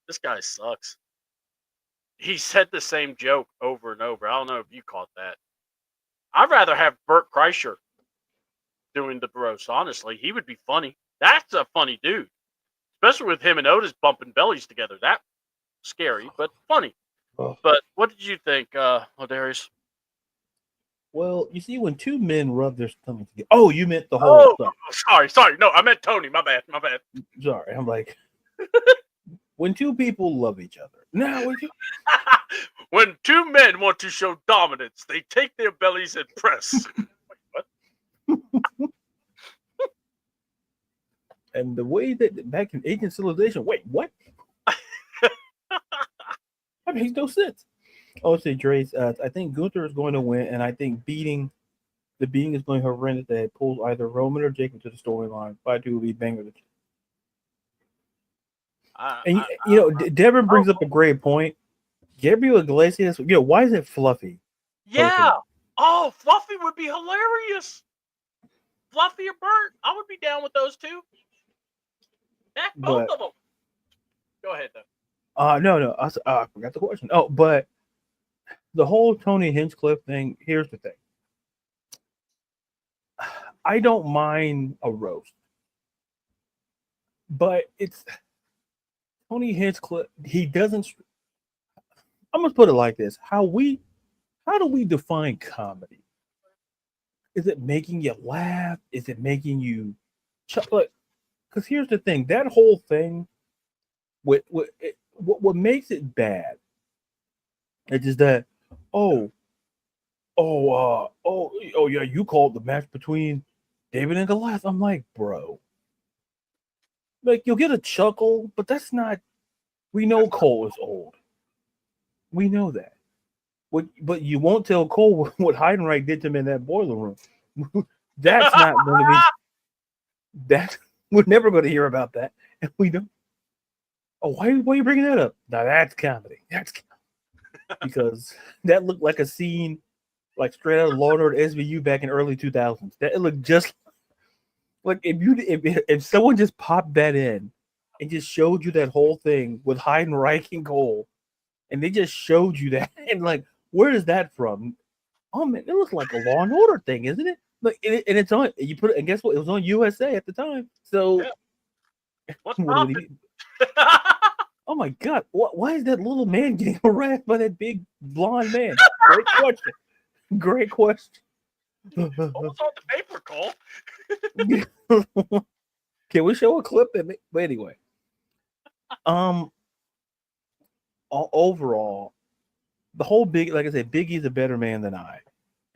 this guy sucks. He said the same joke over and over. I don't know if you caught that. I'd rather have Bert Kreischer doing the roast. Honestly, he would be funny. That's a funny dude, especially with him and Otis bumping bellies together. That's scary, but funny. Oh. But what did you think, Ladarius? Well, you see, when two men rub their stomachs together. Oh, you meant the whole Oh, stuff. sorry. No, I meant Tony. My bad. Sorry, I'm like, when two people love each other. Now, When two men want to show dominance, they take their bellies and press. What? and the way that back in ancient civilization, wait, what? That makes no sense. Oh, say Dre's. I think Gunther is going to win, and I think the beating is going to horrendous that pulls either Roman or Jake into the storyline. But I do believe Banger. And Devin brings up a great point. Gabriel Iglesias, why is it Fluffy? Yeah. Oh, Fluffy would be hilarious. Fluffy or Bert, I would be down with those two. Heck, both of them. Go ahead, though. No. I forgot the question. Oh, but the whole Tony Hinchcliffe thing, here's the thing. I don't mind a roast. But it's Tony Hinchcliffe, he doesn't. I'm going to put it like this. How do we define comedy? Is it making you laugh? Is it making you chuckle? Because here's the thing, that whole thing, what makes it bad, it's just that, yeah, you called the match between David and Goliath. I'm like, bro, like you'll get a chuckle, but that's not. We know Cole is old. We know that. But you won't tell Cole what Heidenreich did to him in that boiler room. That's not going to be. That we're never going to hear about that, and we don't. Oh, why are you bringing that up? Now that's comedy. That's because that looked like a scene, like straight out of Law and Order SVU back in early 2000s. That it looked just like if someone just popped that in and just showed you that whole thing with Heidenreich and Cole, and they just showed you that, and like, where is that from? Oh man, it looks like a Law and Order thing, isn't it? Like, and it's on. You put it, and guess what? It was on USA at the time. So, yeah. What's popping? Oh my God! Why is that little man getting harassed by that big blonde man? Great question. Great question. What was on the paper, Cole? Can we show a clip? But anyway, overall, the whole like I said, Big E's a better man than I.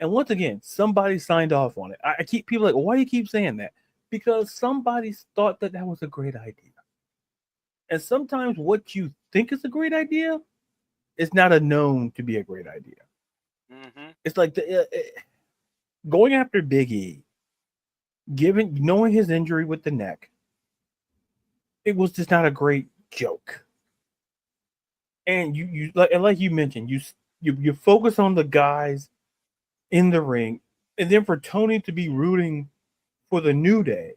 And once again, somebody signed off on it. I keep people like, well, why do you keep saying that? Because somebody thought that was a great idea. And sometimes what you think is a great idea is not known to be a great idea. Mm-hmm. It's like going after Big E, knowing his injury with the neck, it was just not a great joke. And you like you mentioned, you focus on the guys in the ring, and then for Tony to be rooting for the New Day.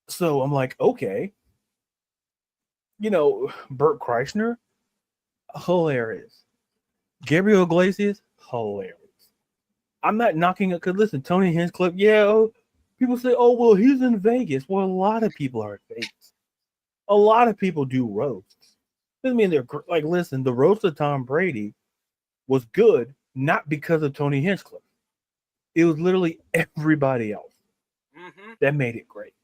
So I'm like, okay. Bert Kreischer, hilarious. Gabriel Iglesias, hilarious. I'm not knocking it because listen, Tony Hinchcliffe, people say, oh, well, he's in Vegas. Well, a lot of people are in Vegas. A lot of people do roasts. Doesn't mean they're like, listen, the roast of Tom Brady was good, not because of Tony Hinchcliffe. It was literally everybody else that made it great.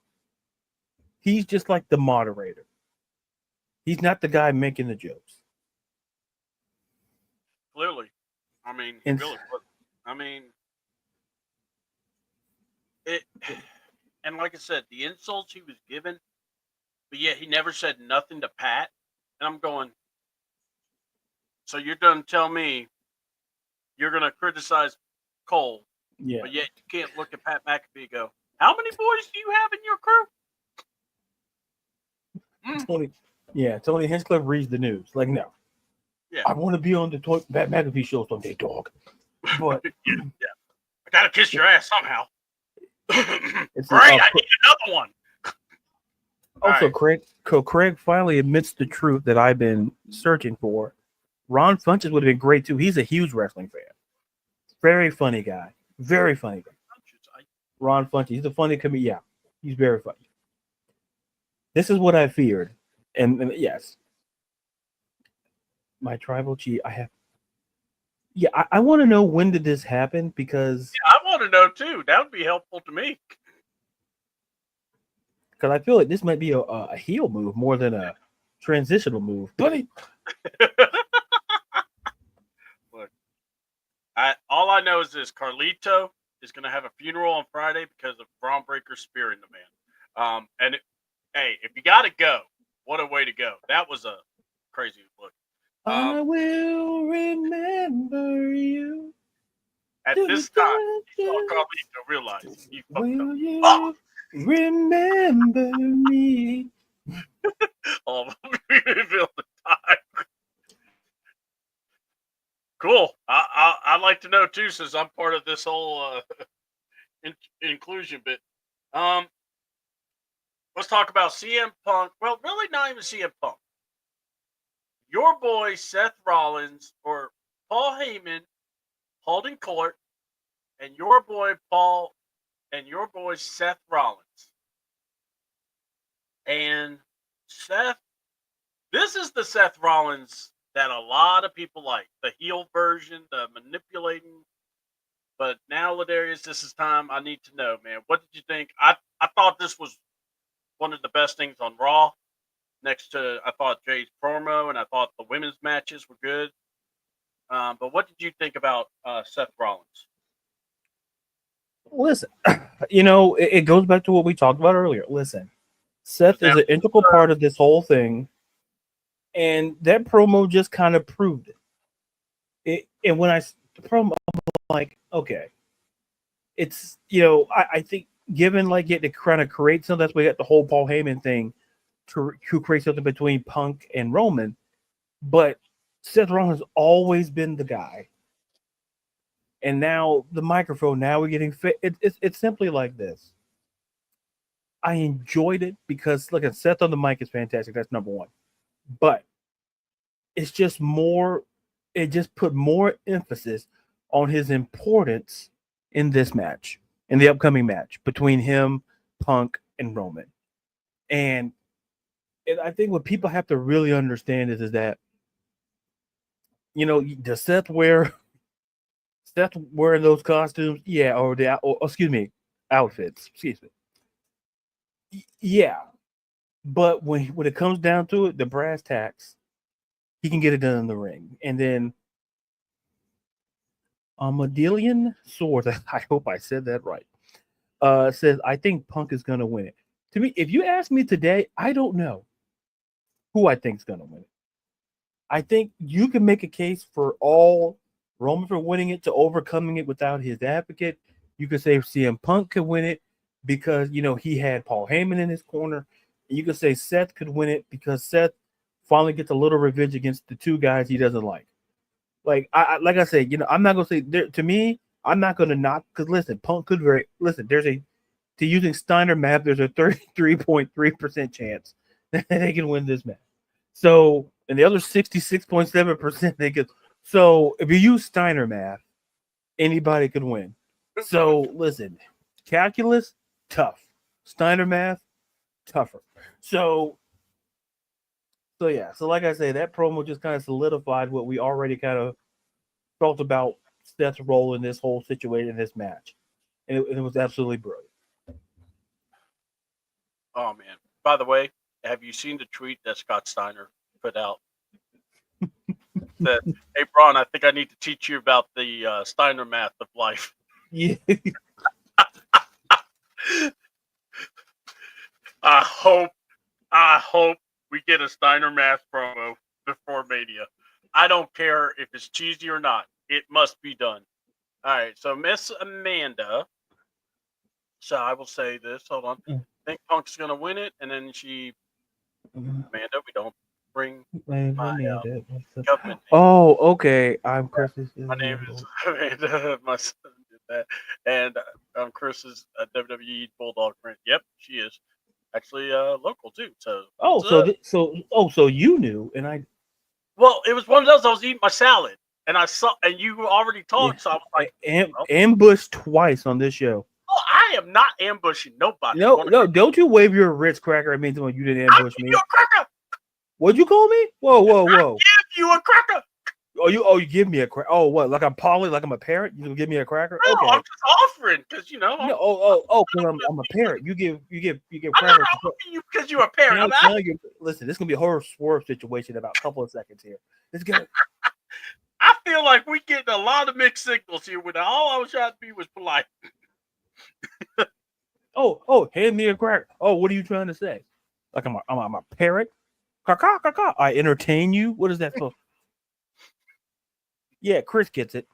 He's just like the moderator. He's not the guy making the jokes. Clearly. I mean, really. I mean, it. And like I said, the insults he was given, but yet he never said nothing to Pat. And I'm going, so you're going to tell me you're going to criticize Cole, but yet you can't look at Pat McAfee and go, how many boys do you have in your crew? Tony Hinchcliffe reads the news. Like, no. Yeah. I want to be on the Pat McAfee show someday, dog. But I got to kiss your ass somehow. Great, I need another one. Also, right. Craig finally admits the truth that I've been searching for. Ron Funches would have been great too. He's a huge wrestling fan. Very funny guy. Very funny guy. Ron Funches. He's a funny comedian. Yeah, he's very funny. This is what I feared. And yes. My tribal chief, I have. Yeah, I want to know when did this happen because I want to know too. That would be helpful to me. I feel like this might be a heel move more than a transitional move. Buddy, Look, all I know is this: Carlito is going to have a funeral on Friday because of Braun Breaker spearing the man. Hey, if you got to go, what a way to go! That was a crazy look. I will remember you. At this time, he saw Carlito realize he fucked Will up. you remember me? Oh, reveal the time. Cool. I'd like to know too, since I'm part of this whole inclusion bit. Um, let's talk about CM Punk. Well, really, not even CM Punk. Your boy Seth Rollins or Paul Heyman holding court, and your boy Paul and your boy Seth Rollins. And Seth, this is the Seth Rollins that a lot of people like. The heel version, the manipulating. But now, Ladarius, this is time I need to know, man. What did you think? I thought this was one of the best things on Raw. Next to, I thought Jay's promo, and I thought the women's matches were good. But what did you think about Seth Rollins? Listen, it goes back to what we talked about earlier. Listen, Seth is an integral part of this whole thing, and that promo just kind of proved it. And when the promo, I'm like, okay, it's I think given like it to kind of create something, that's why we got the whole Paul Heyman thing to create something between Punk and Roman, but Seth Rollins has always been the guy. And now the microphone, now we're getting fit. It's simply like this. I enjoyed it because, look, Seth on the mic is fantastic. That's number one. But it's just more, it just put more emphasis on his importance in this match, in the upcoming match between him, Punk, and Roman. And I think what people have to really understand is that, does Seth wearing those costumes? Yeah, or excuse me, outfits. Excuse me. Yeah, but when it comes down to it, the brass tacks, he can get it done in the ring. And then Armadillion Swords, I hope I said that right, says, I think Punk is going to win it. To me, if you ask me today, I don't know who I think is going to win it. I think you can make a case for all Roman for winning it to overcoming it without his advocate. You could say CM Punk could win it because, he had Paul Heyman in his corner. And you could say Seth could win it because Seth finally gets a little revenge against the two guys he doesn't like. Like I said, I'm not gonna say to me, I'm not gonna knock because listen, Punk could there's to using Steiner math, there's a 33.3% chance that they can win this match. So and the other 66.7% they could. So if you use Steiner math, anybody could win. So listen, calculus, tough. Steiner math, tougher. So yeah. So like I say, that promo just kind of solidified what we already kind of felt about Seth's role in this whole situation, in this match. And it was absolutely brilliant. Oh, man. By the way, have you seen the tweet that Scott Steiner put out? That, hey, Braun, I think I need to teach you about the Steiner math of life. Yeah. I hope we get a Steiner math promo before Mania. I don't care if it's cheesy or not. It must be done. All right, so Miss Amanda. So I will say this. Hold on. I think Punk's going to win it, and then Amanda, we don't bring my government. Oh, okay. I'm Chris. My name is Amanda. My son did that. And I'm Chris's WWE Bulldog friend. Yep, she is. Actually, local too. So. So you knew, and I. Well, it was one of those. I was eating my salad, and I saw, and you already talked. Yeah. So I was like, ambushed twice on this show. Oh, I am not ambushing nobody. No, don't you wave your Ritz cracker at me when you didn't ambush me. You a cracker. What'd you call me? Whoa. I give you a cracker. you give me a cracker. Oh, what? Like I'm Polly? Like I'm a parrot? You give me a cracker? No, Okay. I'm just offering because No, because I'm a parrot. You give I'm not crackers. offering you because you're a parent. Now you're listen. This is gonna be a horror swerve situation in about a couple of seconds here. Let's go. I feel like we getting a lot of mixed signals here. When all I was trying to be was polite. Hand me a cracker. Oh, what are you trying to say? Like I'm a parrot? Caw. I entertain you. What is that for? Yeah, Chris gets it.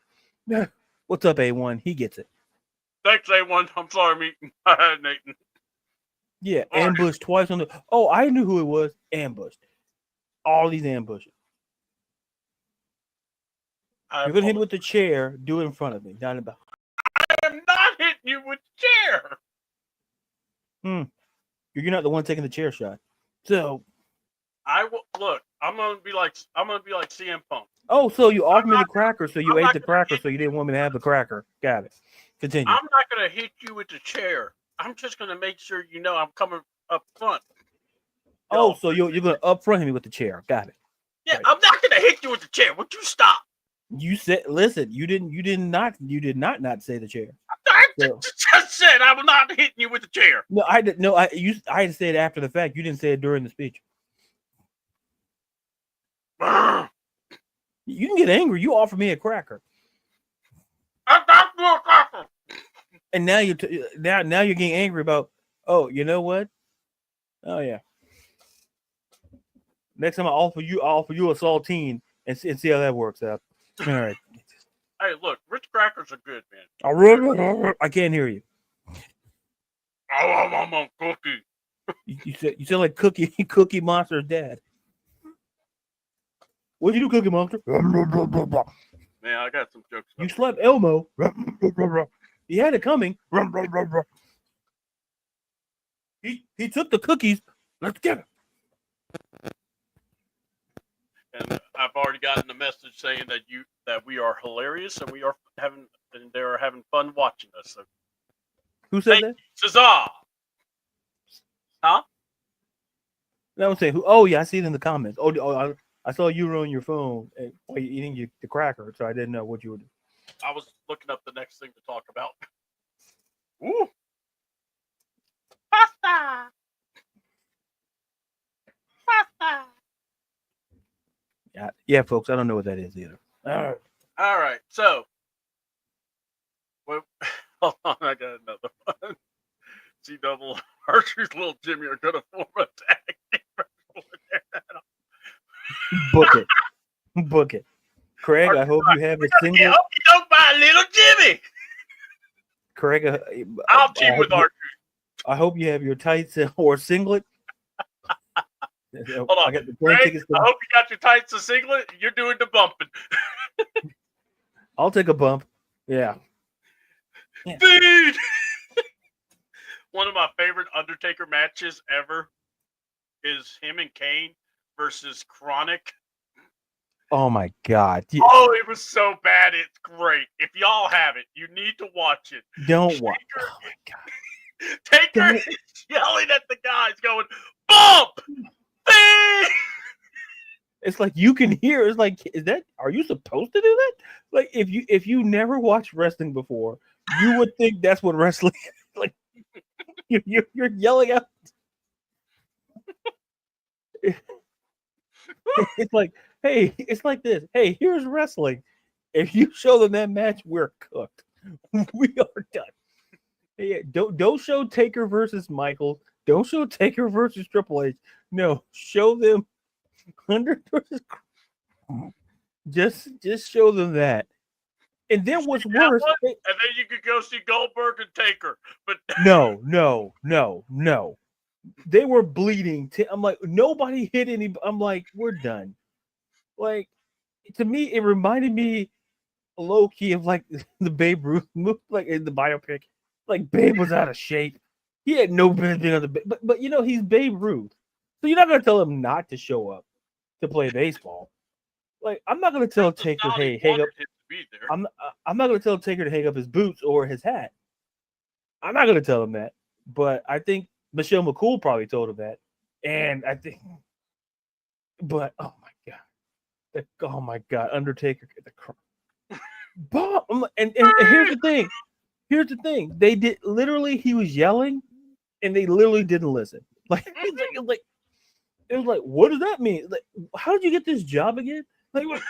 What's up, A1? He gets it. Thanks, A1. I'm sorry, meeting. Nathan. Yeah, ambushed twice on the. Oh, I knew who it was. Ambushed. All these ambushes. You're gonna hit me with the chair. Do it in front of me. Down about. I am not hitting you with the chair. You're not the one taking the chair shot. So I will look. I'm gonna be like CM Punk. Oh, so you offered me the cracker, so you ate the cracker, so you didn't want me to have the cracker. Got it. Continue. I'm not gonna hit you with the chair. I'm just gonna make sure you know I'm coming up front. Oh, so you're gonna upfront hit me with the chair. Got it. Yeah, right. I'm not gonna hit you with the chair. Would you stop? You said, listen. You did not say the chair. I just said I was not hitting you with the chair. No, I didn't. No, I had to say it after the fact. You didn't say it during the speech. You can get angry. You offer me a cracker. I got you a cracker. And now you're getting angry about. Oh, you know what? Oh yeah. Next time I'll offer you a saltine and see how that works out. All right. Hey, look, Ritz crackers are good, man. I can't hear you. I'm a cookie. You sound like Cookie Monster's dad. What'd you do, Cookie Monster? Man, I got some jokes. You slept Elmo. He had it coming. He took the cookies. Let's get it. And I've already gotten a message saying that we are hilarious and they're having fun watching us. So, who said that? Cesar. Huh? I would say who? Oh yeah, I see it in the comments. I saw you were on your phone while you're eating the cracker, so I didn't know what you were doing. I was looking up the next thing to talk about. Ooh. Pasta. Yeah, folks, I don't know what that is either. All right. So, hold on, I got another one. C-double Archer's little Jimmy are gonna form a tag team. Book it. Craig, I hope you have a single. I hope you don't buy little Jimmy. Craig, I'll team with Archer. I hope you have your tights or singlet. Hold on. Craig, I hope you got your tights and singlet. You're doing the bumping. I'll take a bump. Yeah. Dude. One of my favorite Undertaker matches ever is him and Kane versus Chronic. Oh my God. Oh, it was so bad. It's great. If y'all have it, you need to watch it. Don't watch. Oh my God. Taker is yelling at the guys going, bump! Bing! It's like you can hear. It's like, are you supposed to do that? Like if you never watched wrestling before, you would think that's what wrestling is. Like you're yelling out. It's like, hey, it's like this. Hey, here's wrestling. If you show them that match, we're cooked. We are done. Yeah, don't show Taker versus Michaels. Don't show Taker versus Triple H. No, show them Hunter versus. Just show them that. And then what's worse? And then you could go see Goldberg and Taker. But no. They were bleeding. I'm like, nobody hit any. I'm like, we're done. Like, to me, it reminded me low key of like the Babe Ruth movie, like in the biopic. Like Babe was out of shape. He had no business being on the but you know he's Babe Ruth, so you're not gonna tell him not to show up to play baseball. Like I'm not gonna tell Taker, hey, hang up. I'm not gonna tell Taker to hang up his boots or his hat. I'm not gonna tell him that. But I think Michelle McCool probably told him that, and I think. But oh my God, Oh my god, Undertaker, Bob. And here's the thing. Here's the thing. They did literally. He was yelling, and they literally didn't listen. Like it was like, what does that mean? Like, how did you get this job again? Like, what?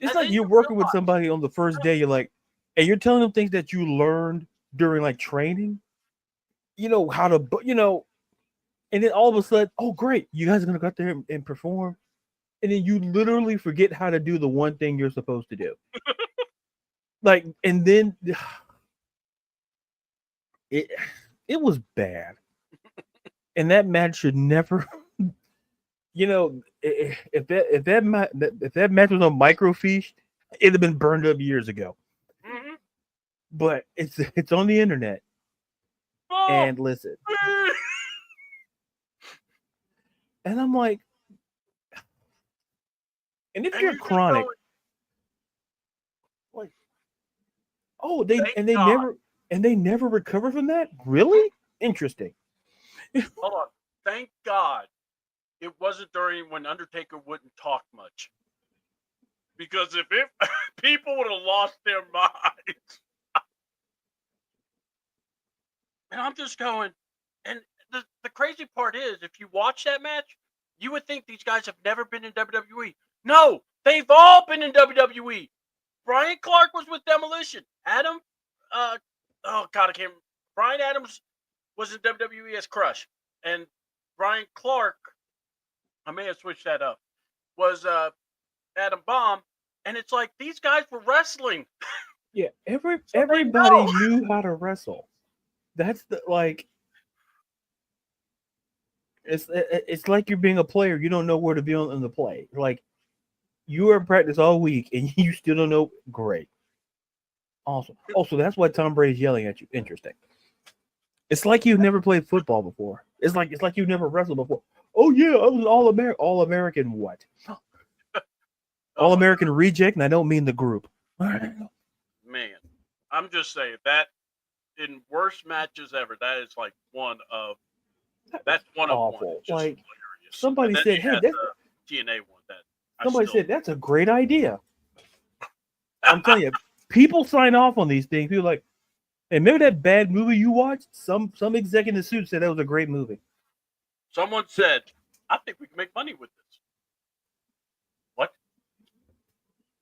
It's And like then you're you working with realize, somebody on the first day. You're like, and you're telling them things that you learned during like training. You know how to, and then all of a sudden, oh great, you guys are gonna go out there and perform, and then you literally forget how to do the one thing you're supposed to do. Like, and then it it was bad, and that match should never. If that match was on microfiche, it'd have been burned up years ago. mm-hmm. But it's on the internet, Oh, and listen, and I'm like, and if and you're you're just chronic, going, like, oh, thank God. they never recover from that. Really interesting. Hold on. Thank God it wasn't during when Undertaker wouldn't talk much. Because if it, people would have lost their minds. And I'm just going, and the crazy part is, if you watch that match, you would think these guys have never been in WWE. No, they've all been in WWE. Brian Clark was with Demolition. Adam, oh God, I can't. Brian Adams was in WWE as Crush, and Brian Clark, I may have switched that up, was Adam Bomb, and it's like these guys were wrestling. Yeah, So they everybody know. knew how to wrestle. That's the like. It's like you're being a player. You don't know where to be on in the play. Like you were in practice all week and you still don't know. Great, awesome. Also, that's why Tom Brady's yelling at you. Interesting. It's like you've never played football before. It's like you've never wrestled before. Oh yeah, I was an All American. What? Oh All my American reject, and I don't mean the group. man, I'm just saying that in worst matches ever, that is like that's one of one. Awful. It's just Like hilarious. And somebody then said, they hey, had that the TNA one that I somebody still. said that's a great idea. I'm telling you, people sign off on these things. People are like, hey, remember that bad movie you watched? Some exec in the suit said that was a great movie. Someone said, "I think we can make money with this." What?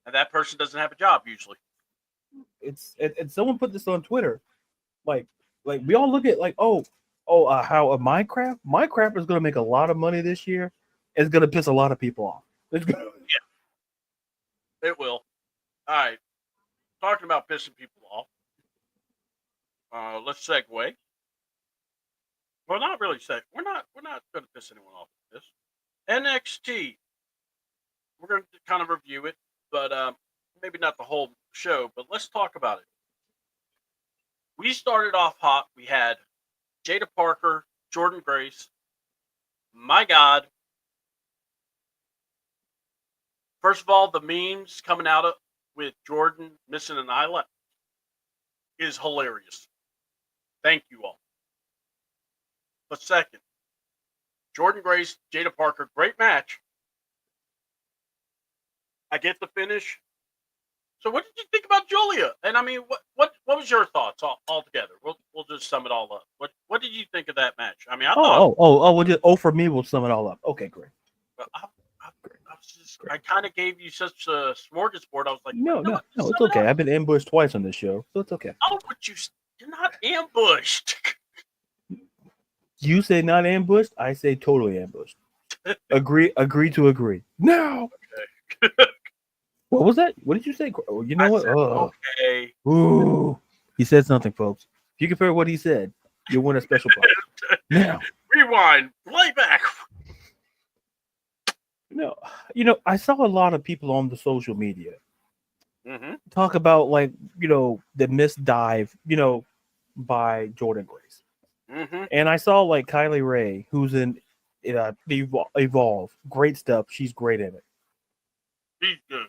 And that person doesn't have a job usually. And someone put this on Twitter. Like we all look at like how Minecraft is going to make a lot of money this year. It's going to piss a lot of people off. Yeah, it will. All right. Talking about pissing people off. Let's segue. Well, not really. We're not going to piss anyone off with this. NXT. We're going to kind of review it, but maybe not the whole show. But let's talk about it. We started off hot. We had Jada Parker, Jordan Grace. My God. First of all, the memes coming out of with Jordan missing an eyelid is hilarious. Thank you all. But second, Jordan Grace, Jada Parker, great match. I get the finish. So what did you think about Julia? And I mean, what was your thoughts all together? We'll just sum it all up. What did you think of that match? I mean, I thought We'll just for me, we'll sum it all up. Okay, great. I kind of gave you such a smorgasbord. I was like, No, no, it's okay. I've been ambushed twice on this show, so it's okay. Oh, but you're not ambushed. You say not ambushed, I say totally ambushed. Agree to agree. No. Okay. What was that? What did you say? You know what? Okay. Ooh, he said something, folks. If you can figure what he said, you'll win a special prize. Now, rewind, playback. I saw a lot of people on the social media talk about the missed dive, by Jordan Grace. And I saw like Kylie Ray, who's in Evolve. Great stuff. She's great in it. She's good.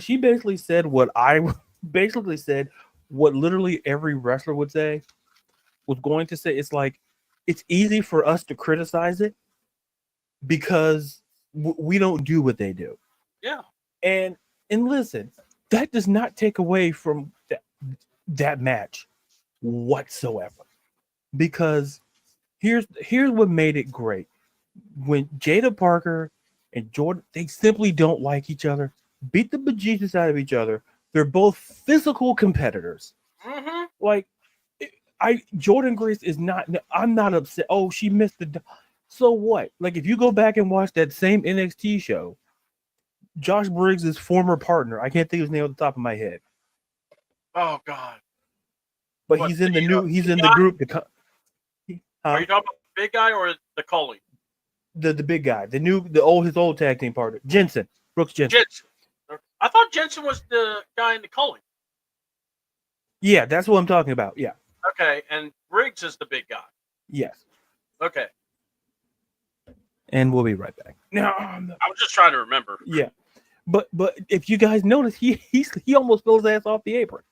She basically said what I basically said, what literally every wrestler would say, was going to say. It's like, it's easy for us to criticize it because we don't do what they do. Yeah. And listen, that does not take away from that match whatsoever. Because here's what made it great. When Jada Parker and Jordan, they simply don't like each other, beat the bejesus out of each other. They're both physical competitors. Mm-hmm. Like, Jordan Grace is not. I'm not upset. Oh, she missed the. So what? Like, if you go back and watch that same NXT show, Josh Briggs' former partner, I can't think of his name off the top of my head, Oh God. but What, he's in he's big in the guy? group. Are you talking about the big guy or the Coley? The big guy, his old tag team partner, Jensen, Brooks Jensen. Jensen. I thought Jensen was the guy in the Coley. Yeah, that's what I'm talking about. Yeah. Okay, and Briggs is the big guy. Yes. Okay. And we'll be right back. Now, I was just trying to remember. Yeah, but if you guys notice, he almost fell his ass off the apron.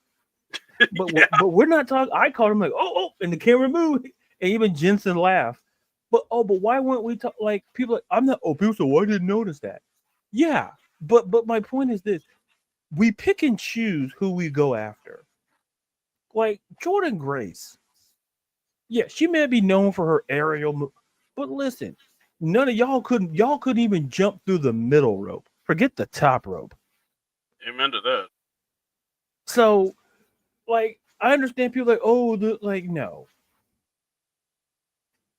But Yeah. but we're not talking. I called him like, oh, and the camera moved, and even Jensen laughed. But why weren't we talk like people? Like, I'm not. Oh, people say, well, I didn't notice that. Yeah, but my point is this: we pick and choose who we go after. Like Jordan Grace. Yeah, she may be known for her aerial, but listen, none of y'all couldn't even jump through the middle rope. Forget the top rope. Amen to that. So, like, I understand people like, oh, no.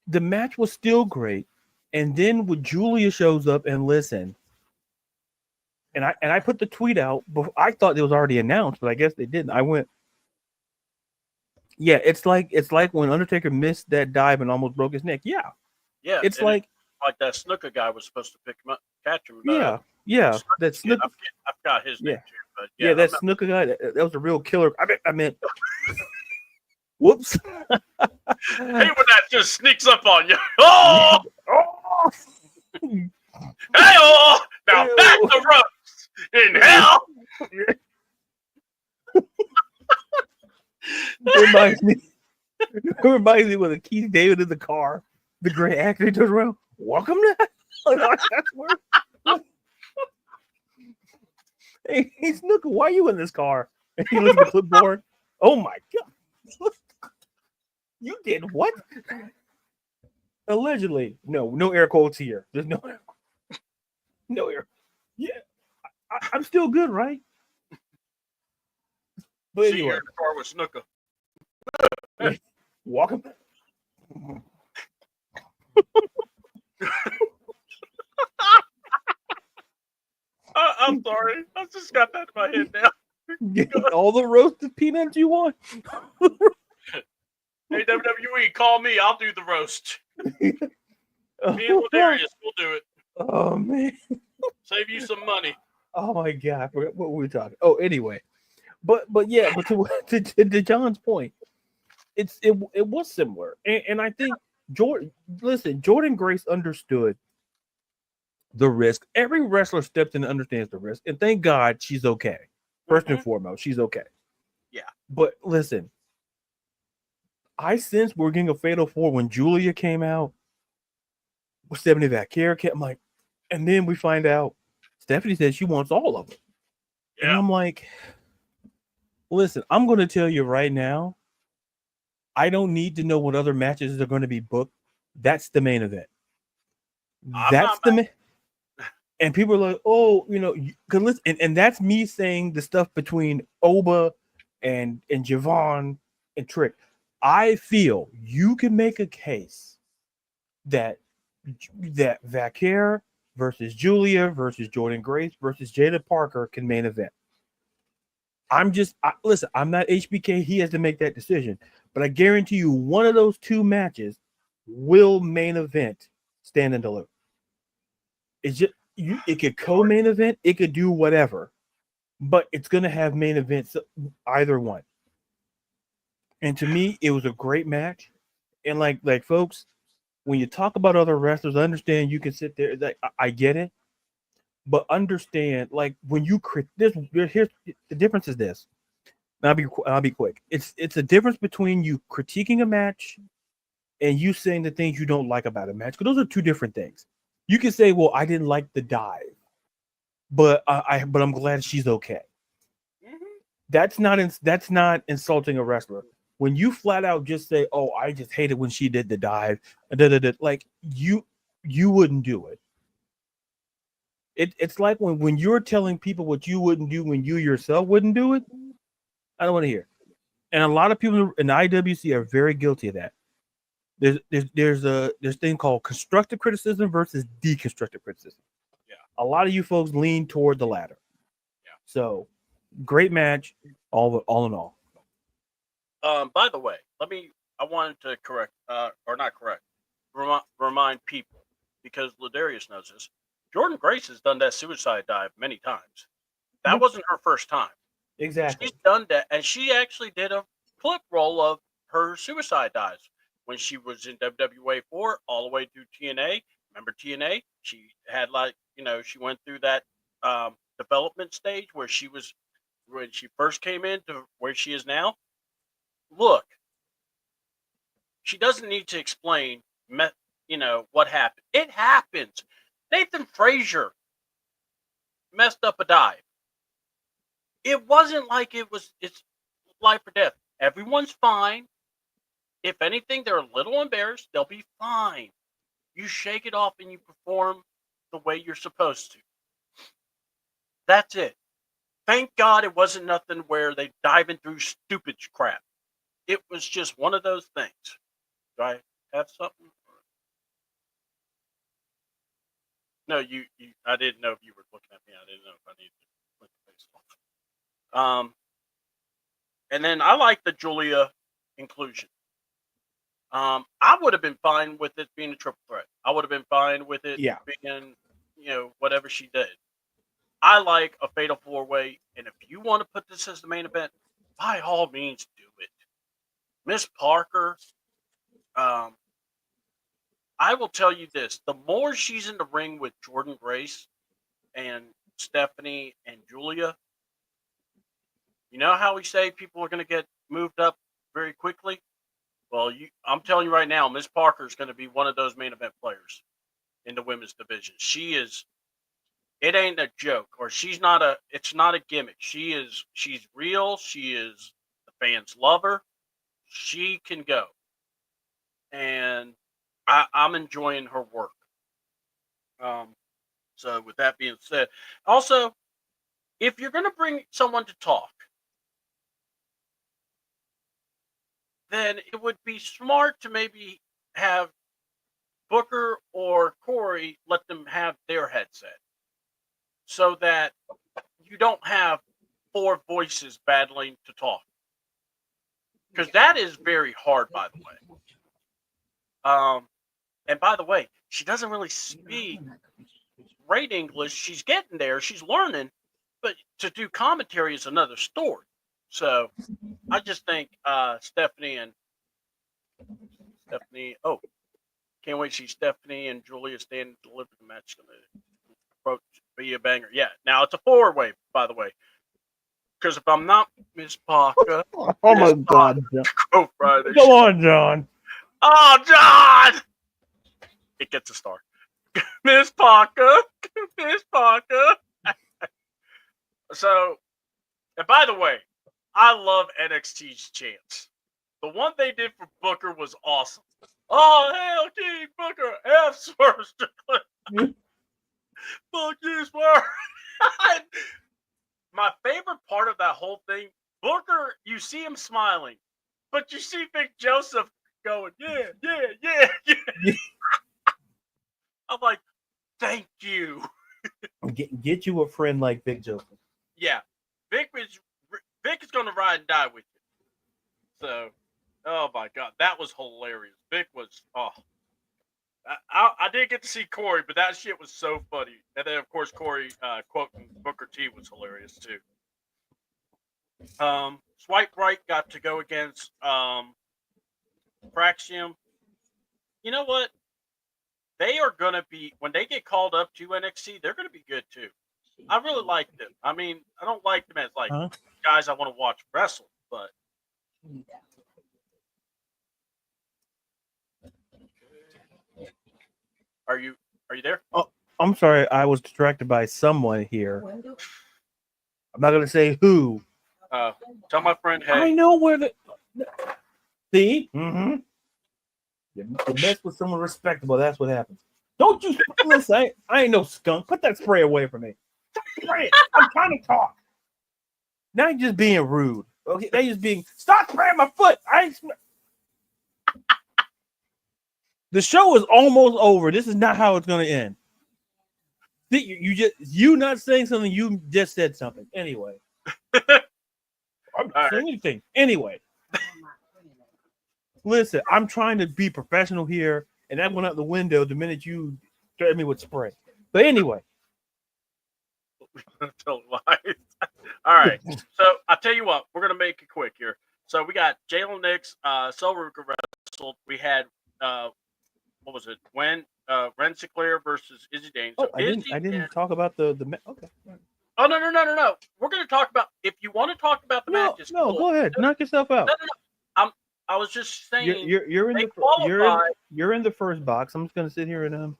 The match was still great, and then when Julia shows up and listen, and I put the tweet out, but I thought it was already announced, but I guess they didn't. I went, yeah, it's like when Undertaker missed that dive and almost broke his neck. Yeah, Yeah. it's like that Snooker guy was supposed to pick him up, catch him. yeah, that Snooker. I forgot his name too, but yeah, that Snooker guy. That was a real killer. I meant. Whoops. Hey, when that just sneaks up on you. Oh! Oh! Hey-oh! Now back the ropes in hell! It reminds me when Keith David in the car, the great actor turns around, welcome to that's where. Hey, Snooker, why are you in this car? And he looks at the clipboard. Oh my God. You did what? Allegedly. No air quotes here. There's no air. Yeah. I'm still good, right? But anyway. You're in the car with Snooker. Welcome. I'm sorry. I just got that in my head now. Get all the roasted peanuts you want. Hey, WWE, call me. I'll do the roast. Me and Ladarius will do it. Oh, man. Save you some money. Oh, my God. I forgot what we were talking. Oh, anyway. But yeah, but to John's point, it was similar. And I think Jordan Grace understood the risk. Every wrestler steps in and understands the risk. And thank God she's okay. First and foremost, she's okay. Yeah. But listen, I sense we're getting a fatal four when Julia came out with Stephanie Vaquer. I'm like, and then we find out Stephanie says she wants all of them. Yeah. And I'm like, listen, I'm going to tell you right now, I don't need to know what other matches are going to be booked. That's the main event. That's the main. And people are like, oh, because listen, and that's me saying the stuff between Oba and Javon and Trick. I feel you can make a case that Vaquer versus Julia versus Jordan Grace versus Jada Parker can main event. Listen, I'm not HBK. He has to make that decision. But I guarantee you one of those two matches will main event Stand and Deliver. It's just, it could co-main event. It could do whatever. But it's going to have main events, either one. And to me, it was a great match. And like folks, when you talk about other wrestlers, I understand you can sit there. Like, I get it. But understand, like when you here's the difference is this. I'll be quick. It's a difference between you critiquing a match and you saying the things you don't like about a match. Because those are two different things. You can say, "Well, I didn't like the dive, but I'm glad she's okay." Mm-hmm. That's not insulting a wrestler. When you flat out just say, "Oh, I just hated when she did the dive," like you wouldn't do it. It's like when you're telling people what you wouldn't do when you yourself wouldn't do it. I don't want to hear. And a lot of people in the IWC are very guilty of that. There's a thing called constructive criticism versus deconstructive criticism. Yeah. A lot of you folks lean toward the latter. Yeah. So great match, all in all. By the way, I wanted to correct, or not correct, remind people, because Ladarius knows this. Jordan Grace has done that suicide dive many times. That Yeah. wasn't her first time. Exactly. She's done that, and she actually did a clip roll of her suicide dives when she was in WWA 4 all the way through TNA. Remember TNA? She had, like, she went through that development stage where she was when she first came in to where she is now. Look, she doesn't need to explain, what happened. It happens. Nathan Frazier messed up a dive. It wasn't like it's life or death. Everyone's fine. If anything, they're a little embarrassed. They'll be fine. You shake it off and you perform the way you're supposed to. That's it. Thank God it wasn't nothing where they diving through stupid crap. It was just one of those things. Do I have something? No, you. I didn't know if you were looking at me. I didn't know if I needed to put the face off. And then I like the Julia inclusion. I would have been fine with it being a triple threat. I would have been fine with it Yeah. being, whatever she did. I like a fatal four way, and if you want to put this as the main event, by all means do it. Miss Parker, um, I will tell you this: the more she's in the ring with Jordan Grace and Stephanie and Julia, you know how we say people are going to get moved up very quickly. Well, I'm telling you right now, Miss Parker is going to be one of those main event players in the women's division. She is. It ain't a joke, or she's not a. It's not a gimmick. She's real. She is. The fans love her. She can go, and I'm enjoying her work. Um, so with that being said, also, if you're going to bring someone to talk, then it would be smart to maybe have Booker or Corey let them have their headset, so that you don't have four voices battling to talk, because that is very hard, by the way. And by the way, she doesn't really speak great English. She's getting there. She's learning, but to do commentary is another story. So I just think Stephanie. Oh, can't wait to see Stephanie and Julia stand and deliver the match. Going to be a banger. Yeah. Now it's a four-way, by the way. Because if I'm not Miss Parker, Oh Miss my God, Parker, John. go Friday. Come on, John. Oh, John! It gets a star. Miss Parker, Miss Parker. So, and by the way, I love NXT's chants. The one they did for Booker was awesome. Oh, hell, King Booker, F first. Fuck you, swear. My favorite part of that whole thing, Booker, you see him smiling, but you see Vic Joseph going, yeah, yeah, yeah, yeah. I'm like, thank you. Get you a friend like Big Joseph. Yeah, Vic is going to ride and die with you. So, oh my God, that was hilarious. Vic was, oh. I didn't get to see Corey, but that shit was so funny. And then, of course, Corey quoting Booker T was hilarious too. Swipe Right got to go against Praxium. You know what? They are going to be, when they get called up to NXT, they're going to be good too. I really like them. I mean, I don't like them as like guys I want to watch wrestle, but. Are you Are you there? Oh, I'm sorry, I was distracted by someone here. I'm not gonna say who. Tell my friend, I hey. know where the. See? Mm-hmm. You mess with someone respectable, that's what happens. Don't you listen? I ain't no skunk. Put that spray away from me. Spray it. I'm trying to talk. Now you're just being rude. Okay, now you're just being. Stop spraying my foot. The show is almost over. This is not how it's going to end. You not saying something. You just said something. Anyway, I'm not saying anything. Anyway, listen. I'm trying to be professional here, and that went out the window the minute you threatened me with spray. But anyway, All right. So I'll tell you what, we're gonna make it quick here. So we got Jalen Nix, Silveruka wrestled. We had what was it? Ren Sinclair versus Izzy Dane. So I didn't talk about the okay. Oh no. We're gonna talk about if you want to talk about the matches. No, cool. go ahead, knock yourself out. I was just saying you're in you're in the first box. I'm just gonna sit here and All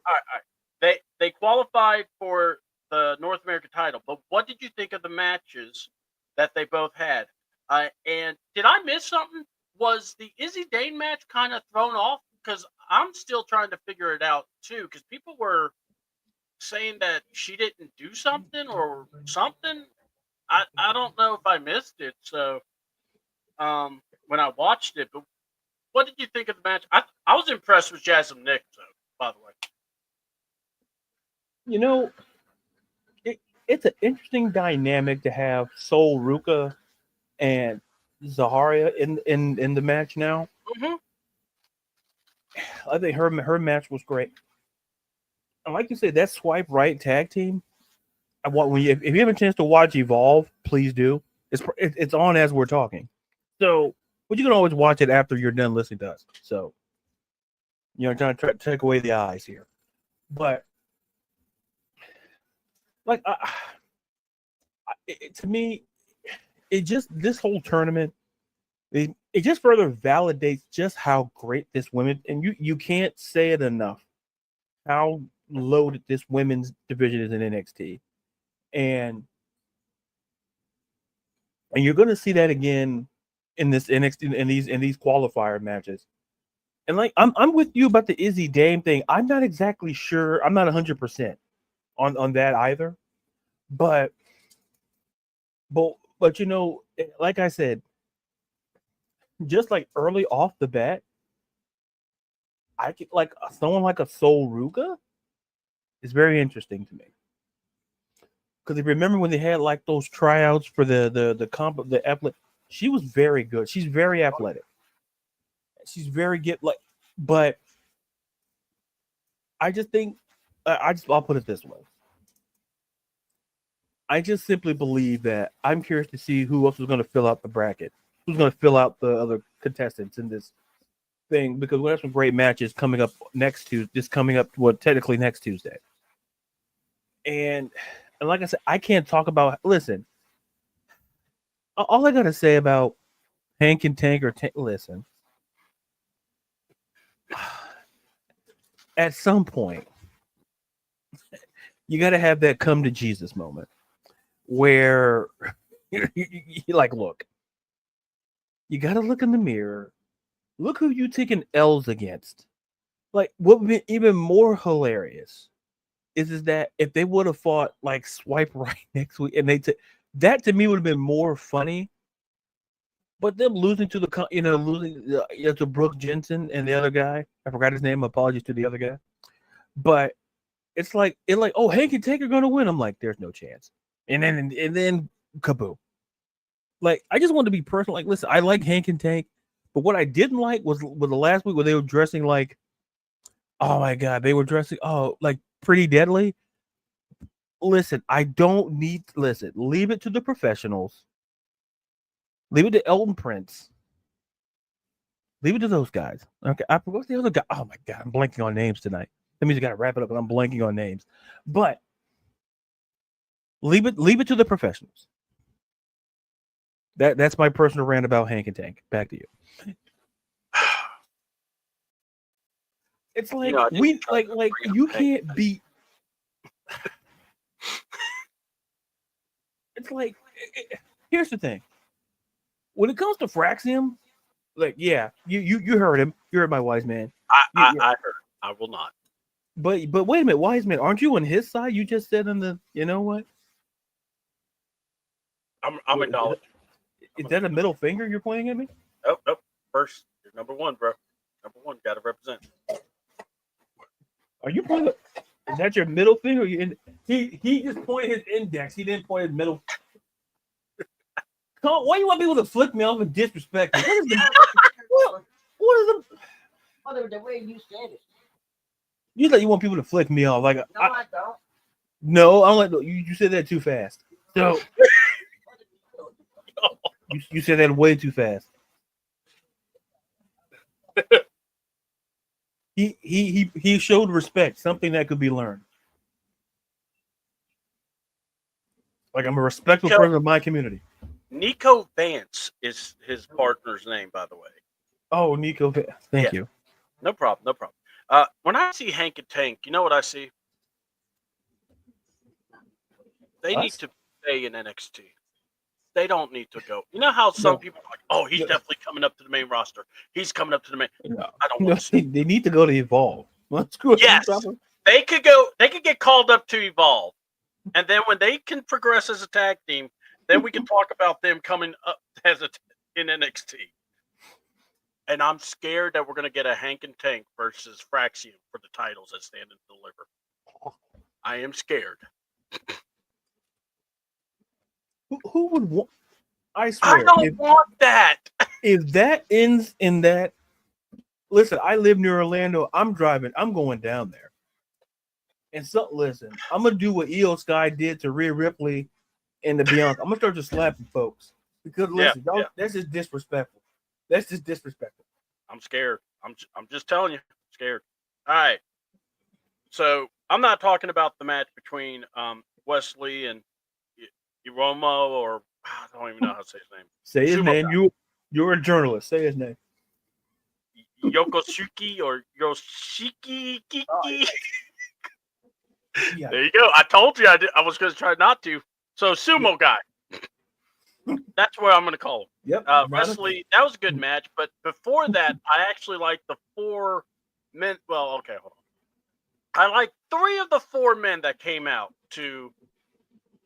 right. They qualified for the North American title, but what did you think of the matches that they both had? And did I miss something? Was the Izzy Dane match kind of thrown off? Because I'm still trying to figure it out too. Because people were saying that she didn't do something or something. I don't know if I missed it. So when I watched it, but what did you think of the match? I was impressed with Jasmine Nick, though. By the way, you know, it's an interesting dynamic to have Sol Ruka and Zaharia in the match now. mm-hmm. I think her match was great. And like you said, that swipe right tag team. I want if you have a chance to watch Evolve, please do. It's on as we're talking. So, but you can always watch it after you're done listening to us. So, trying to take away the eyes here, but like to me, it just this whole tournament, it just further validates just how great this women and you can't say it enough how loaded this women's division is in NXT, and you're going to see that again in this NXT in these qualifier matches. And like I'm with you about the Izzy Dame thing. I'm not exactly sure. I'm not 100% on that either. But like I said, just like early off the bat, I could like someone like a Sol Ruga is very interesting to me. Because if you remember when they had like those tryouts for the athletic, she was very good. She's very athletic. She's very good. But I just think I'll put it this way. I just simply believe that I'm curious to see who else is going to fill out the bracket, who's going to fill out the other contestants in this thing, because we have some great matches coming up next Tuesday. This coming up, technically next Tuesday. And like I said, I can't talk about. Listen, all I got to say about Hank and Tank listen. At some point, you got to have that come to Jesus moment where you're like, look, you got to look in the mirror. Look who you taking L's against. Like, what would be even more hilarious is that if they would have fought like Swipe Right next week, and that to me would have been more funny. But them losing to to Brooks Jensen and the other guy, I forgot his name. Apologies to the other guy. But it's like oh, Hank and Tank are gonna win. I'm like, there's no chance. And then kaboom. Like, I just wanted to be personal. Like, listen, I like Hank and Tank, but what I didn't like was the last week where they were dressing like, oh my god, they were dressing like Pretty Deadly. Listen, I don't need listen. Leave it to the professionals. Leave it to Elton Prince. Leave it to those guys. Okay, what's the other guy? Oh my god, I'm blanking on names tonight. That means I gotta wrap it up, and I'm blanking on names. But leave it to the professionals. That's my personal rant about Hank and Tank. Back to you. It's like You know, I just we tried to like bring up you Hank. can't beat. It's like here's the thing. When it comes to Fraxium, like yeah, you heard him. You heard my wise man. I heard. I will not. But wait a minute, wise man, aren't you on his side? You just said in the you know what? I'm acknowledging. Is that a middle finger you're pointing at me? Nope. First, you're number one, bro. Number one, got to represent. Are you pointing? Is that your middle finger? He just pointed his index. He didn't point his middle. Why do you want people to flick me off and disrespect me? What is the what is the? Well, the way you said it. You want people to flick me off like No, I don't. no, I'm like you said that too fast. So you said that way too fast. He showed respect, something that could be learned. Like I'm a respectful person of my community. Nico Vance is his partner's name, by the way. Oh, Nico, thank you. No problem. When I see Hank and Tank, you know what I see? They need to stay in NXT. They don't need to go. You know how some people are like, oh, he's definitely coming up to the main roster. He's coming up to the main. No. I don't want to see. They need to go to Evolve. Let's go. Yes, they could go. They could get called up to Evolve, and then when they can progress as a tag team, then we can talk about them coming up as in NXT. And I'm scared that we're going to get a Hank and Tank versus Fraxium for the titles at Stand and Deliver. I am scared. Who would want? I swear, I don't want that. If that ends in that, listen, I live near Orlando. I'm driving. I'm going down there. And so, listen, I'm gonna do what Io Sky did to Rhea Ripley and the Bianca. I'm gonna start just slapping folks because listen, that's just disrespectful. That's just disrespectful. I'm scared. I'm just telling you, I'm scared. All right. So I'm not talking about the match between Wesley and Iromo, or I don't even know how to say his name. Say his name. You're a journalist. Say his name. Yokosuke or Yoshiki Kiki. Oh, yeah. There you go. I told you I was going to try not to. So sumo guy. That's where I'm going to call him. Yep. Wesley, that was a good match. But before that, I actually liked the 4 men. Well, okay, hold on. I like 3 of the 4 men that came out to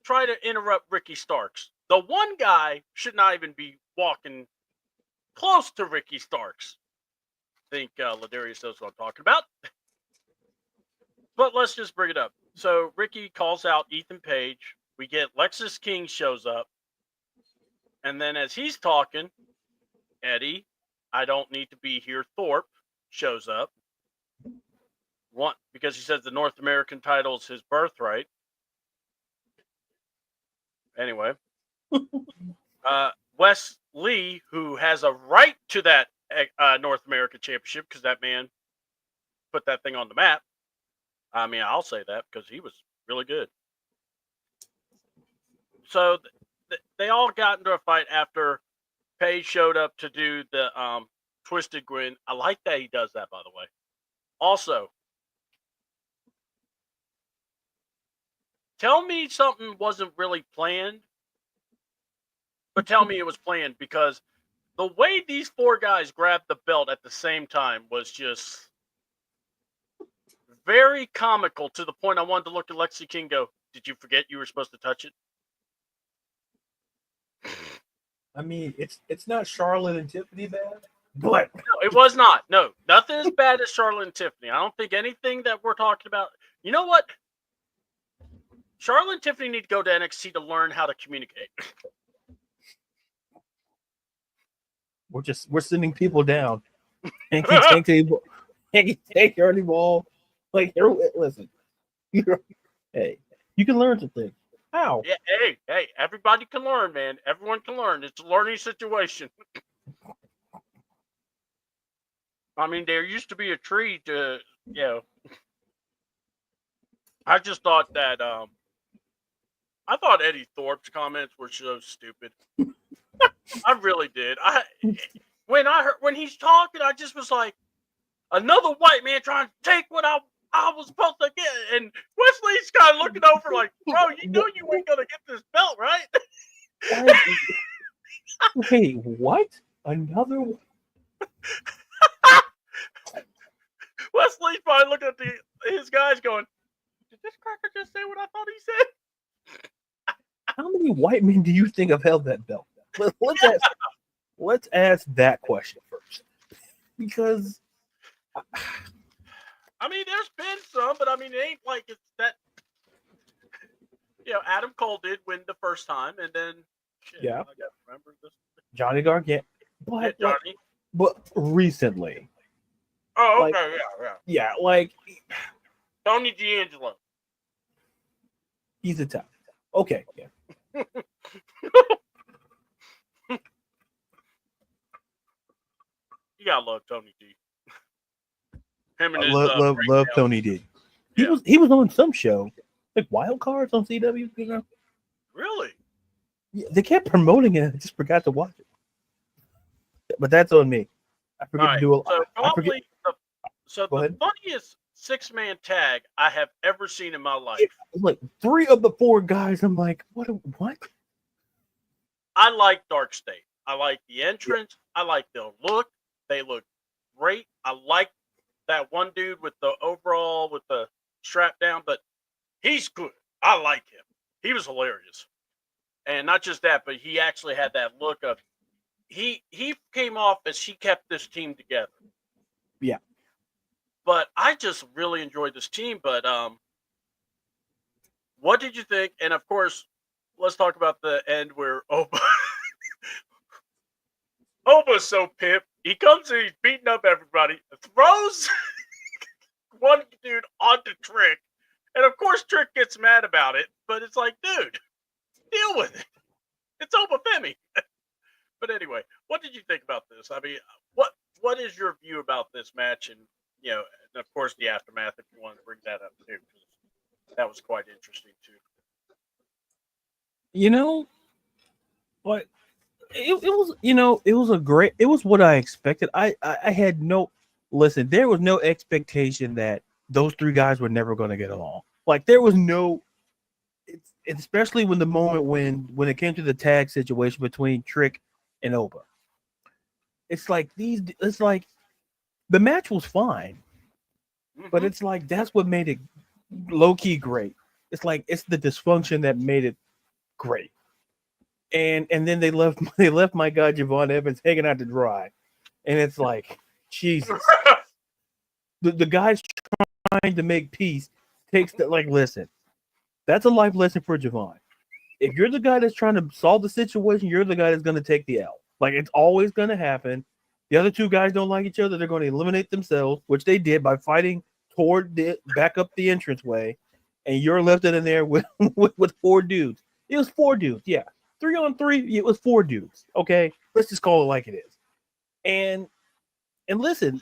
try to interrupt Ricky Starks. The one guy should not even be walking close to Ricky Starks. I think Ladarius knows what I'm talking about. But let's just bring it up. So Ricky calls out Ethan Page. We get Lexus King shows up. And then as he's talking, Eddie, I don't need to be here, Thorpe, shows up. Because he says the North American title is his birthright. Anyway. Wes Lee, who has a right to that North American championship because that man put that thing on the map. I mean, I'll say that because he was really good. So they all got into a fight after Page showed up to do the Twisted Grin. I like that he does that, by the way. Also, tell me something wasn't really planned, but tell me it was planned, because the way these 4 guys grabbed the belt at the same time was just very comical, to the point I wanted to look at Lexi King and go, did you forget you were supposed to touch it? I mean, it's not Charlotte and Tiffany bad, but no, it was not. No, nothing as bad as Charlotte and Tiffany. I don't think anything that we're talking about. You know what? Charlotte and Tiffany need to go to NXT to learn how to communicate. We're sending people down. And can take Early Ball. Like, listen. Hey, you can learn some things. How? Yeah, hey, everybody can learn, man. Everyone can learn. It's a learning situation. I mean, there used to be a tree to, I just thought that, I thought Eddie Thorpe's comments were so stupid. I really did. When he's talking, I just was like, another white man trying to take what I was supposed to get. And Wesley's kind of looking over like, bro, you know you ain't going to get this belt, right? Wait, what? Another one? Wesley's probably looking at his guys going, did this cracker just say what I thought he said? How many white men do you think have held that belt? Let's ask that question first. Because I mean, there's been some, but I mean, it ain't like it's that. Adam Cole did win the first time, and then I got to remember this. Johnny Gargano, but recently. Oh, okay, yeah, like Tony D'Angelo. He's the top. Okay, yeah. You gotta love Tony D. Him and love Tony D. He was on some show, like Wild Cards on CW. You know? Really? Yeah, they kept promoting it. I just forgot to watch it. But that's on me. I forget to do a. So probably the ahead. funniest 6-man tag I have ever seen in my life. Like 3 of the 4 guys, I'm like, what? I like Dark State. I like the entrance. Yeah. I like their look. They look great. I like that one dude with the overall with the strap down, but he's good. I like him. He was hilarious. And not just that, but he actually had that look of he came off as he kept this team together. Yeah. But I just really enjoyed this team. But what did you think? And of course, let's talk about the end where Oba's so pissed. He comes in, he's beating up everybody, throws one dude onto Trick. And of course, Trick gets mad about it. But it's like, dude, deal with it. It's Oba Femi. But anyway, what did you think about this? I mean, what is your view about this match? And, and of course, the aftermath, if you want to bring that up too, because that was quite interesting too. What? It was, it was what I expected. I had there was no expectation that those 3 guys were never going to get along. Like, there was no, especially when the moment when it came to the tag situation between Trick and Oba. It's like the match was fine, but it's like, that's what made it low key great. It's like, it's the dysfunction that made it great. And then they left my guy Javon Evans hanging out to dry, and it's like, Jesus. the guy's trying to make peace takes the, like, listen, that's a life lesson for Javon. If you're the guy that's trying to solve the situation, you're the guy that's going to take the L. Like, it's always going to happen. The other 2 guys don't like each other. They're going to eliminate themselves, which they did by fighting back up the entranceway, and you're left in there with 4 dudes. It was 4 dudes, yeah. 3-on-3, it was 4 dudes. Okay, let's just call it like it is. And listen,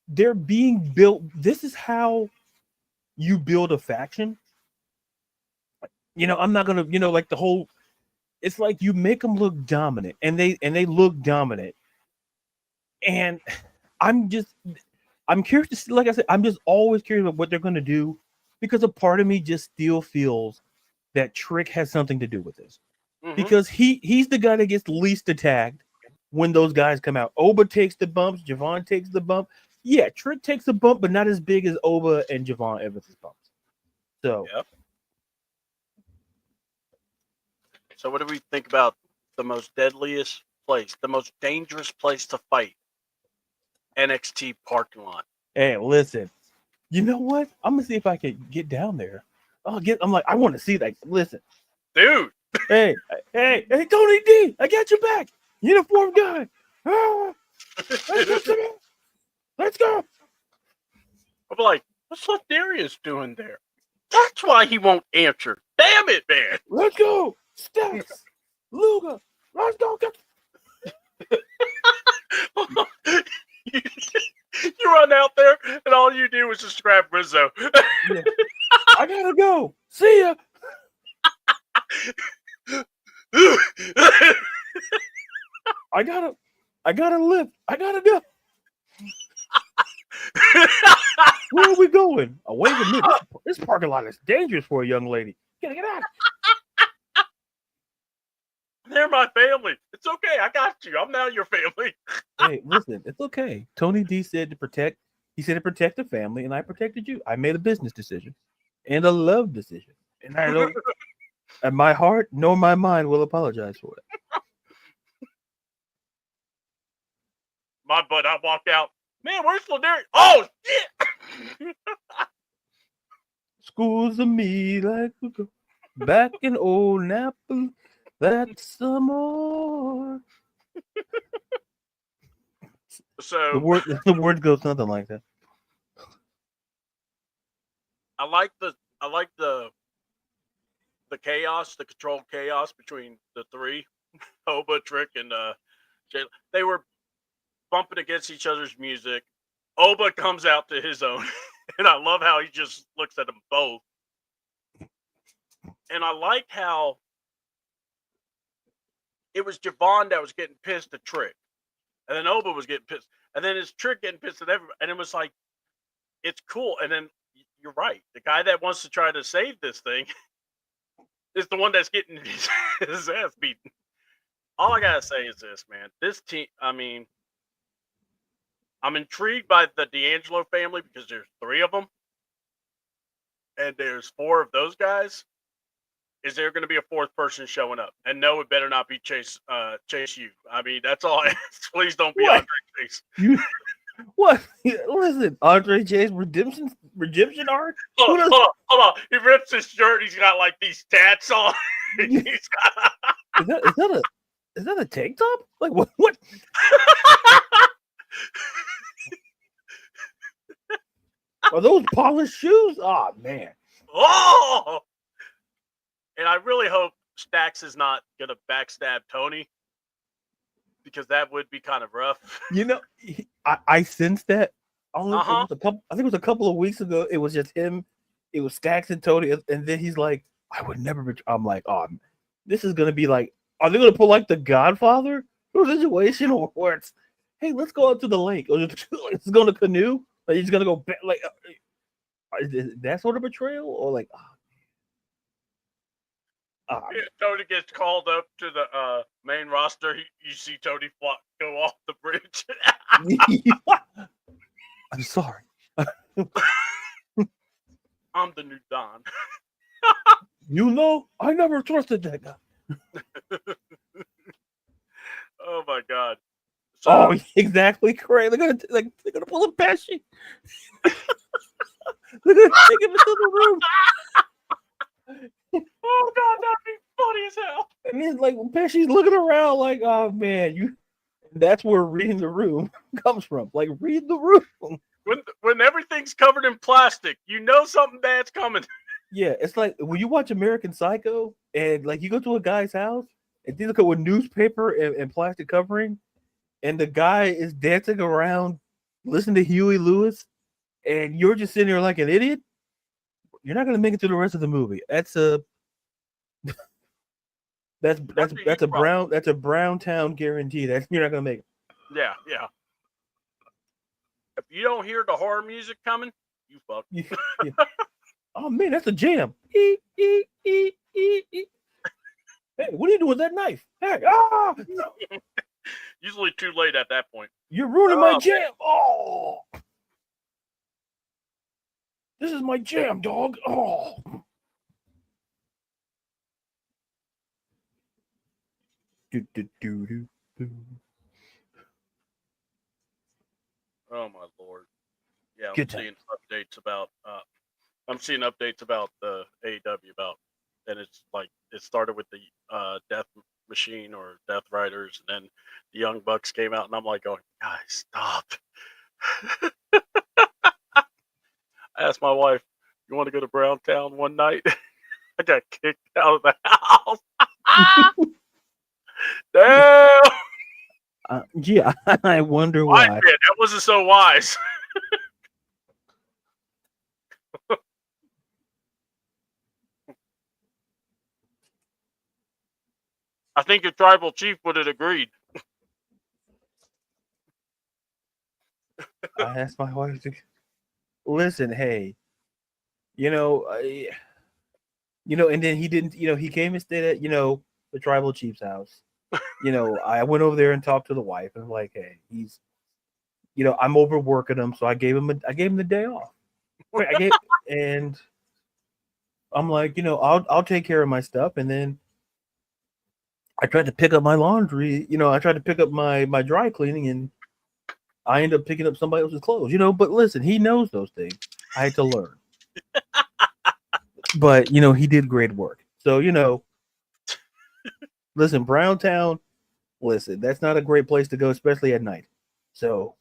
they're being built. This is how you build a faction. I'm not gonna, like the whole. It's like you make them look dominant, and they look dominant. And I'm curious to see. Like I said, I'm just always curious about what they're gonna do, because a part of me just still feels that Trick has something to do with this. Because he's the guy that gets least attacked when those guys come out. Oba takes the bumps, Javon takes the bump. Yeah, Trick takes a bump, but not as big as Oba and Javon Evans' bumps. So, yep. So what do we think about the most deadliest place, the most dangerous place to fight? NXT parking lot. Hey, listen. You know what? I'm gonna see if I can get down there. I'm like, I want to see that. Listen, dude. Hey, Tony D, I got your back. Uniform guy. Let's go. I'm like, what's Darius doing there? That's why he won't answer. Damn it, man. Let's go. Steps. Luga. Let's go. You run out there, and all you do is just grab Rizzo. Yeah. I gotta go. See ya. I gotta live. I gotta go. Where are we going? Oh, wait a minute. This parking lot is dangerous for a young lady. Get out. They're my family. It's okay. I got you. I'm now your family. Hey, listen, it's okay. Tony D said to protect. He said to protect the family, and I protected you. I made a business decision and a love decision, and I don't. And my heart nor my mind will apologize for it. My butt. I walked out. Man, where's Ladarius? Oh shit! Schools of me like we go back in old Naples. That's some more. So The word goes something like that. I like the chaos, the controlled chaos between the three, Oba, Trick, and Jay. They were bumping against each other's music. Oba comes out to his own, and I love how he just looks at them both. And I like how it was Javon that was getting pissed at Trick, and then Oba was getting pissed, and then it's Trick getting pissed at everybody, and it was like, it's cool. And then you're right, the guy that wants to try to save this thing is the one that's getting his ass beaten. All I gotta say is this, man. This team, I mean, I'm intrigued by the D'Angelo family because there's 3 of them, and there's 4 of those guys. Is there going to be a 4th person showing up? And no, it better not be Chase U. I mean, that's all I ask. Please don't be What? Andre Chase. What? Listen, Andre Chase redemption arc? Hold on. He rips his shirt. He's got like these tats on. He's got... Is that a tank top? Like what? Are those polished shoes? Oh man. Oh! And I really hope Stax is not gonna backstab Tony, because that would be kind of rough. You know, I sensed that. It was a couple. I think it was a couple of weeks ago. It was just him. It was Stax and Tony, and then he's like, "I would never." I'm like, "Oh, this is gonna be like, are they gonna pull like the Godfather situation, or where it's, hey, let's go out to the lake, or let's go to canoe? Like he's gonna go like, is that sort of betrayal, or like?" Yeah, Tony gets called up to the main roster. You see Tony go off the bridge. I'm sorry. I'm the new Don. You know, I never trusted that guy. Oh my god. So, oh, exactly. Correct. They're gonna pull a Pesci. They're gonna take him into the room. Oh god, that'd be funny as hell. And then like Pesci's looking around like, oh man, that's where reading the room comes from. Like, read the room. When everything's covered in plastic, you know something bad's coming. Yeah, it's like when you watch American Psycho and like you go to a guy's house and they look at with newspaper and plastic covering, and the guy is dancing around listening to Huey Lewis, and you're just sitting there like an idiot. You're not gonna make it through the rest of the movie. That's a brown town guarantee. That you're not gonna make it. Yeah. If you don't hear the horror music coming, you fuck. Yeah. Oh man, that's a jam. Hey, what are you doing with that knife? Hey, Usually too late at that point. You're ruining my jam. Oh, this is my jam, dog. Oh. Oh my lord. Yeah, Good I'm seeing updates about the AEW and it's like it started with the Death Machine or Death Riders, and then the Young Bucks came out, and I'm like going, guys, stop. I asked my wife, you want to go to Browntown one night? I got kicked out of the house. Damn. Yeah, I wonder why. Man, that wasn't so wise. I think your tribal chief would have agreed. I asked my wife listen, hey, you know, and then he didn't, he came and stayed at, the tribal chief's house. I went over there and talked to the wife, and I'm like, hey, he's, I'm overworking him, so I gave him the day off. I gave, and I'm like, I'll take care of my stuff, and then I tried to pick up my laundry. I tried to pick up my dry cleaning, and I ended up picking up somebody else's clothes. But listen, he knows those things. I had to learn, but he did great work. So listen, Browntown. Listen, that's not a great place to go, especially at night. So,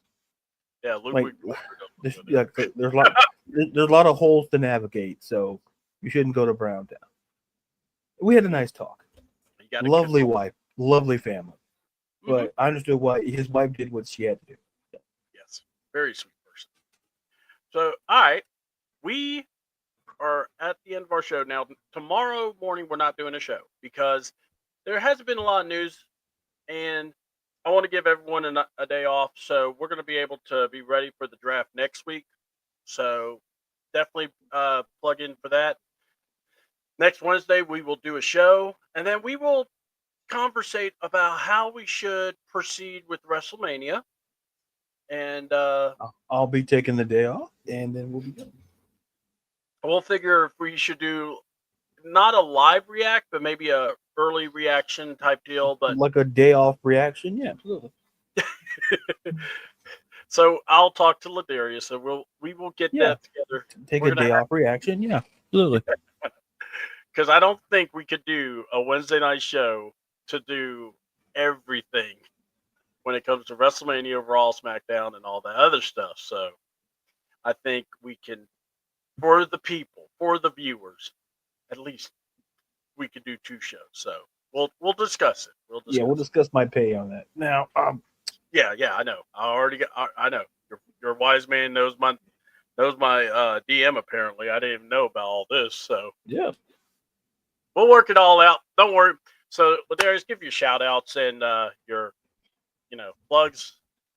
Yeah, like, there's there's a lot of holes to navigate. So, you shouldn't go to Browntown. We had a nice talk. Lovely wife, lovely family. But I understood why his wife did what she had to do. Yes, very sweet person. So, all right, we are at the end of our show now. Tomorrow morning, we're not doing a show because there hasn't been a lot of news, and I want to give everyone a day off. So we're going to be able to be ready for the draft next week. So definitely plug in for that. Next Wednesday, we will do a show, and then we will conversate about how we should proceed with WrestleMania. And I'll be taking the day off, and then we'll be good. We'll figure if we should do not a live react, but maybe a early reaction type deal. But like a day off reaction, yeah, absolutely. So I'll talk to Ladarius, so we will get that together. Take a day off reaction, yeah, absolutely. Because I don't think we could do a Wednesday night show to do everything when it comes to WrestleMania, Raw, SmackDown, and all that other stuff. So I think we can, for the people, for the viewers, at least we could do 2 shows. So we'll discuss it. We'll discuss my pay on that. Now, yeah, I know. I know. Your wise man knows my DM. Apparently, I didn't even know about all this. So yeah, we'll work it all out. Don't worry. So, Ladarius, give your shout outs and your plugs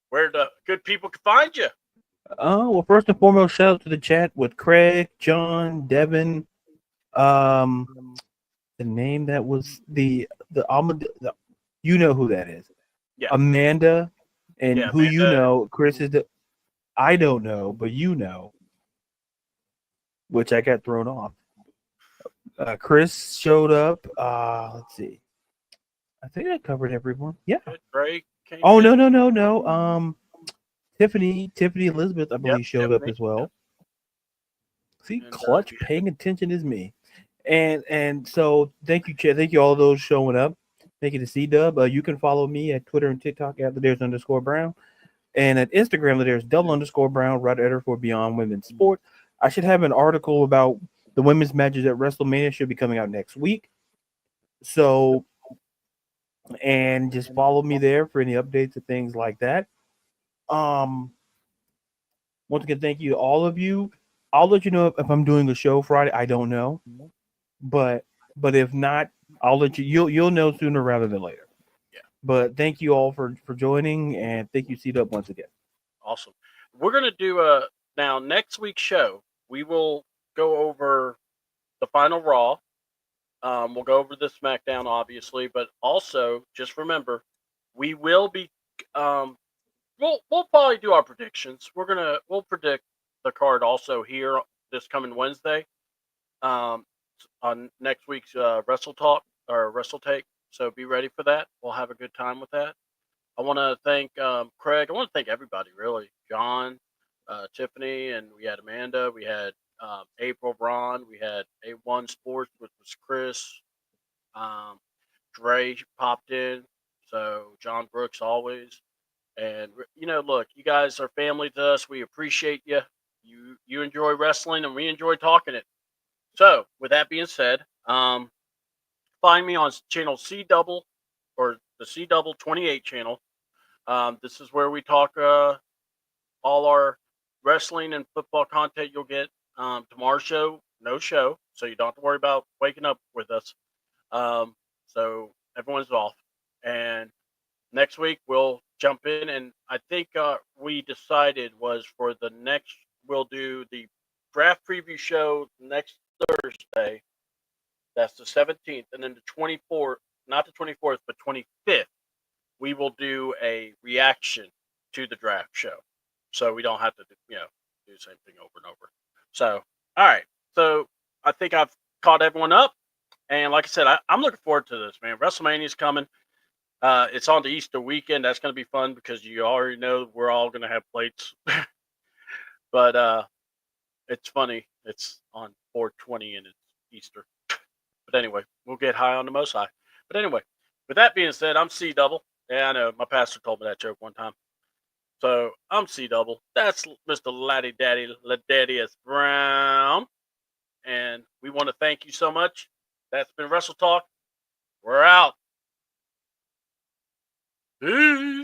where the good people can find you. Well, first and foremost, shout out to the chat with Craig, John, Devin. The name that was the you know who that is. Yeah. Amanda, and who Amanda. you know, Chris is the. I don't know, but you know, which I got thrown off. Chris showed up. Let's see. I think I covered everyone. Yeah. Drake. Oh no. Tiffany Elizabeth, I believe, showed up as well. See, clutch paying attention is me. And so thank you, Chad. Thank you all those showing up. Thank you to C-Dub. You can follow me at Twitter and TikTok at @there's_Brown. And at Instagram, there's _Brown, right editor for Beyond Women's Sport. I should have an article about the women's matches at WrestleMania should be coming out next week. So, and just follow me there for any updates and things like that. Once again, thank you to all of you. I'll let you know if I'm doing a show Friday. I don't know, but if not, I'll let you. You'll know sooner rather than later. Yeah. But thank you all for joining, and thank you, C-Dub, once again. Awesome. We're gonna do now next week's show. We will go over the final Raw. We'll go over the SmackDown, obviously, but also just remember, we will be. We'll probably do our predictions. We'll predict the card also here this coming Wednesday. On next week's Wrestle Talk or Wrestle Take. So be ready for that. We'll have a good time with that. I want to thank Craig. I want to thank everybody, really. John, Tiffany, and we had Amanda. We had April Braun. We had A1 Sports, which was Chris. Dre popped in. So John Brooks always. And look, you guys are family to us. We appreciate you. You enjoy wrestling, and we enjoy talking it. So, with that being said, find me on channel C Double or the C Double 28 channel. This is where we talk all our wrestling and football content you'll get. Tomorrow's show, no show, so you don't have to worry about waking up with us. So everyone's off. And next week we'll jump in, and I think we decided was for the next we'll do the draft preview show next Thursday. That's the 17th, and then the 24th, not the 24th, but 25th, we will do a reaction to the draft show, so we don't have to do the same thing over and over. So, all right, so I think I've caught everyone up, and like I said, I'm looking forward to this, man. WrestleMania is coming. It's on the Easter weekend. That's going to be fun because you already know we're all going to have plates. But it's funny. It's on 4/20 and it's Easter. But anyway, we'll get high on the most high. But anyway, with that being said, I'm C Double. Yeah, I know my pastor told me that joke one time. So I'm C Double. That's Mr. Laddie Daddy Ladadius Brown. And we want to thank you so much. That's been Wrestle Talk. We're out. Peace.